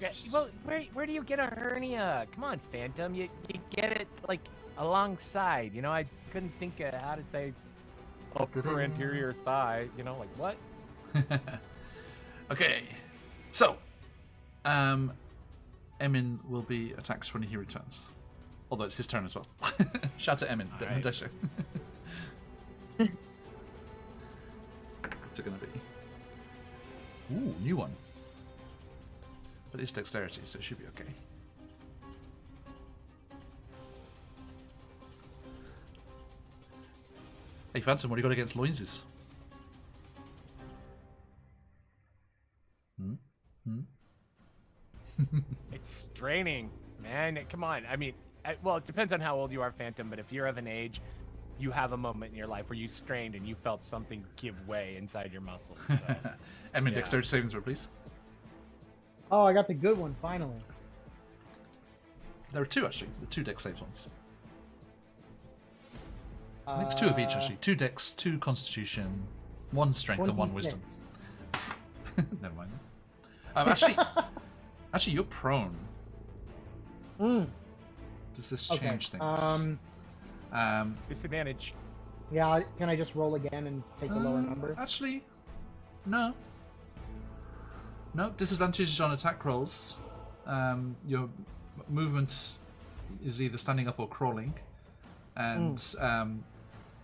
Yeah, well, where do you get a hernia? Come on, Phantom. You get it, like, alongside. I couldn't think of how to say upper anterior thigh. Like, what? Okay, so, Emin will be attacked when he returns. Although it's his turn as well. Shout at Emin. All right. Daisha. What's it going to be? Ooh, new one. But it's dexterity, so it should be okay. Hey, Phantom, what do you got against Loinses? It's straining, man. Come on. I mean, well, it depends on how old you are, Phantom, but if you're of an age, you have a moment in your life where you strained and you felt something give way inside your muscles. So. Emin, dexterity saving throw, please. Oh, I got the good one finally. There are two, actually. The 2 dex saves ones. I think it's 2 of each, actually. 2 dex, 2 constitution, 1 strength, and 1 wisdom. 26. Never mind. Actually, you're prone. Does this change things? Disadvantage. Yeah, can I just roll again and take the lower number? Actually, no. No, disadvantage on attack rolls. Your movement is either standing up or crawling, and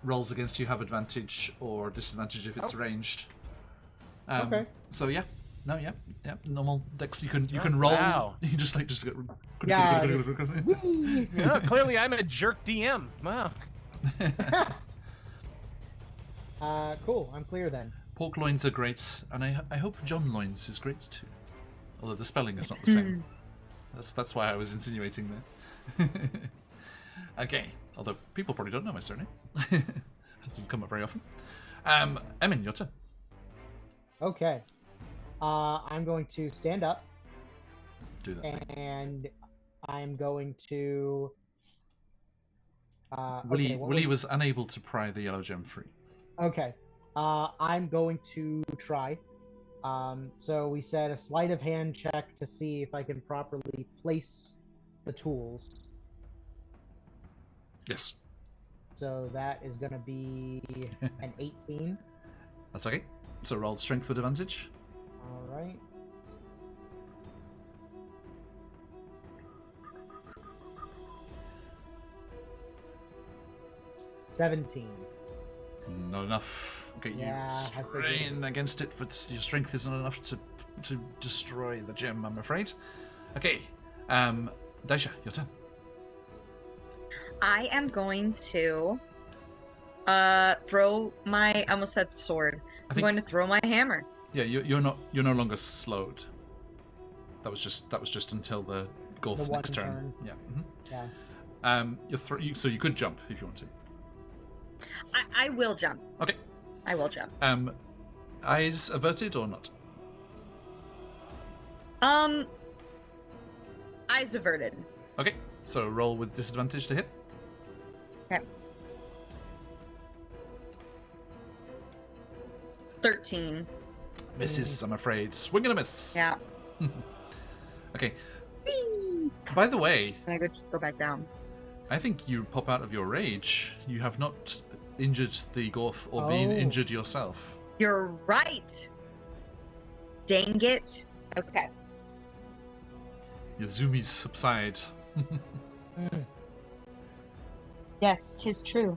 rolls against you have advantage or disadvantage if it's ranged. Okay. So yeah, normal dex. You can roll. Wow. You just Yeah, Yeah, clearly I'm a jerk DM. Wow. Cool. I'm clear then. Pork loins are great, and I hope John loins is great too. Although the spelling is not the same. That's why I was insinuating there. Okay, although people probably don't know my surname. That doesn't come up very often. Emin, your turn. Okay. I'm going to stand up, Do that. and I'm going to. Willie, Okay, what Willie was unable to pry the yellow gem free. Okay. I'm going to try. So we said a sleight of hand check to see if I can properly place the tools. Yes. So that is going to be an 18. That's okay. So roll strength with advantage. All right. $17. Not enough. Okay, Yeah, I you figured. strain against it, but your strength is not enough to destroy the gem, I'm afraid. Okay, Daisha, your turn. I am going to throw my, I almost said sword. I'm going to throw my hammer. Yeah, you're no longer slowed. That was just until the Golth's one next turn. turn. Yeah. Yeah. So you could jump if you want to. I will jump. Okay. I will jump. Eyes averted or not? Eyes averted. Okay. So roll with disadvantage to hit. Okay. 13. Misses, I'm afraid. Swing and a miss. Yeah. Okay. Whee! By the way, Can I just go back down? I think you pop out of your rage. You have not injured the Gorth or been injured yourself. You're right. Dang it. Okay. Your zoomies subside. Yes, 'tis true.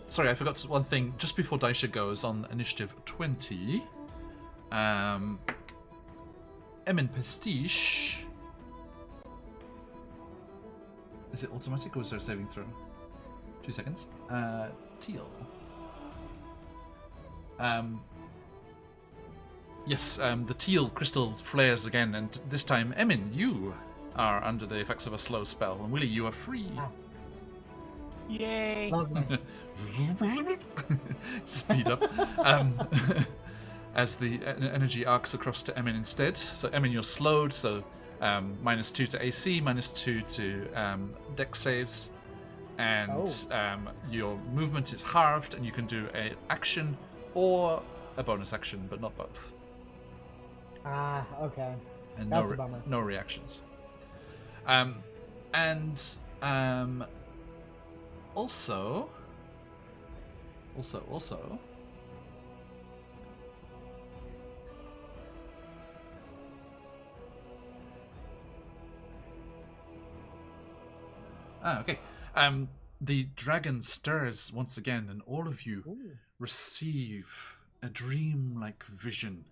Sorry, I forgot one thing. Just before Daisha goes on initiative 20, Emin Pastiche. Is it automatic or is there a saving throw? 2 seconds. Teal. Yes, the teal crystal flares again, and this time, Emin, you are under the effects of a slow spell, and Willie, you are free. Yay! Lovely. Speed up. As the energy arcs across to Emin instead. So Emin, you're slowed, so -2 to AC, -2 to dex saves, and your movement is halved, and you can do an action or a bonus action, but not both. Okay. And That's a bummer. no reactions. Also. Okay. The dragon stirs once again, and all of you receive a dream-like vision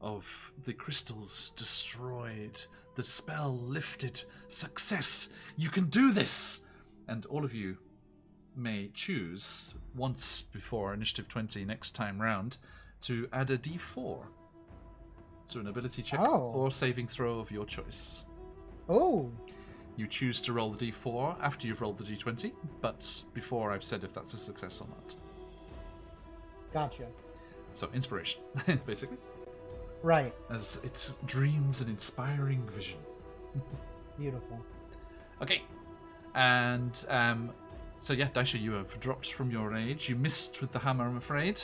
of the crystals destroyed, the spell lifted, success. You can do this! And all of you may choose, once before Initiative 20 next time round, to add a d4 to an ability check or saving throw of your choice. Oh. You choose to roll the d4 after you've rolled the d20, but before I've said if that's a success or not. Gotcha. So, inspiration, basically. Right. As it dreams an inspiring vision. Beautiful. Okay. And, so yeah, Daisha, you have dropped from your rage. You missed with the hammer, I'm afraid.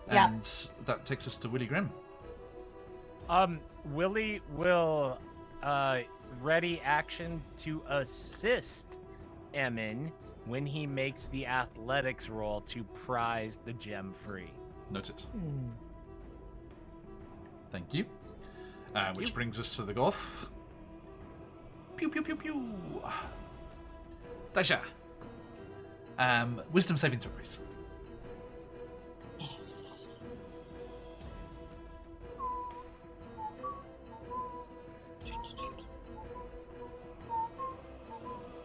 Yeah. And that takes us to Willie Grimm. Willie will ready action to assist Emin when he makes the athletics roll to prize the gem free. Noted. Thank you. Which brings us to the Goth. Pew pew pew pew. Daisha. Wisdom saving throw, please. Yes.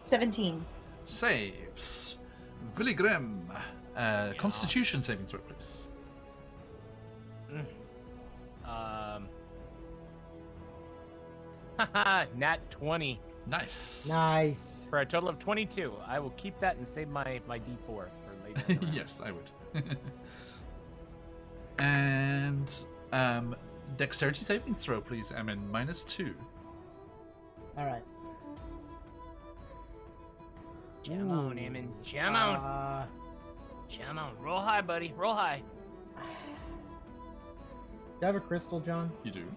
$17. Saves. Willie Grimm. Constitution saving throw, please. Nat 20 Nice. Nice. for a total of 22. I will keep that and save my D4 for later. Yes, I would. And dexterity saving throw, please, Emin. -2. All right. Jam on, Eamon. Jam on. Jam on. Roll high, buddy. Roll high. Do you have a crystal, John? You do.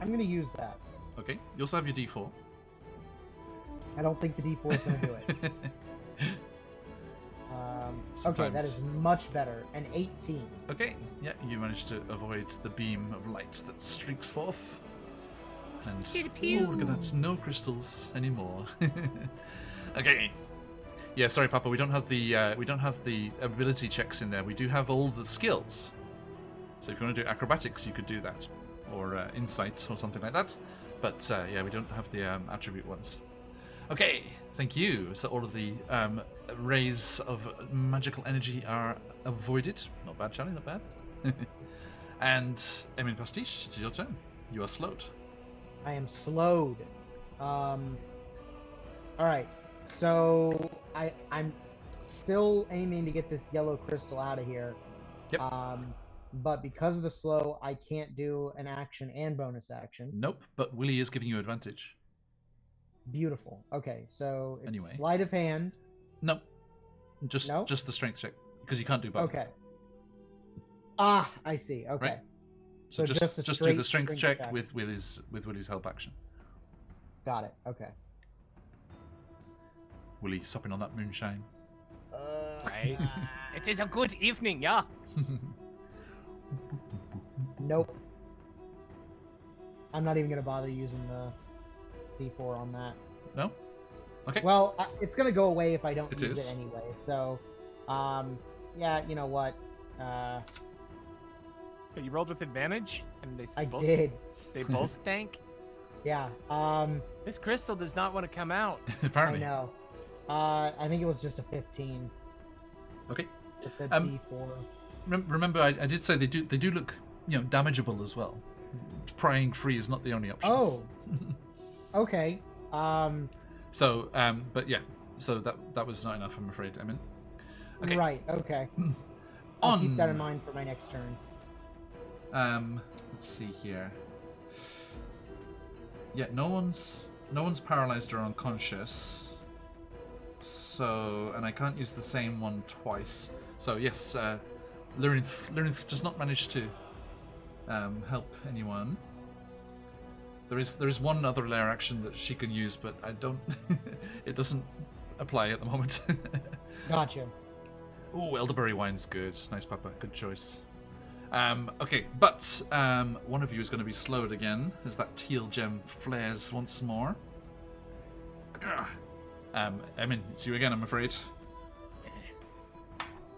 I'm gonna use that. Okay. You also have your D4. I don't think the D4 is gonna do it. Okay, that is much better. An 18. Okay, yeah, you managed to avoid the beam of light that streaks forth. And ooh, look at that, no crystals anymore. Okay. Yeah, sorry, Papa, we don't have the ability checks in there. We do have all the skills. So if you want to do acrobatics, you could do that, or insight or something like that. But yeah, we don't have the attribute ones. Okay, thank you. So all of the rays of magical energy are avoided. Not bad, Charlie, not bad. And Emin Pastiche, it is your turn. You are slowed. I am slowed. All right. So I'm still aiming to get this yellow crystal out of here. Yep. But because of the slow, I can't do an action and bonus action. Nope, but Willie is giving you advantage. Beautiful. Okay, so it's Anyway. sleight of hand. Nope. Just Nope? the strength check, because you can't do both. Okay. Ah, I see. Okay. Right. So just a do straight the strength check attack. with Willie's help action. Got it. Okay. Willie supping on that moonshine. Right. It is a good evening, yeah. Nope. I'm not even gonna bother using the D4 on that. No? Okay. Well, it's gonna go away if I don't It use is. it anyway. So, yeah, you know what? You rolled with advantage, and they I both, did. They both stank. Yeah. This crystal does not want to come out. I Apparently. know. I think it was just a 15 Okay. with the D4. Remember, I did say they do look, damageable as well. Prying free is not the only option. Oh. Okay. So, but yeah, so that was not enough, I'm afraid. I mean, okay. Right. Okay. I'll keep that in mind for my next turn. Let's see here. Yeah, no one's paralyzed or unconscious. So, and I can't use the same one twice. So yes, Lyrinth does not manage to help anyone. There is one other lair action that she can use, but I don't. It doesn't apply at the moment. Gotcha. Oh, elderberry wine's good. Nice, Papa. Good choice. Okay, but one of you is going to be slowed again as that teal gem flares once more. Emin, it's you again, I'm afraid.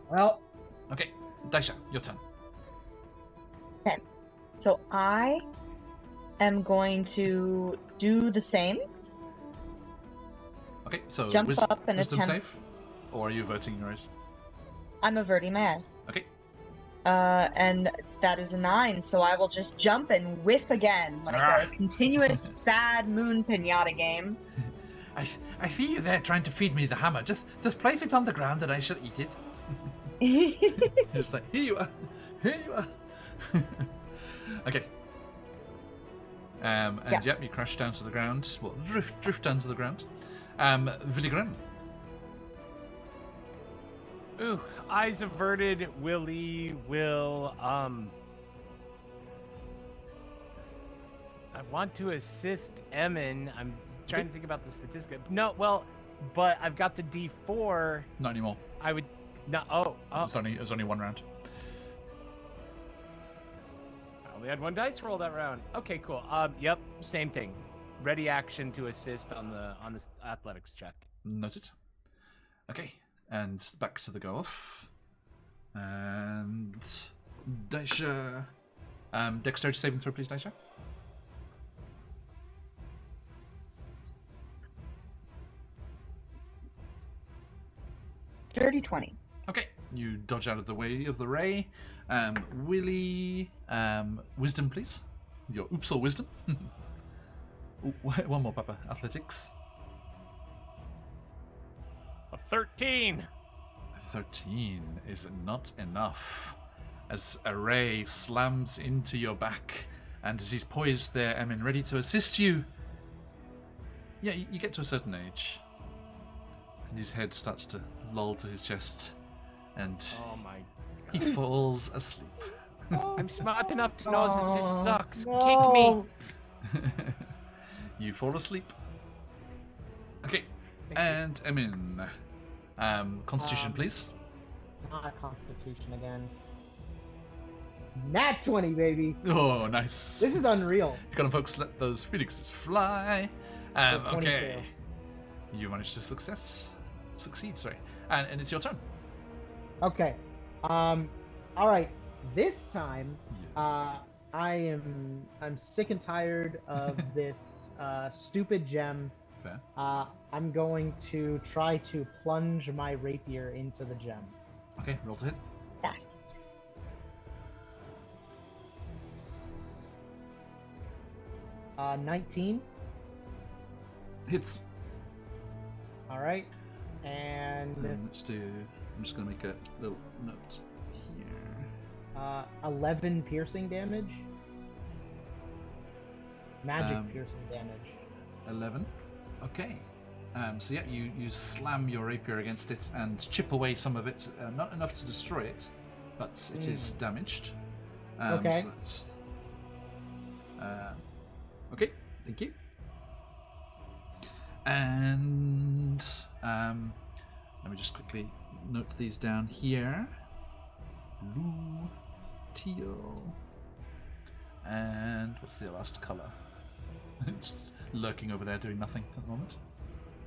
Well, Okay, Daisha, your turn. Okay. So I am going to do the same. Okay, so Jump up and wisdom attempt- save? Or are you averting your eyes? I'm averting my eyes. Okay. And that is a 9, so I will just jump and whiff again, like a continuous sad moon pinata game. I see you there trying to feed me the hammer. Just place it on the ground and I shall eat it. It's like, here you are. Here you are. Okay. And Yeah. yep, you crash down to the ground. Well, drift down to the ground. Villigren. Ooh, eyes averted. Willie will. I want to assist Emin. I'm trying to think about the statistic. No, well, but I've got the D4. Not anymore. I would not. Oh, It was only one round. I only had one dice roll that round. Okay, cool. Yep, same thing. Ready action to assist on the athletics check. Noted. Okay, and back to the golf. And Daisha. Dexterity saving throw, please, Daisha. Dirty 20. Okay, you dodge out of the way of the ray. Willie, wisdom, please. Your oops or wisdom. Ooh, one more, Papa. Athletics. A 13. 13 is not enough. as a ray slams into your back. And as he's poised there, Emin, ready to assist you. Yeah, you get to a certain age. And his head starts to loll to his chest. And Oh my he falls asleep. I'm smart enough to know that this sucks. No. Kick me. You fall asleep. Okay. And Emin. Constitution, please. Not Constitution again. Nat 20, baby. Oh, nice. This is unreal. You gotta folks let those phoenixes fly. For 22. Okay. You managed to succeed, sorry. And it's your turn. Okay. All right. This time, Yes. I'm sick and tired of this stupid gem. Fair. I'm going to try to plunge my rapier into the gem. Okay, roll to hit. Yes. 19. Hits. All right. And Let's do. I'm just gonna make a little note here. 11 piercing damage. Magic Um, piercing damage. 11. Okay. So yeah, you slam your rapier against it and chip away some of it. Not enough to destroy it, but it is damaged. Okay. So that's, okay. Thank you. And let me just quickly note these down here. Blue, teal, and what's the last color? Just lurking over there doing nothing at the moment.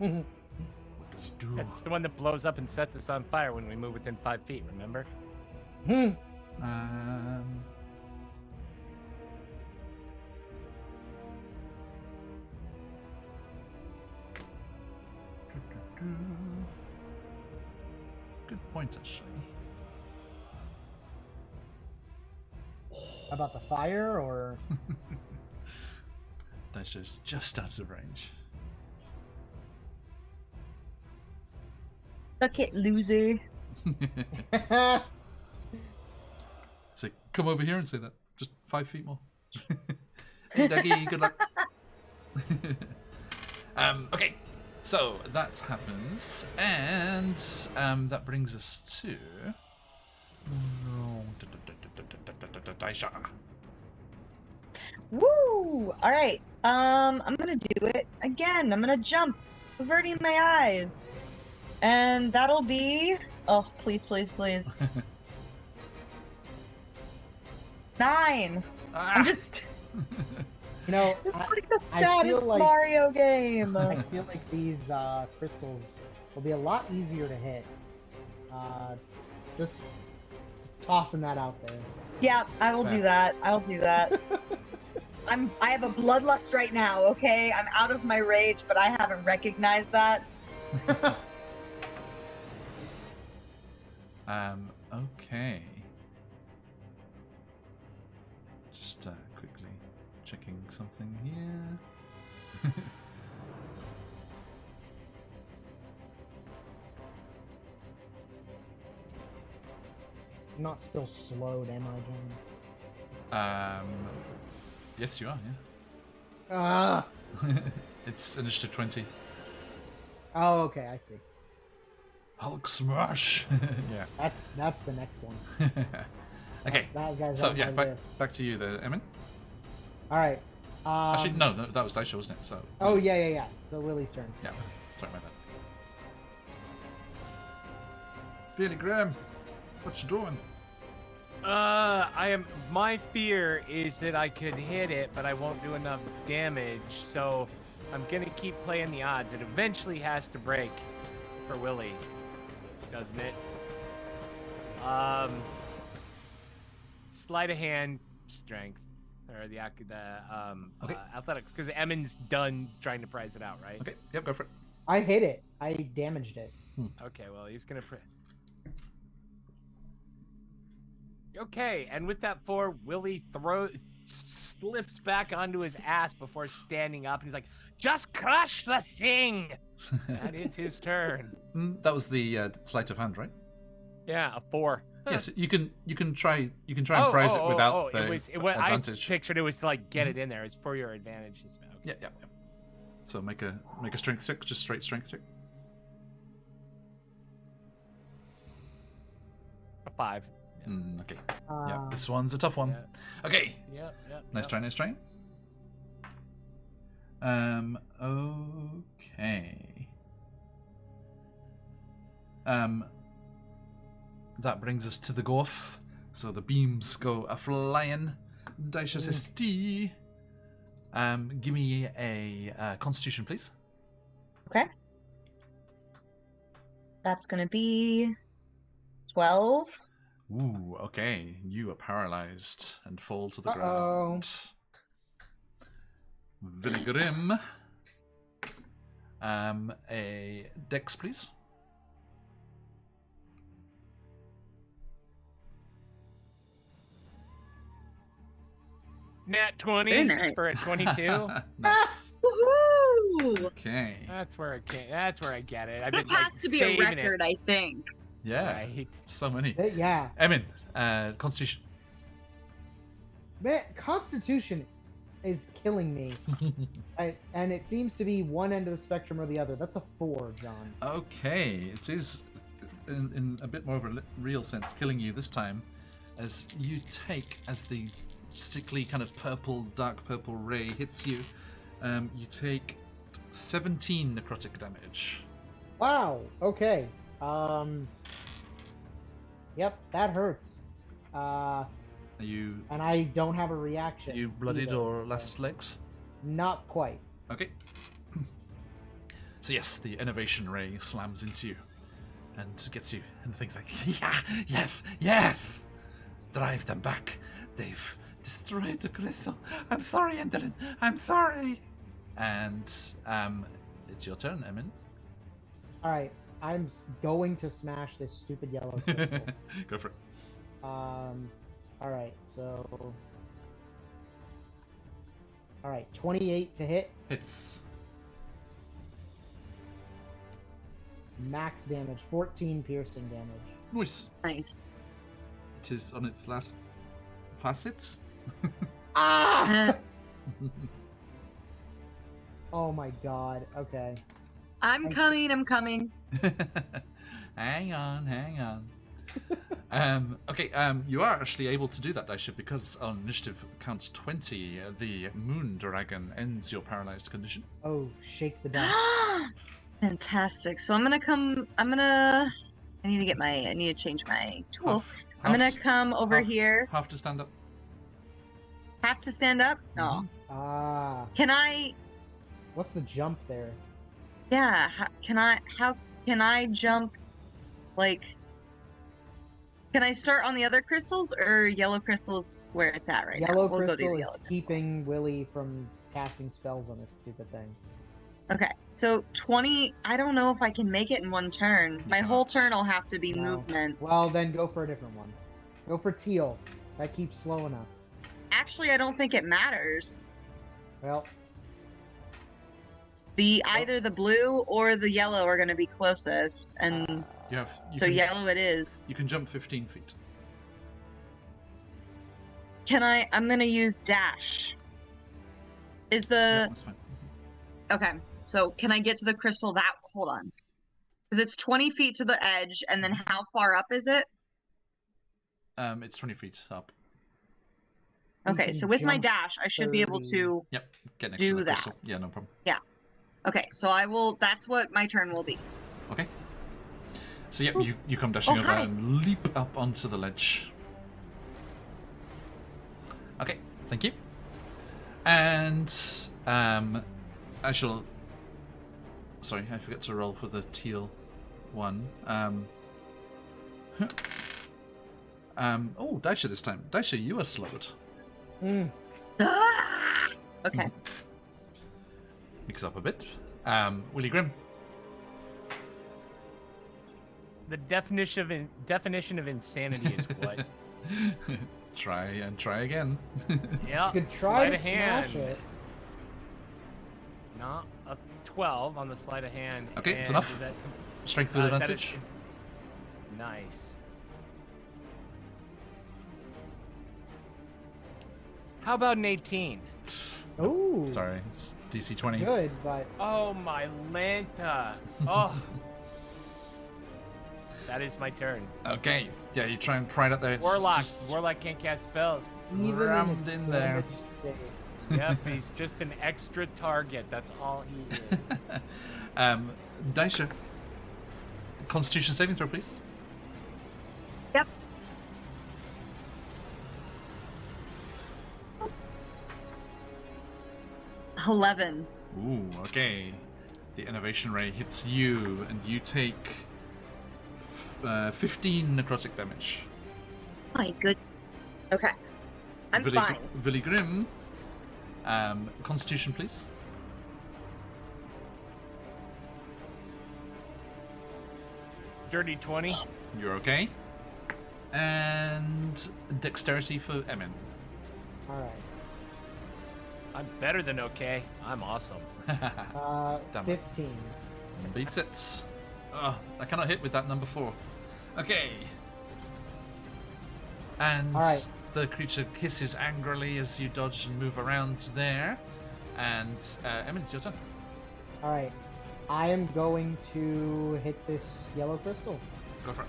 What does he do? That's the one that blows up and sets us on fire when we move within 5 feet, remember? Um, Good point, actually. About the fire or That's just out of range. Suck it, loser. So come over here and say that. Just 5 feet more. Hey, Dougie, good luck. Okay, so that happens, and that brings us to. Daisha. Woo! All right. I'm gonna do it again. I'm gonna jump, averting my eyes, and that'll be. Oh, please, please, please. 9. I'm just. you know, It's I, like the I feel saddest like- Mario game. I feel like these crystals will be a lot easier to hit. Just tossing that out there. Yeah, I will do that. I'll do that. I have a bloodlust right now, okay? I'm out of my rage, but I haven't recognized that. Okay. Just quickly checking something here. I'm not still slowed, am I, John? Yes, you are. Ah. Yeah. It's initiative 20. Oh, okay, I see. Hulk smash. Yeah. That's the next one. Okay. That guy's So on yeah, my list. back to you there, Emin. All right. Actually, no, that was Daisha, wasn't it? So. Oh yeah. So Willie's turn. Yeah. Sorry about that. Feely Graham, what you doing? My fear is that I could hit it, but I won't do enough damage. So I'm gonna keep playing the odds. It eventually has to break for Willie, doesn't it? Sleight of hand, strength, or the Okay. athletics, because Emin's done trying to prize it out, right? Okay. Yep. Go for it. I hit it. I damaged it. Okay, well, he's gonna. Okay, and with that 4, Willie slips back onto his ass before standing up, and he's like, "Just crush the thing." That is his turn. That was the sleight of hand, right? Yeah, a 4. Yes, you can try and prize it without the advantage. I pictured it was to like get it in there. It's for your advantage. Okay. Yeah. So make a strength check, just straight strength check. A 5. Okay. Yeah, this one's a tough one. Yeah. Okay. Yep. Nice try. Okay. That brings us to the Gorf. So the beams go a-flying. Daisha says, "Stee." Give me a Constitution, please. Okay. That's gonna be 12. Ooh, okay. You are paralyzed and fall to the Uh-oh. ground. Villigrim. A Dex, please. Nat 20 Very nice. for a 22. Nice. Woohoo! Okay. That's where it came. That's where I get it. I've That been has like, to be a saving record, I think. Yeah. Right. So many. Yeah. Emin, Constitution. Man, Constitution is killing me. And it seems to be one end of the spectrum or the other. That's a 4, John. Okay, it is in a bit more of a real sense killing you this time, as you take, as the sickly kind of dark purple ray hits you, you take 17 necrotic damage. Wow. Okay. Yep, that hurts. Are you And I don't have a reaction. bloodied either, or so- last legs? Not quite. Okay. So yes, the innovation ray slams into you and gets you, and the thing's like, Yef! Drive them back. They've destroyed the crystal. I'm sorry, Endelin. I'm sorry. And it's your turn, Emin. All right. I'm going to smash this stupid yellow crystal. Go for it. All right. So. All right. 28 to hit. Hits. Max damage. 14 piercing damage. Nice. Nice. It is on its last facets. Ah! Oh my god. Okay. I'm coming. hang on. Okay, you are actually able to do that, Daisha, because on initiative counts 20, the moon dragon ends your paralyzed condition. Oh, shake the dust. Fantastic. So I need to change my tool. I'm gonna come over here. Have to stand up. Have to stand up? No. Ah. Can I? What's the jump there? Yeah. How can I jump? Like, can I start on the other crystals or yellow crystals where it's at right Yellow now? We'll go to crystal the is yellow crystal. keeping Willie from casting spells on this stupid thing. Okay, so 20. I don't know if I can make it in one turn. My whole cannot. turn will have to be No. movement. Well, then go for a different one. Go for teal. That keeps slowing us. Actually, I don't think it matters. Well, Either the blue or the yellow are going to be closest, and You so can, yellow it is. You can jump 15 feet. Can I? I'm going to use dash. Is Yeah, the that's fine. okay? So can I get to the crystal? Hold on, because it's 20 feet to the edge, and then how far up is it? It's 20 feet up. You Okay, can so with my jump dash, I should be able 30. to. Yep, get next Do to the that. crystal. Yeah, no problem. Okay, so I will. That's what my turn will be. Okay. So yep, you come dashing over hi. and leap up onto the ledge. Okay, thank you. And I shall. Sorry, I forgot to roll for the teal one. Oh, Daisha this time. Daisha, you are slowed. Mm. Ah! Okay. Mix up a bit. Willie Grimm. The definition of insanity is what? Try again. Yeah. You could try sleight to of hand. smash it. Not a 12 on the sleight of hand. Okay, it's and enough. is that- Strength with is that advantage. Nice. How about an 18? Ooh. Sorry, it's DC 20. Good, but Oh, my Lanta. Oh. That is my turn. Okay, yeah, you try and pry it up there. It's Warlock. just Warlock can't cast spells. even rammed its in there. damage state- Yep, he's just an extra target. That's all he is. Daisha. Constitution saving throw, please. Yep. $11. Ooh, okay. The innovation ray hits you, and you take 15 necrotic damage. My good. Okay. I'm fine. Villy Grim. Constitution, please. Dirty 20. You're okay. And dexterity for Emin. All right. I'm better than okay. I'm awesome. Damn it. 15. Beats it. Oh, I cannot hit with that number 4. Okay. And All right. the creature hisses angrily as you dodge and move around there. And Emin, it's your turn. All right. I am going to hit this yellow crystal. Go for it.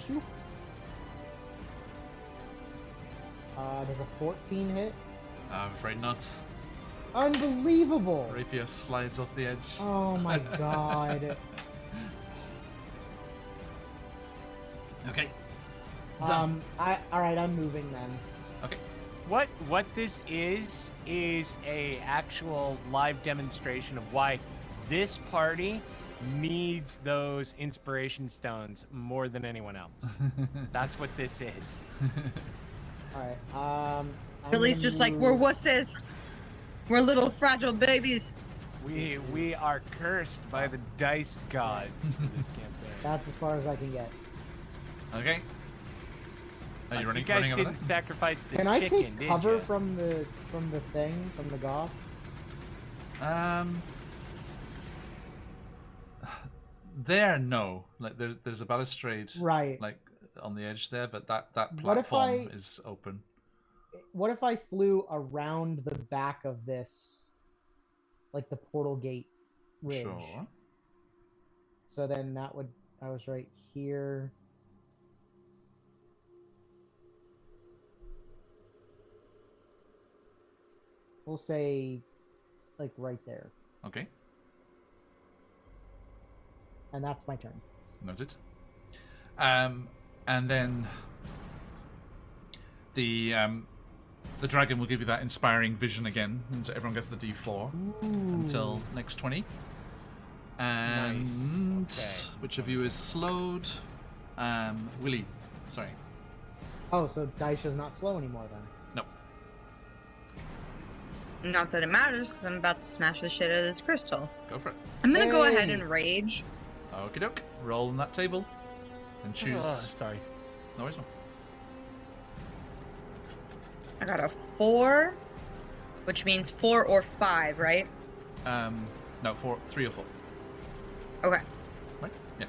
Shoot. Does a 14 hit? I'm afraid not. Unbelievable! Rapier slides off the edge. Oh my god. Okay. All right, I'm moving then. Okay. What this is a actual live demonstration of why this party needs those inspiration stones more than anyone else. That's what this is. All right. I'm Billy's gonna just like, we're move- wusses. We're little fragile babies. We are cursed by the dice gods for this campaign. That's as far as I can get. Okay. Are you running? You guys running over didn't there? sacrifice the Can I chicken, take did cover ya? from the thing, from the goth? There, no. Like there's a balustrade, Right. like on the edge there, but that What if platform I- is open. What if I flew around the back of this, like the portal gate ridge? Sure. So then that would, I was right here. We'll say, like right there. Okay. And that's my turn. Noted. And then the dragon will give you that inspiring vision again, and so everyone gets the D4 until next 20. And Nice. Okay. which of you is slowed? Willie. Sorry. Oh, so Daisha's not slow anymore then. No. Not that it matters, because I'm about to smash the shit out of this crystal. Go for it. I'm gonna go ahead Hey. and rage. Okie doke. Roll on that table. And choose. Sorry. No worries, man. I got a 4, which means 4 or 5, right? No, 3 or 4. Okay. Right? Yeah.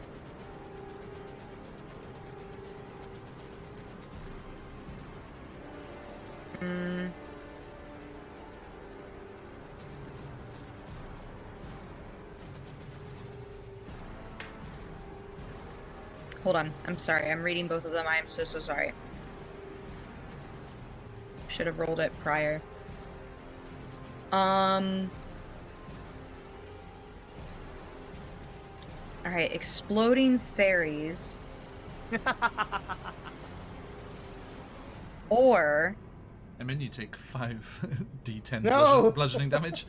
Hold on. I'm sorry. I'm reading both of them. I am so sorry. Should have rolled it prior. Alright, exploding fairies. Or And then you take 5 D10 No! bludgeoning damage.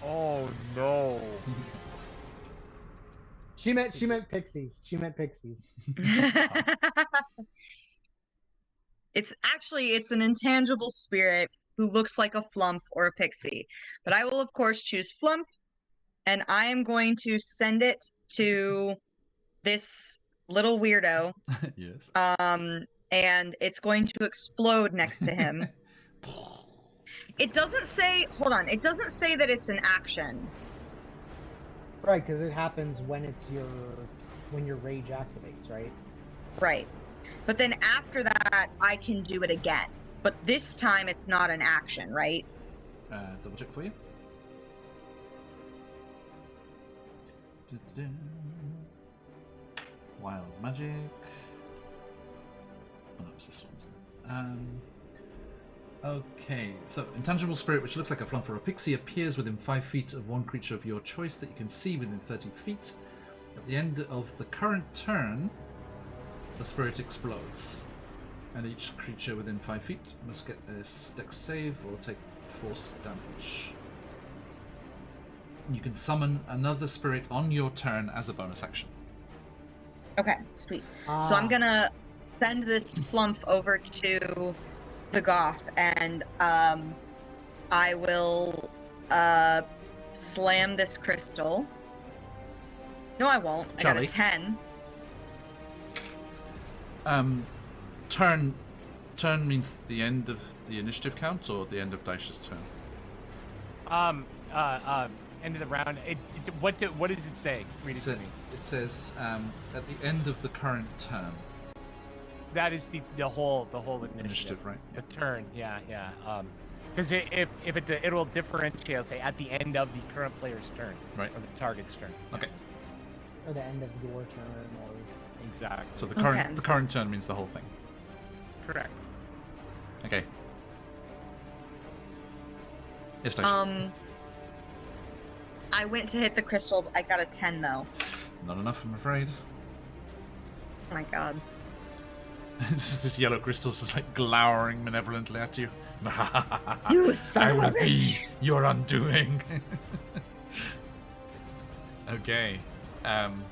Oh no. She meant pixies. She meant pixies. it's an intangible spirit who looks like a flump or a pixie. But I will of course choose flump, and I am going to send it to this little weirdo. Yes. And it's going to explode next to him. It doesn't say, hold on, it doesn't say that it's an action. Right, because it happens when it's your when your rage activates, right? Right. But then after that, I can do it again. But this time it's not an action, right? Double check for you. Wild magic. Oh, no, it's this one, isn't it? Okay, so intangible spirit, which looks like a flump or a pixie, appears within 5 feet of one creature of your choice that you can see within 30 feet. At the end of the current turn, the spirit explodes, and each creature within 5 feet must get a dex save or take force damage. You can summon another spirit on your turn as a bonus action. Okay, sweet. So I'm gonna send this flump over to the goth, and I will slam this crystal. No, I won't. I got Charlie. a 10. Turn means the end of the initiative count or the end of Daisha's turn? End of the round. What does it say? Read it to me. It says at the end of the current turn. That is the whole Initiative, right? The turn, yeah. Because if it will differentiate, it'll say at the end of the current player's turn, Right. or the target's turn. Okay. Or the end of your turn, or Exactly. So the Okay. current turn means the whole thing. Correct. Okay. Yes, Daisha. I went to hit the crystal. I got a 10 though. Not enough, I'm afraid. Oh my god. This yellow crystal's just like glowering malevolently at you. You son I of a will bitch. be your undoing. Okay.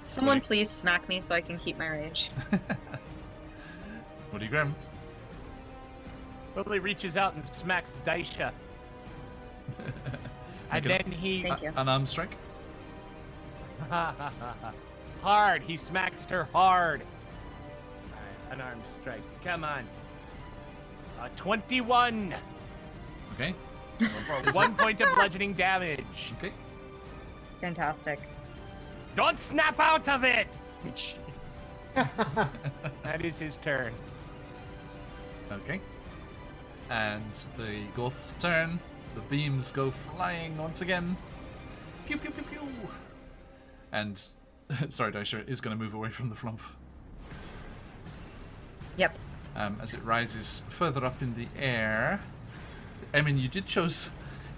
Someone what please smack me so I can keep my rage. do you Graham? Willie reaches out and smacks Daisha. And Make it then he Thank you. An arm strike? hard. He smacks her hard. Alright, unarmed strike. Come on. 21 Okay. for 1 point of bludgeoning damage. Okay. Fantastic. Don't snap out of it. That is his turn. Okay. And the Goth's turn. The beams go flying once again. Pew pew pew pew. And sorry, Daisha is going to move away from the flump. Yep. As it rises further up in the air. I mean, you did choose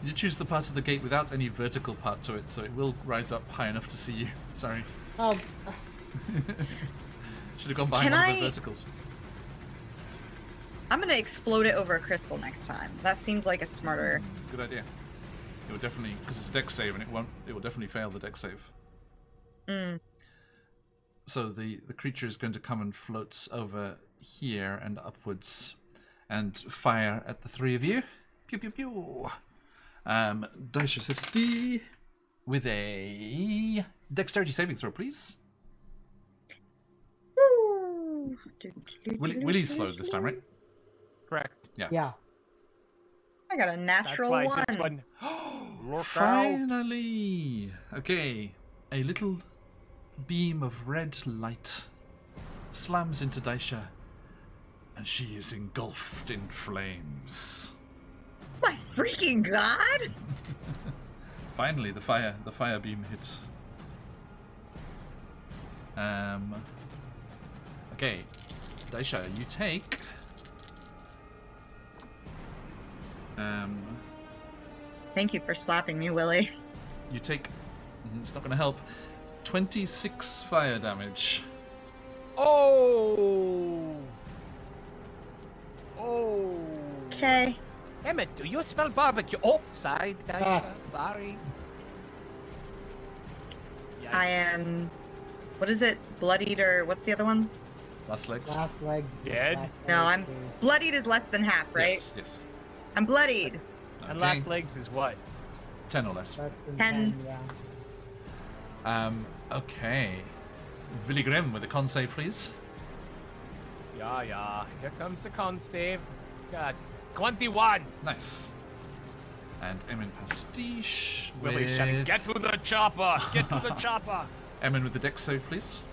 the part of the gate without any vertical part to it, so it will rise up high enough to see you. Sorry. oh, Should have gone behind Can one of the I- verticals. I'm gonna explode it over a crystal next time. That seemed like a smarter. Good idea. It will definitely, because it's a dex save, and it will definitely fail the dex save. Mm. So the creature is going to come and float over here and upwards and fire at the three of you. Pew pew pew. Daisha says D with a dexterity saving throw, please. Woo. Willie's slowed this time, right? Correct. yeah. I got a That's natural why one. this one. Look out. Finally! Okay, a little beam of red light slams into Daisha, and she is engulfed in flames. My freaking god! Finally, the fire beam hits. Okay, Daisha, you take. Thank you for slapping me, Willie. You take. It's not going to help. 26 fire damage. Oh. Okay. Emmett, do you smell barbecue? Oh, sorry, Daisha. Sorry. I Yikes. am. What is it? Bloodied or what's the other one? Last legs. Last leg. Dead? last No, leg I'm too. bloodied is less than half, right? Yes. I'm bloodied. And Okay. last legs is what? 10 or less. Less than 10. 10, yeah. Okay. Willy Grimm with a con save, please. Yeah. Here comes the con save. Got 21. Nice. And Emin Pastiche Willie shouting, with... get to the chopper! Get to the chopper! Emin with the dex save, please.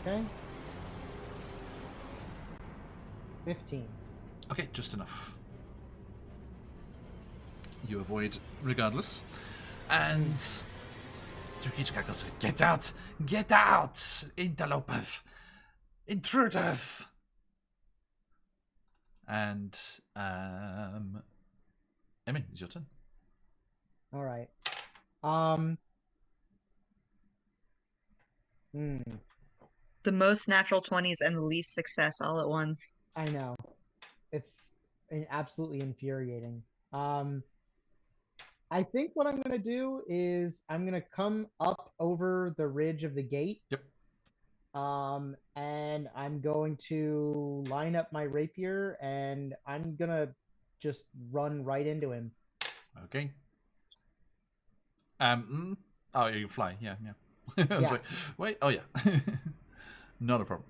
Okay. 15. Okay, just enough. You avoid regardless. And Turkichka goes, get out! Get out! Interloper! Intruder! And, Emin, it's your turn. All right. The most natural 20s and the least success all at once. I know. It's absolutely infuriating. I think what I'm going to do is I'm going to come up over the ridge of the gate. Yep. And I'm going to line up my rapier and I'm going to just run right into him. Okay. Oh, you can fly. Yeah. I was like, wait. Oh, yeah. Not a problem.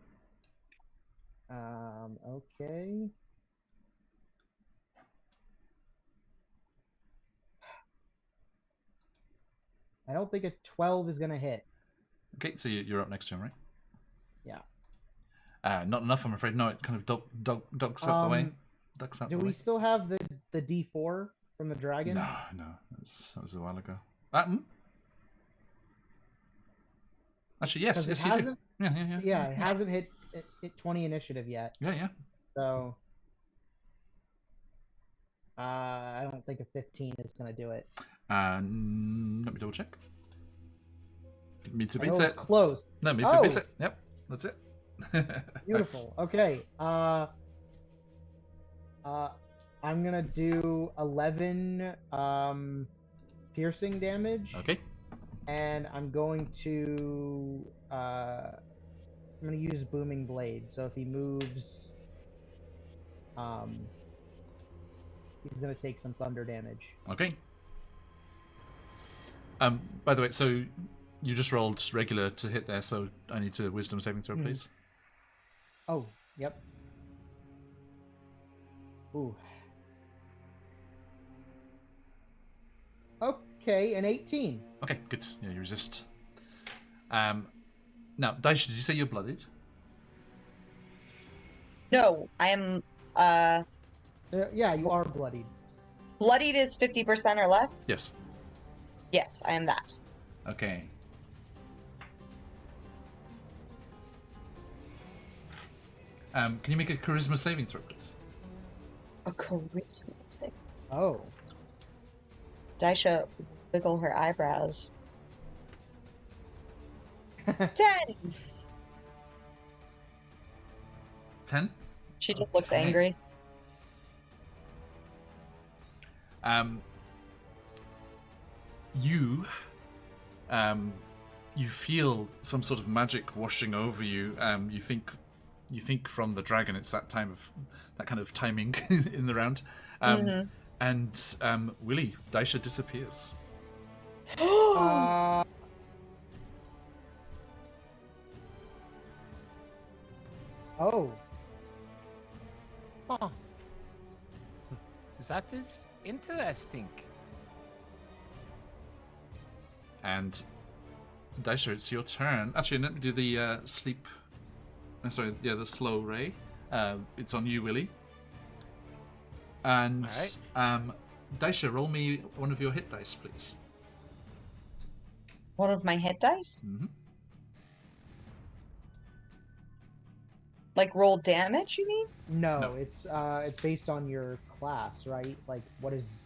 Okay. I don't think a 12 is going to hit. Okay, so you're up next to him, right? Yeah. Not enough, I'm afraid. No, it kind of ducks out the way. Ducks out Do the way. we still have the D4 from the dragon? No. That was a while ago. Actually, yes, you do. Yeah. Yeah, it hasn't hit 20 initiative yet. Yeah. So I don't think a 15 is going to do it. Let me double check. Meets I know it's close. No, meets it. Yep, that's it. Beautiful. Nice. Okay. I'm gonna do 11 piercing damage. Okay. And I'm going to use booming blade. So if he moves, he's gonna take some thunder damage. Okay. By the way, so you just rolled regular to hit there, so I need to wisdom saving throw, please. Oh, yep. Ooh. Okay, an 18. Okay, good. Yeah, you resist. Now, Daisha, did you say you're bloodied? No, I am. Yeah, you are bloodied. Bloodied is 50% or less? Yes. Yes, I am that. Okay. Can you make a charisma saving throw, please? A charisma save. Oh. Daisha wiggle her eyebrows. 10! 10? She just looks Okay. angry. You feel some sort of magic washing over you. You think from the dragon it's that kind of timing in the round. And Willie, Daisha disappears. Oh. Huh. That is interesting. And Daisha, it's your turn. Actually, let me do the sleep. The slow ray. It's on you, Willie. And Daisha, roll me one of your hit dice, please. One of my hit dice? Mm-hmm. Like roll damage, you mean? No, it's based on your class, right? Like, what is?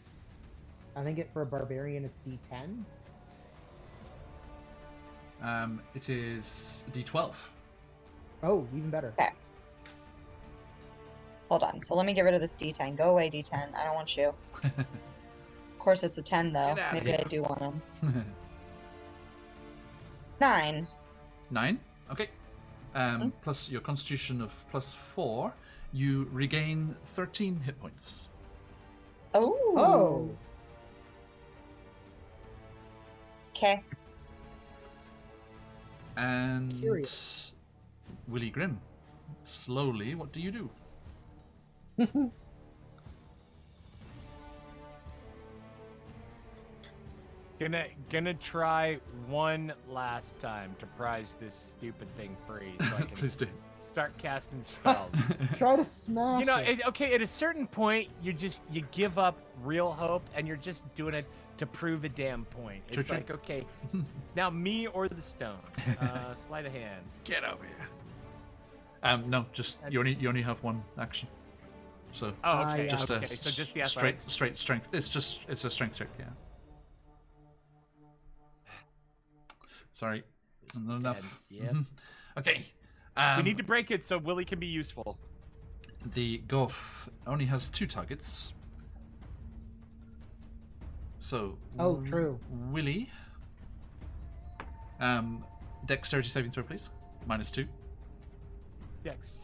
I think for a barbarian, it's D10. It is D12. Oh, even better. Okay. Hold on. So let me get rid of this D10. Go away, D10. I don't want you. Of course, it's a 10, though. Get outta Maybe here. I do want him. 9. 9? Okay. Plus your constitution of +4, you regain 13 hit points. Oh. Okay. And Curious. Willie Grimm, slowly, what do you do? Gonna try one last time to prize this stupid thing free, so I can Please do. start casting spells. Try to smash You know, it. okay, at a certain point, you give up real hope, and you're just doing it to prove a damn point. True, It's true. like, okay, it's now me or the stone. Sleight of hand. Get over here. No, just you only have one action. So Oh, okay. yeah. just okay. a So just the straight athletics. strength. It's a strength check. Yeah. Sorry, Just not enough. 10, yep. Mhm. Okay. We need to break it so Willie can be useful. The Goth only has 2 targets. So. Oh, true. Willie. Dexterity saving throw, please. -2. Dex.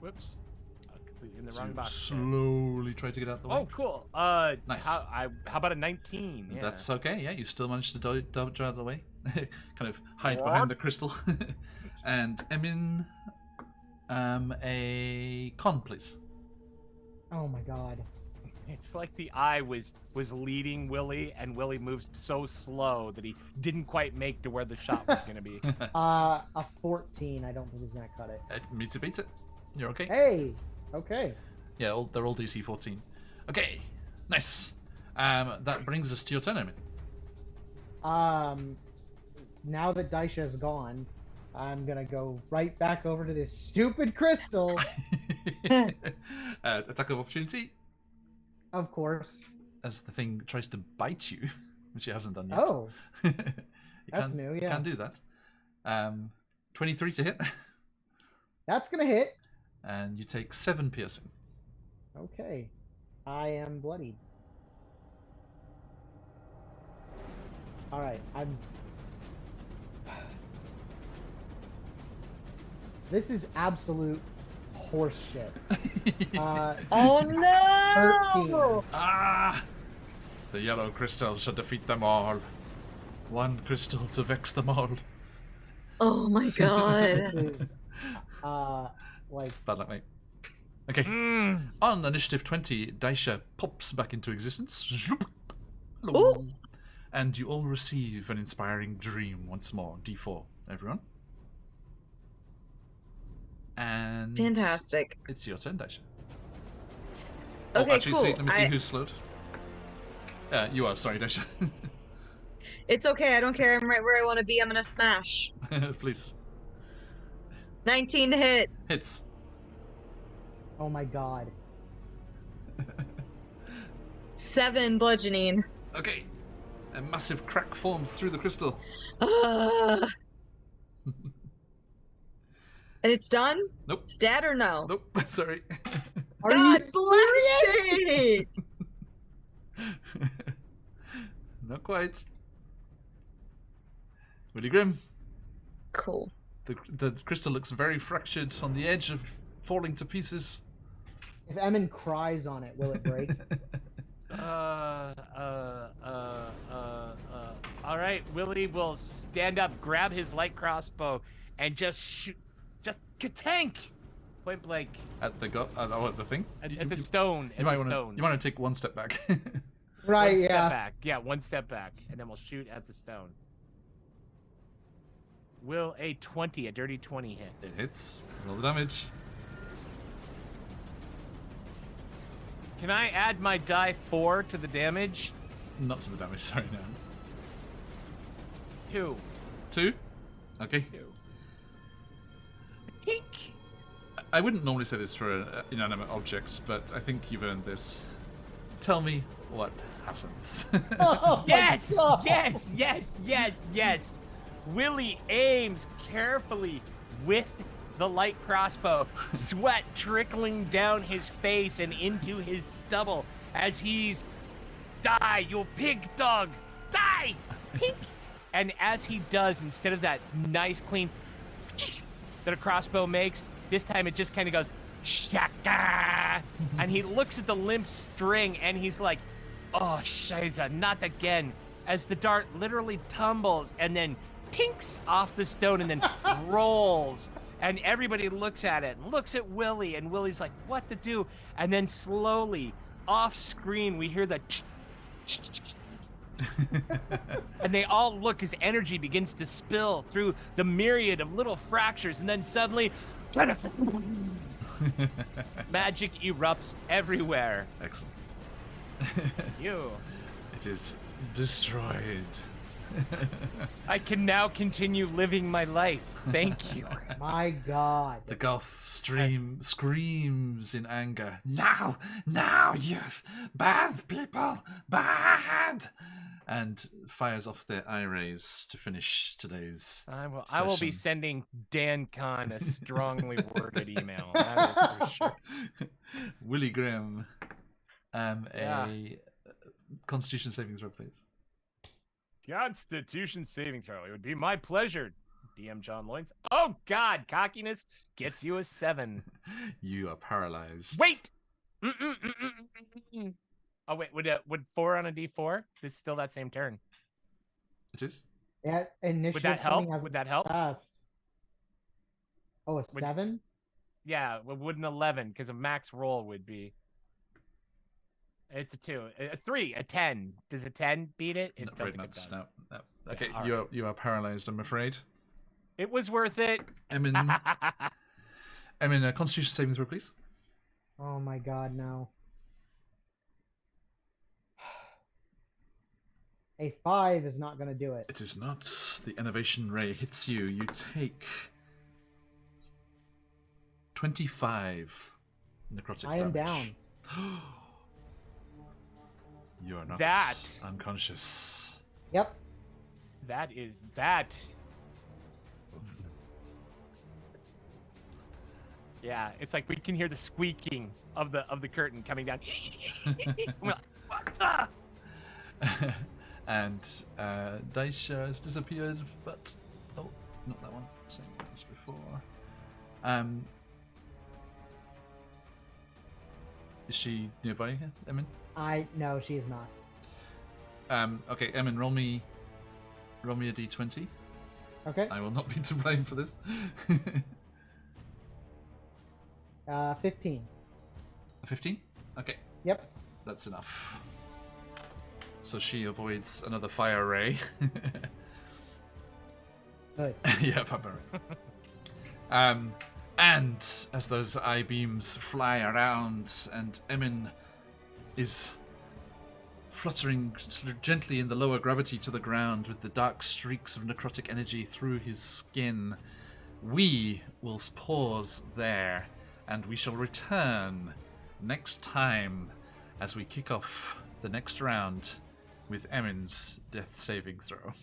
Whoops. Completely in the So wrong box. slowly try to get out the way. Oh, cool. Nice. How about a 19? Yeah. That's okay. Yeah, you still managed to dodge out of the way. Kind of hide behind the crystal. And Emin, a con, please. Oh my god. It's like the eye was leading Willie, and Willie moves so slow that he didn't quite make to where the shot was going to be. A 14. I don't think he's gonna cut it. It meets it, beats it. You're okay. Hey. Okay. Yeah, they're all DC 14. Okay, nice. That brings us to your turn, Emin. Now that Daisha is gone, I'm gonna go right back over to this stupid crystal. Attack of opportunity Of course. as the thing tries to bite you, which it hasn't done yet. Oh, You that's can- new, you yeah. Can do that. 23 to hit, that's gonna hit. and you take 7 piercing. Okay. I am bloodied. Alright, I'm... This is absolute horse shit. Oh no! 13. Ah! The yellow crystal shall defeat them all. One crystal to vex them all. Oh my god. This is, like, Bad luck, mate. Okay. Mm. On initiative 20, Daisha pops back into existence. Zoop. Hello. Ooh. And you all receive an inspiring dream once more. D4, everyone. And Fantastic. it's your turn, Daisha. Okay, actually, cool. let me see who's slowed. You are, sorry, Daisha. It's okay. I don't care. I'm right where I want to be. I'm gonna smash. Please. 19 to hit. Hits. oh my god. 7 bludgeoning. Okay. A massive crack forms through the crystal. Ah. And it's done? Nope. Stat or no? Nope, sorry. Are you God serious? bless it! Not quite. Willie Grim. Cool. The crystal looks very fractured on the edge of falling to pieces. If Emin cries on it, will it break? All right, Willie will stand up, grab his light crossbow, and just shoot, just ka-tank, point blank At the the thing. at the stone. You might want to take one step back. Right, One yeah. step back. Yeah, one step back, and then we'll shoot at the stone. Will a 20, a dirty 20 hit? It hits. Roll the damage. Can I add my die 4 to the damage? Not to the damage. Sorry, no. 2. 2. Okay. 2. Tink. I wouldn't normally say this for inanimate objects, but I think you've earned this. Tell me what happens. Oh my Yes! God. Yes! Yes! Yes! Yes! Willie aims carefully with the light crossbow, sweat trickling down his face and into his stubble as he's die, you pig dog, die! Tink! And as he does, instead of that nice clean that a crossbow makes, this time it just kind of goes shaka, and he looks at the limp string and he's like, oh shiza, not again, as the dart literally tumbles and then tinks off the stone and then rolls, and everybody looks at it and looks at Willie, and Willie's like, what to do? And then slowly off screen we hear the And they all look as energy begins to spill through the myriad of little fractures, and then suddenly magic erupts everywhere. Excellent. You. It is destroyed. I can now continue living my life. Thank you. My God. The Goth screams in anger. Now, you bad people, bad! And fires off their eye rays to finish today's I will session. be sending Dan Kahn a strongly worded email. That is for sure. Willie Grimm, Yeah. a Constitution saving throw, please. Constitution saving throw. It would be my pleasure. DM John Loins. Oh God, cockiness gets you a 7. You are paralyzed. Wait. Oh wait, would 4 on a D4? This is still that same turn. It is. Yeah, initiative Would that help? training hasn't Would that help? passed. Oh, a 7? Yeah, would an 11? Because a max roll would be. It's a 2, a 3, a 10. Does a 10 beat it? Not Don't afraid think not it to does. snap. No. Okay, all you are paralyzed, I'm afraid. It was worth it. Emin, Constitution saving throw, please. Oh my God, no. A 5 is not going to do it. It is not. The innovation ray hits you. You take 25 necrotic I am damage. down. You are not That- unconscious. Yep. That is that. Yeah, it's like we can hear the squeaking of the curtain coming down. We're like, what the? And Daisha has disappeared, but oh, not that one. Same as before. Is she nearby here, Emin? No, she is not. Okay, Emin, roll me a d20. Okay. I will not be to blame for this. 15. 15? Okay, Yep. that's enough. So she avoids another fire ray. Good. Yeah, fire ray. And as those eye beams fly around and Emin is fluttering sort of gently in the lower gravity to the ground with the dark streaks of necrotic energy through his skin, we will pause there and we shall return next time as we kick off the next round with Emin's death saving throw.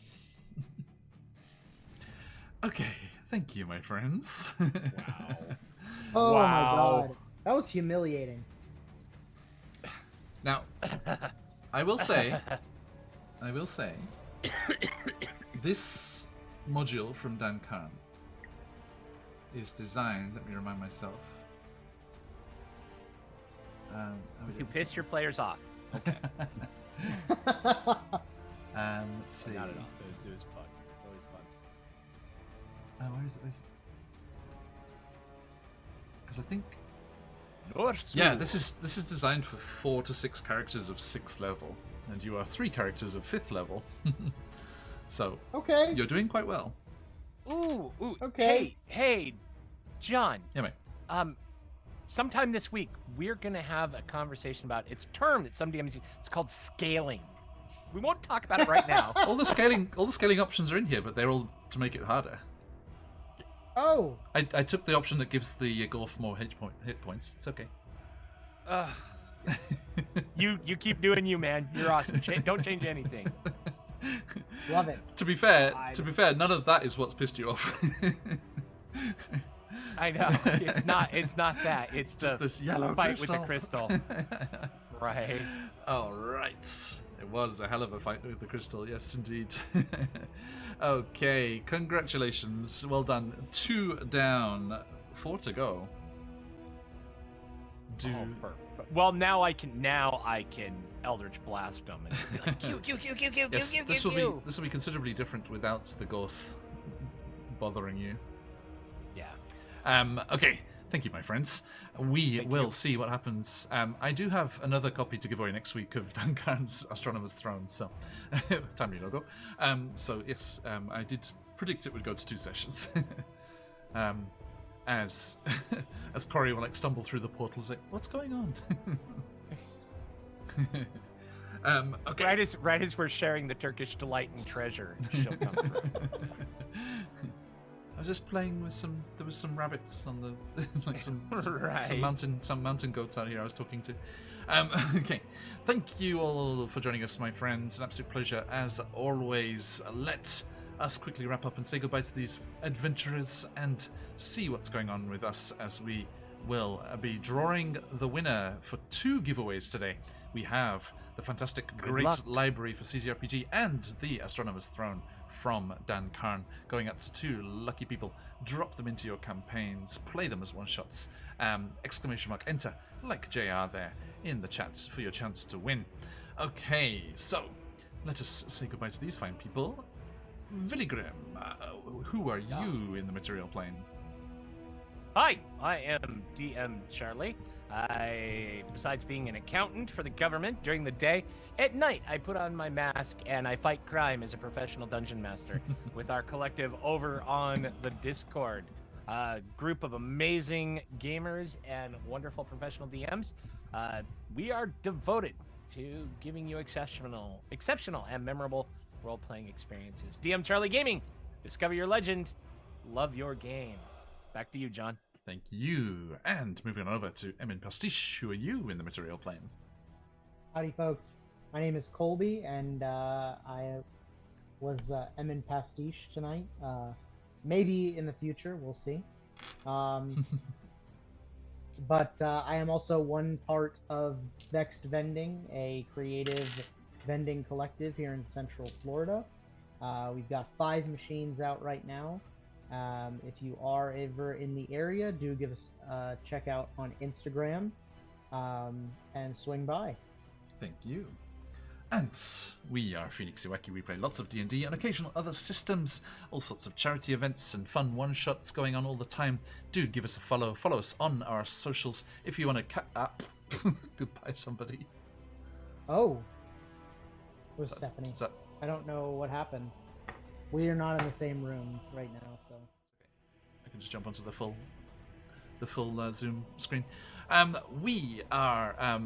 Okay, thank you, my friends. Wow. Oh Wow. my God. That was humiliating. Now, I will say, this module from Dan Khan is designed, let me remind myself. You piss your players off. Let's see. Not at all. It was fun. It's always fun. Where is it? Because I think, North yeah, this is designed for 4 to 6 characters of 6th level, and you are 3 characters of 5th level. So Okay. you're doing quite well. Ooh. Okay. Hey, John. Yeah, mate. Sometime this week we're gonna have a conversation about its term that some DMs use. It's called scaling. We won't talk about it right now. All the scaling options are in here, but they're all to make it harder. Oh. I took the option that gives the Golf more hit points. It's okay. You keep doing you, man. You're awesome. Don't change anything. Love it. To be fair, none of that is what's pissed you off. I know. It's not that. It's Just the this yellow fight crystal. with the crystal. Right. All right. It was a hell of a fight with the crystal. Yes, indeed. Okay. Congratulations. Well done. 2 down. 4 to go. Well, now I can Eldritch Blast them and just be like, Q. Yes, this will be considerably different without the Goth bothering you. Yeah. Okay, Thank you, my friends. We will see what happens. I do have another copy to give away next week of Dan Karn's Astronomer's Throne, so timely logo. So yes, I did predict it would go to 2 sessions. As Corey will like stumble through the portals, like, what's going on? Okay. Right as we're sharing the Turkish delight and treasure, she'll come through. I was just playing with there was some rabbits on the like some Right. some mountain goats out here I was talking to. Okay, thank you all for joining us, my friends. An absolute pleasure as always. Let us quickly wrap up and say goodbye to these adventurers and see what's going on with us as we will be drawing the winner for 2 giveaways today. We have the fantastic Great luck. Library for CZRPG and the Astronomer's Throne from Dan Karn, going out to 2 lucky people. Drop them into your campaigns, play them as one-shots. Exclamation mark enter, like JR there, in the chat for your chance to win. Okay, so let us say goodbye to these fine people. Villigrim, who are you in the material plane? Hi, I am DM Charlie. Besides being an accountant for the government during the day, at night I put on my mask and I fight crime as a professional dungeon master with our collective over on the Discord. A group of amazing gamers and wonderful professional DMs. We are devoted to giving you exceptional and memorable role-playing experiences. DM Charlie Gaming, discover your legend, love your game. Back to you, John. Thank you. And moving on over to Emin Pastiche, who are you in the material plane? Howdy, folks. My name is Colby, and I was Emin Pastiche tonight. Maybe in the future, we'll see. But I am also one part of Vexed Vending, a creative vending collective here in Central Florida. We've got 5 machines out right now. If you are ever in the area, do give us a check out on Instagram and swing by. Thank you. And we are QuestJunkiesUK. We play lots of D&D and occasional other systems, all sorts of charity events and fun one-shots going on all the time. Do give us a follow. Follow us on our socials if you want to cut up. Goodbye, somebody. Oh. Where's Is Stephanie? that- I don't know what happened. We are not in the same room right now, so. I can just jump onto the full Zoom screen. We are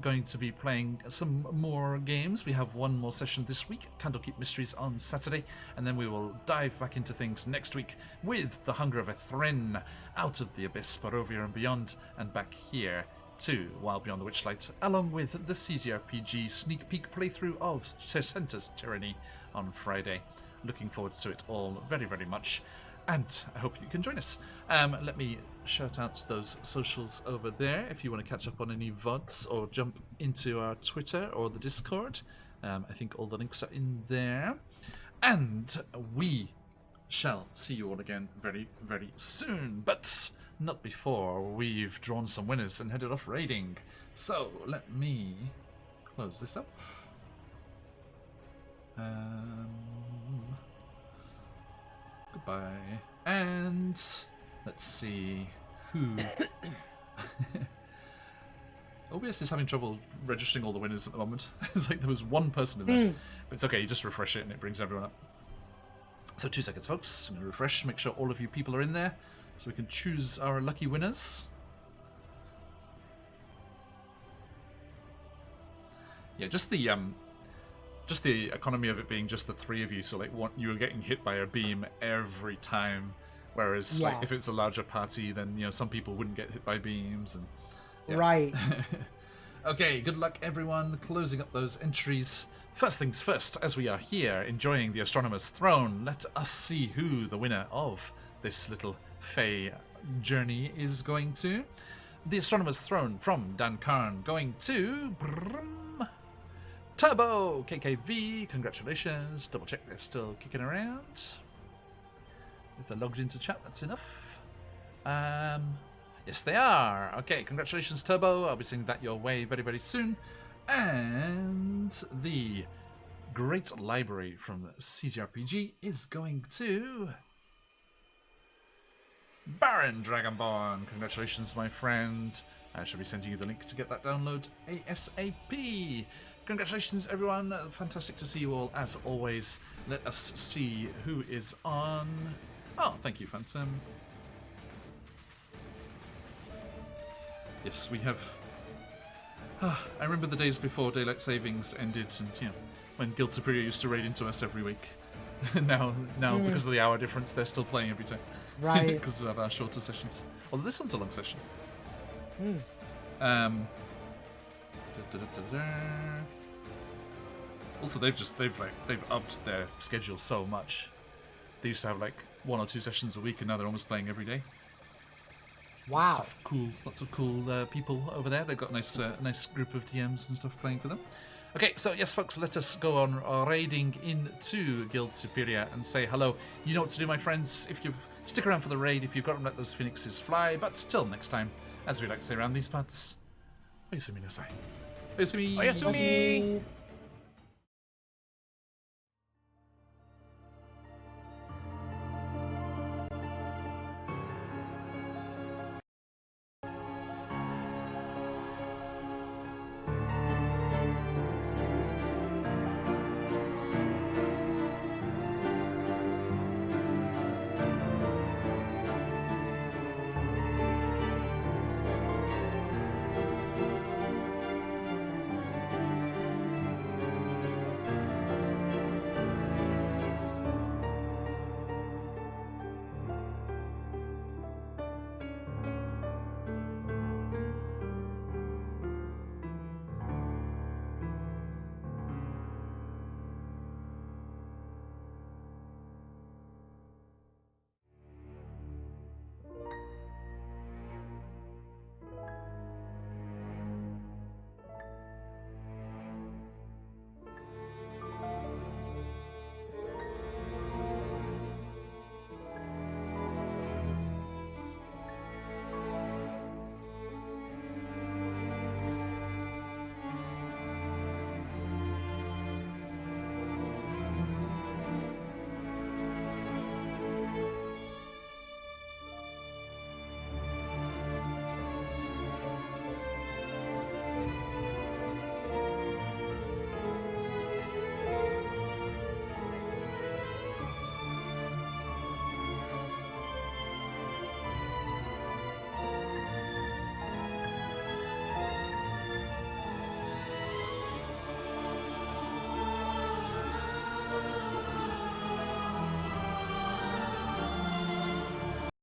going to be playing some more games. We have one more session this week, Candlekeep Mysteries on Saturday, and then we will dive back into things next week with The Hunger of a Thren, Out of the Abyss, Barovia and Beyond, and back here to Wild Beyond the Witchlight, along with the CZRPG sneak peek playthrough of Sercenta's Tyranny on Friday. Looking forward to it all very, very much. And I hope you can join us. Let me shout out those socials over there if you want to catch up on any VODs or jump into our Twitter or the Discord. I think all the links are in there. And we shall see you all again very, very soon. But not before we've drawn some winners and headed off raiding. So let me close this up. Goodbye. And let's see who. OBS is having trouble registering all the winners at the moment. It's like there was one person in there. But it's okay, you just refresh it and it brings everyone up. So 2 seconds, folks. I'm going to refresh, make sure all of you people are in there so we can choose our lucky winners. Yeah, just the economy of it being just the 3 of you, so like you were getting hit by a beam every time, whereas like if it's a larger party, then some people wouldn't get hit by beams and Right. Okay, good luck everyone closing up those entries. First things first, as we are here enjoying the Astronomer's Throne, let us see who the winner of this little Fey journey is going to. The Astronomer's Throne from Dan Karn going to Turbo KKV. Congratulations. Double check they're still kicking around. If they're logged into chat, that's enough. Yes, they are. Okay, congratulations, Turbo. I'll be sending that your way very, very soon. And the Great Library from CZRPG is going to Baron Dragonborn. Congratulations, my friend. I shall be sending you the link to get that download ASAP. Congratulations, everyone. Fantastic to see you all, as always. Let us see who is on. Oh, thank you, Phantom. Yes, we have... I remember the days before Daylight Savings ended, and, you know, when Guild Superior used to raid into us every week. now, because of the hour difference, they're still playing every time. Right. Because of our shorter sessions. Although this one's a long session. Also, they've upped their schedule so much. They used to have like 1 or 2 sessions a week, and now they're almost playing every day. Wow. Lots of cool people over there. They've got a nice group of DMs and stuff playing for them. Okay, so yes, folks, let us go on raiding into Guild Superior and say hello. You know what to do, my friends. If you stick around for the raid, if you've got to let those phoenixes fly. But till next time, as we like to say around these parts, oyasumi nasai. Oyasumi. Oyasumi.